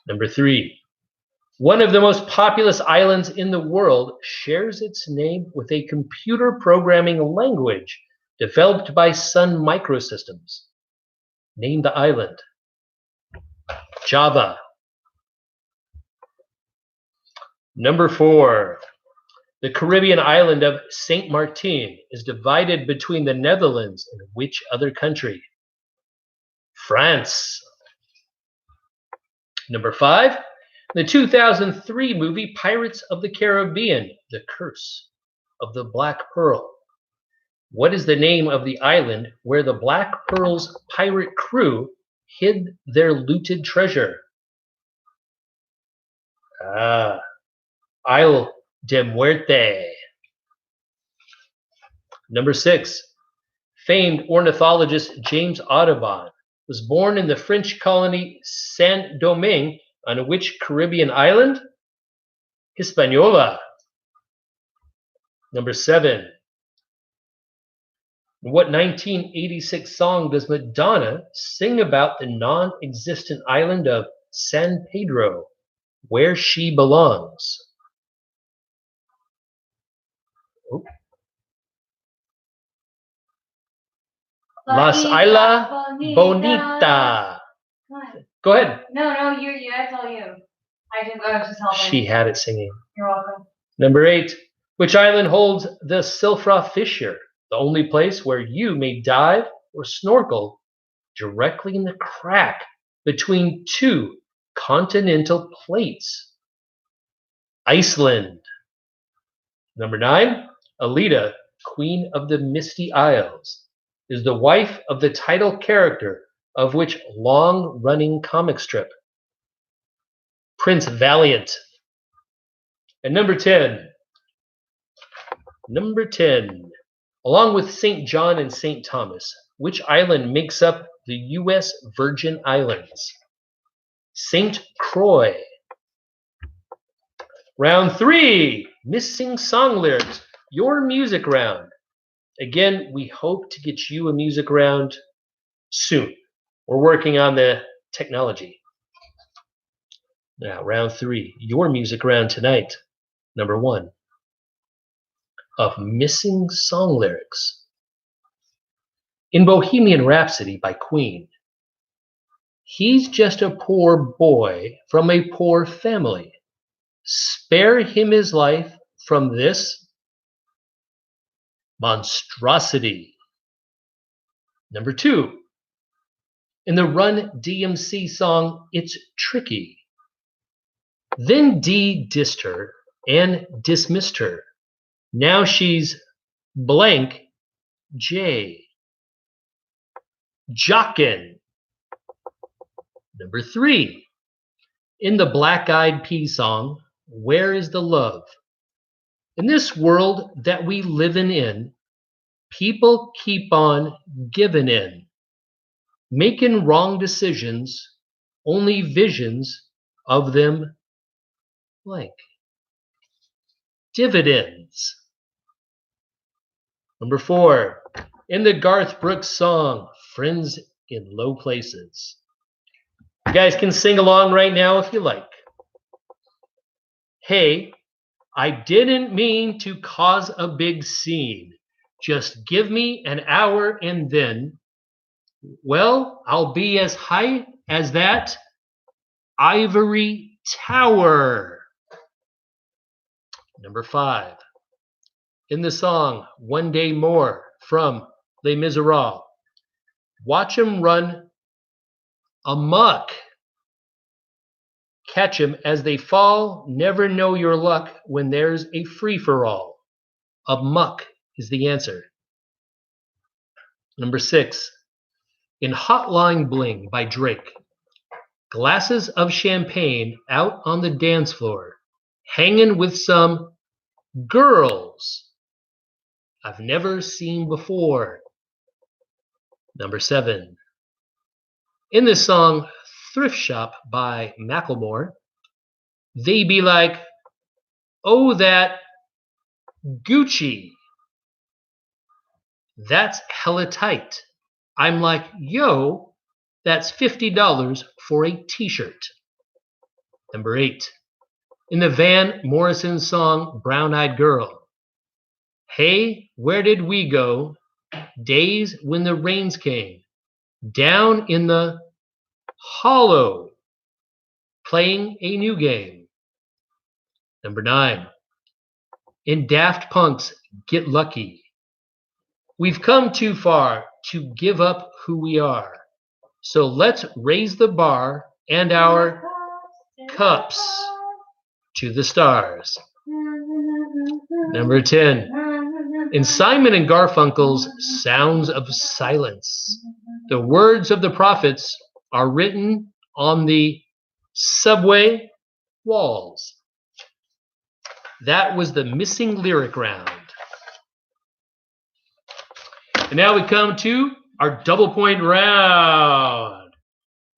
B: Number 3. One of the most populous islands in the world shares its name with a computer programming language developed by Sun Microsystems. Name the island. Java. Number 4. The Caribbean island of Saint Martin is divided between the Netherlands and which other country? France. Number 5. The 2003 movie Pirates of the Caribbean, The Curse of the Black Pearl. What is the name of the island where the Black Pearl's pirate crew hid their looted treasure? Isle de Muerte. Number 6. Famed ornithologist James Audubon was born in the French colony Saint-Domingue on which Caribbean island? Hispaniola. Number 7. What 1986 song does Madonna sing about the non-existent island of San Pedro, where she belongs? Las Isla Bonita.
C: Come on.
B: Go ahead.
C: No, that's all you. I was just helping.
B: She had it singing.
C: You're welcome.
B: Number 8. Which island holds the Silfra Fissure, the only place where you may dive or snorkel directly in the crack between two continental plates? Iceland. Number 9. Alida, Queen of the Misty Isles, is the wife of the title character of which long-running comic strip? Prince Valiant. And number 10. Along with St. John and St. Thomas, which island makes up the U.S. Virgin Islands? St. Croix. Round 3, missing song lyrics. Your music round. Again, we hope to get you a music round soon. We're working on the technology. Now, round 3, your music round tonight. Number 1. Of missing song lyrics. In Bohemian Rhapsody by Queen, he's just a poor boy from a poor family. Spare him his life from this monstrosity. Number 2. In the Run DMC song, It's Tricky. Then D dissed her and dismissed her. Now she's blank J. Jockin. Number 3. In the Black Eyed Peas song, Where is the Love? In this world that we livin' in, people keep on giving in, making wrong decisions, only visions of them blank. Dividends. Number 4. In the Garth Brooks song, Friends in Low Places. You guys can sing along right now if you like. Hey, I didn't mean to cause a big scene. Just give me an hour and then, well, I'll be as high as that ivory tower. Number 5. In the song One Day More from Les Miserables, watch 'em run amok. Catch 'em as they fall, never know your luck when there's a free-for-all. Amok is the answer. Number 6. In Hotline Bling by Drake, glasses of champagne out on the dance floor, hanging with some girls I've never seen before. Number 7. In the song Thrift Shop by Macklemore, they be like, oh, that Gucci. That's hella tight. I'm like, yo, that's $50 for a t-shirt. Number 8. In the Van Morrison song Brown Eyed Girl, hey, where did we go? Days when the rains came. Down in the hollow, playing a new game. Number 9. In Daft Punk's Get Lucky, we've come too far to give up who we are. So let's raise the bar and our cups to the stars. Number 10. In Simon and Garfunkel's Sounds of Silence, the words of the prophets are written on the subway walls. That was the missing lyric round. And now we come to our double point round.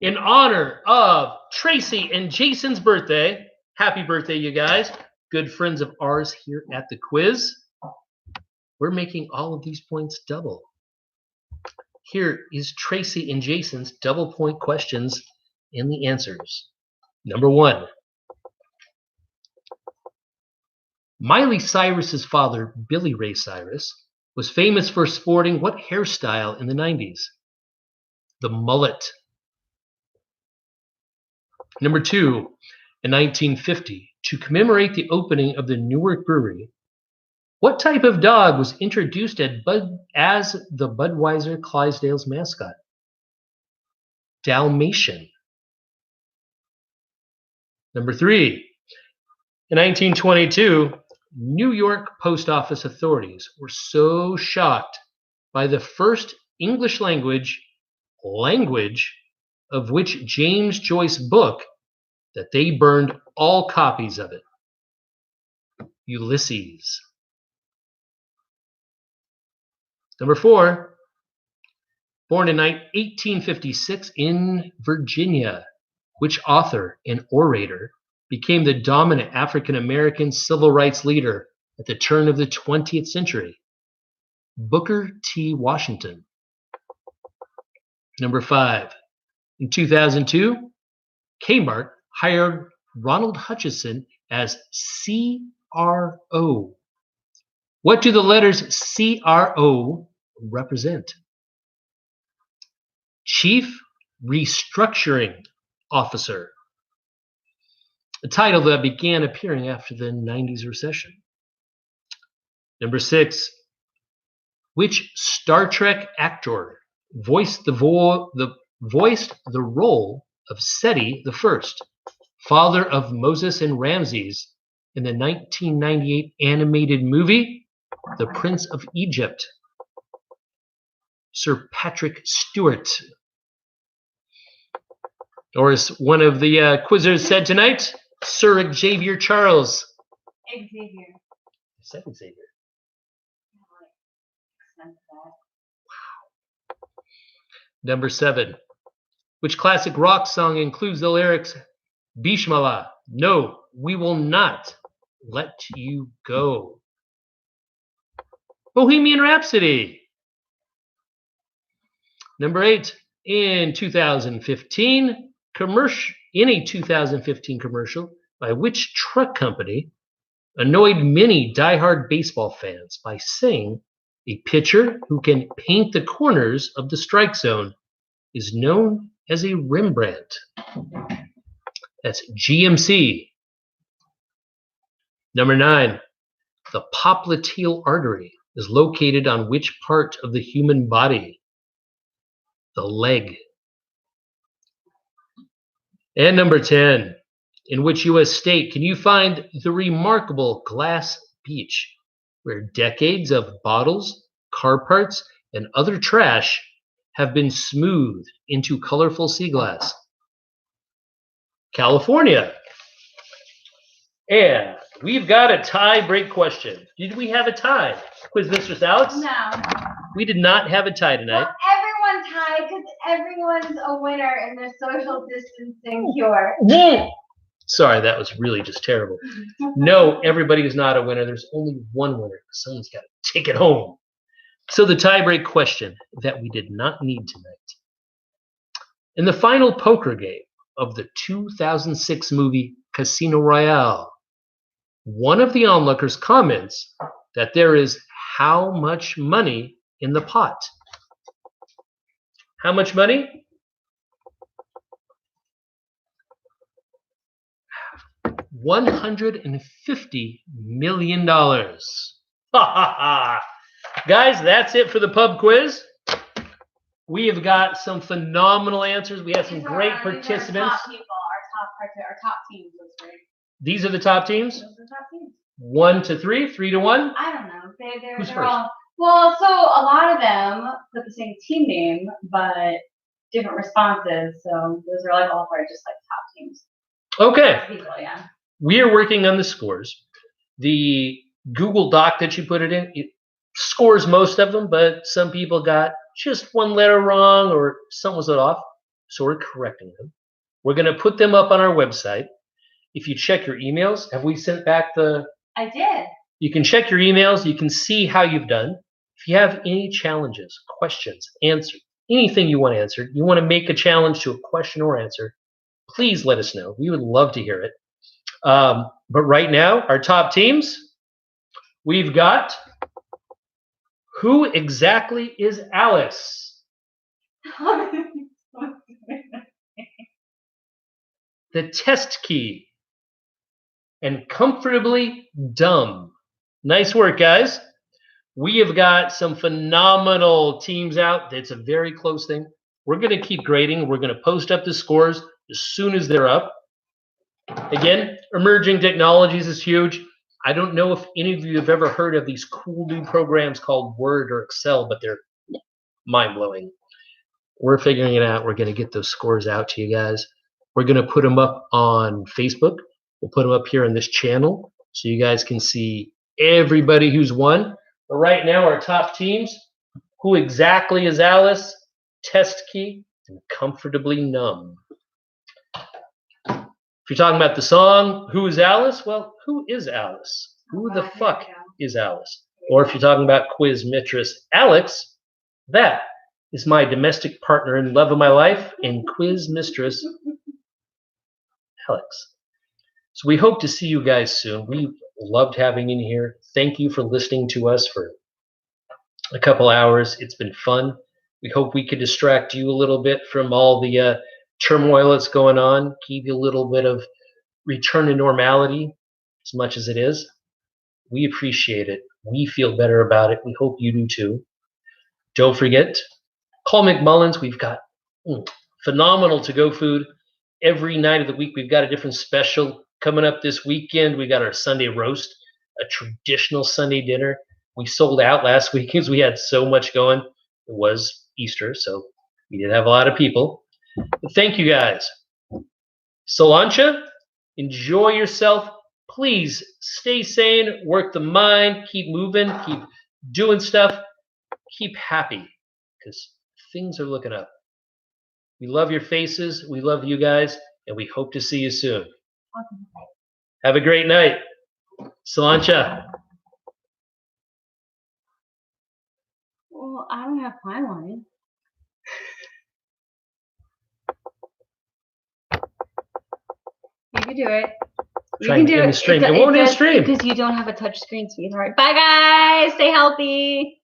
B: In honor of Tracy and Jason's birthday, happy birthday, you guys. Good friends of ours here at the quiz. We're making all of these points double. Here is Tracy and Jason's double point questions and the answers. Number 1. Miley Cyrus's father, Billy Ray Cyrus, was famous for sporting what hairstyle in the 90s? The mullet. Number 2, in 1950, to commemorate the opening of the Newark Brewery, what type of dog was introduced as the Budweiser Clydesdale's mascot? Dalmatian. Number 3, in 1922, New York post office authorities were so shocked by the first English language of which James Joyce book that they burned all copies of it. Ulysses. Number 4, born in 1856 in Virginia, which author and orator became the dominant African-American civil rights leader at the turn of the 20th century? Booker T. Washington. Number 5, in 2002, Kmart hired Ronald Hutchison as CRO. What do the letters CRO represent? Chief Restructuring Officer, a title that began appearing after the 90s recession. Number 6, which Star Trek actor voiced the role of Seti I, father of Moses and Ramses, in the 1998 animated movie The Prince of Egypt? Sir Patrick Stewart. Or as one of the quizzers said tonight, Sir Xavier Charles.
C: Xavier.
B: I said Xavier. Number 7, which classic rock song includes the lyrics, Bishmillah, no, we will not let you go? Bohemian Rhapsody. Number 8, in a 2015 commercial by which truck company annoyed many diehard baseball fans by saying a pitcher who can paint the corners of the strike zone is known as a Rembrandt? That's GMC. Number 9, the popliteal artery is located on which part of the human body? The leg. And number 10, in which U.S. state can you find the remarkable Glass Beach, where decades of bottles, car parts, and other trash have been smoothed into colorful sea glass? California. And we've got a tie break question. Did we have a tie? Quiz Mistress Alex?
C: No.
B: We did not have a tie tonight.
C: Well, everyone tied because everyone's a winner in their social distancing cure.
B: Sorry, that was really just terrible. No, everybody is not a winner. There's only one winner. Someone's got to take it home. So the tie-break question that we did not need tonight. In the final poker game of the 2006 movie Casino Royale, one of the onlookers comments that there is how much money in the pot? How much money? $150 million. Ha ha ha. Guys, that's it for the pub quiz. We have got some phenomenal answers. We have some great participants.
C: These are our top people, our top teams.
B: These are the top teams?
C: Those are the top teams.
B: 1 to 3, 3 to 1?
C: I don't know.
B: Who's
C: They're
B: first?
C: all, well, so a lot of them put the same team name, but different responses. So those are like all for just like top teams.
B: Okay.
C: People, yeah.
B: We are working on the scores. The Google Doc that you put it in, it scores most of them, but some people got just one letter wrong or some was off. So we're correcting them. We're going to put them up on our website. If you check your emails, have we sent back the...
C: I did.
B: You can check your emails. You can see how you've done. If you have any challenges, questions, answers, anything you want answered, you want to make a challenge to a question or answer, please let us know. We would love to hear it. But right now, our top teams, we've got Who exactly is Alice? The test key. And comfortably dumb. Nice work, guys. We have got some phenomenal teams out. It's a very close thing. We're going to keep grading. We're going to post up the scores as soon as they're up. Again, emerging technologies is huge. I don't know if any of you have ever heard of these cool new programs called Word or Excel, but they're mind-blowing. We're figuring it out. We're going to get those scores out to you guys. We're going to put them up on Facebook. We'll put them up here on this channel so you guys can see everybody who's won. But right now, our top teams, Who Exactly is Alice, Test Key, and Comfortably Numb. If you're talking about the song, Who is Alice? Well, who is Alice? Who the fuck is Alice? Or if you're talking about quiz mistress Alex, that is my domestic partner and love of my life and quiz mistress Alex. So we hope to see you guys soon. We loved having you here. Thank you for listening to us for a couple hours. It's been fun. We hope we could distract you a little bit from all the turmoil that's going on, give you a little bit of return to normality as much as it is. We appreciate it. We feel better about it. We hope you do too. Don't forget, call McMullan's. We've got phenomenal to-go food. Every night of the week, we've got a different special. Coming up this weekend, we got our Sunday roast, a traditional Sunday dinner. We sold out last week because we had so much going. It was Easter, so we did have a lot of people. But thank you guys. Solancha, enjoy yourself. Please stay sane, work the mind, keep moving, keep doing stuff, keep happy because things are looking up. We love your faces. We love you guys, and we hope to see you soon. Have a great night. Solancha.
C: Well, I don't have my line. You can do it. You
B: Trying
C: can
B: to
C: do
B: end
C: it.
B: the stream. It won't end the stream.
C: Because you don't have a touch screen, sweetheart. Bye, guys. Stay healthy.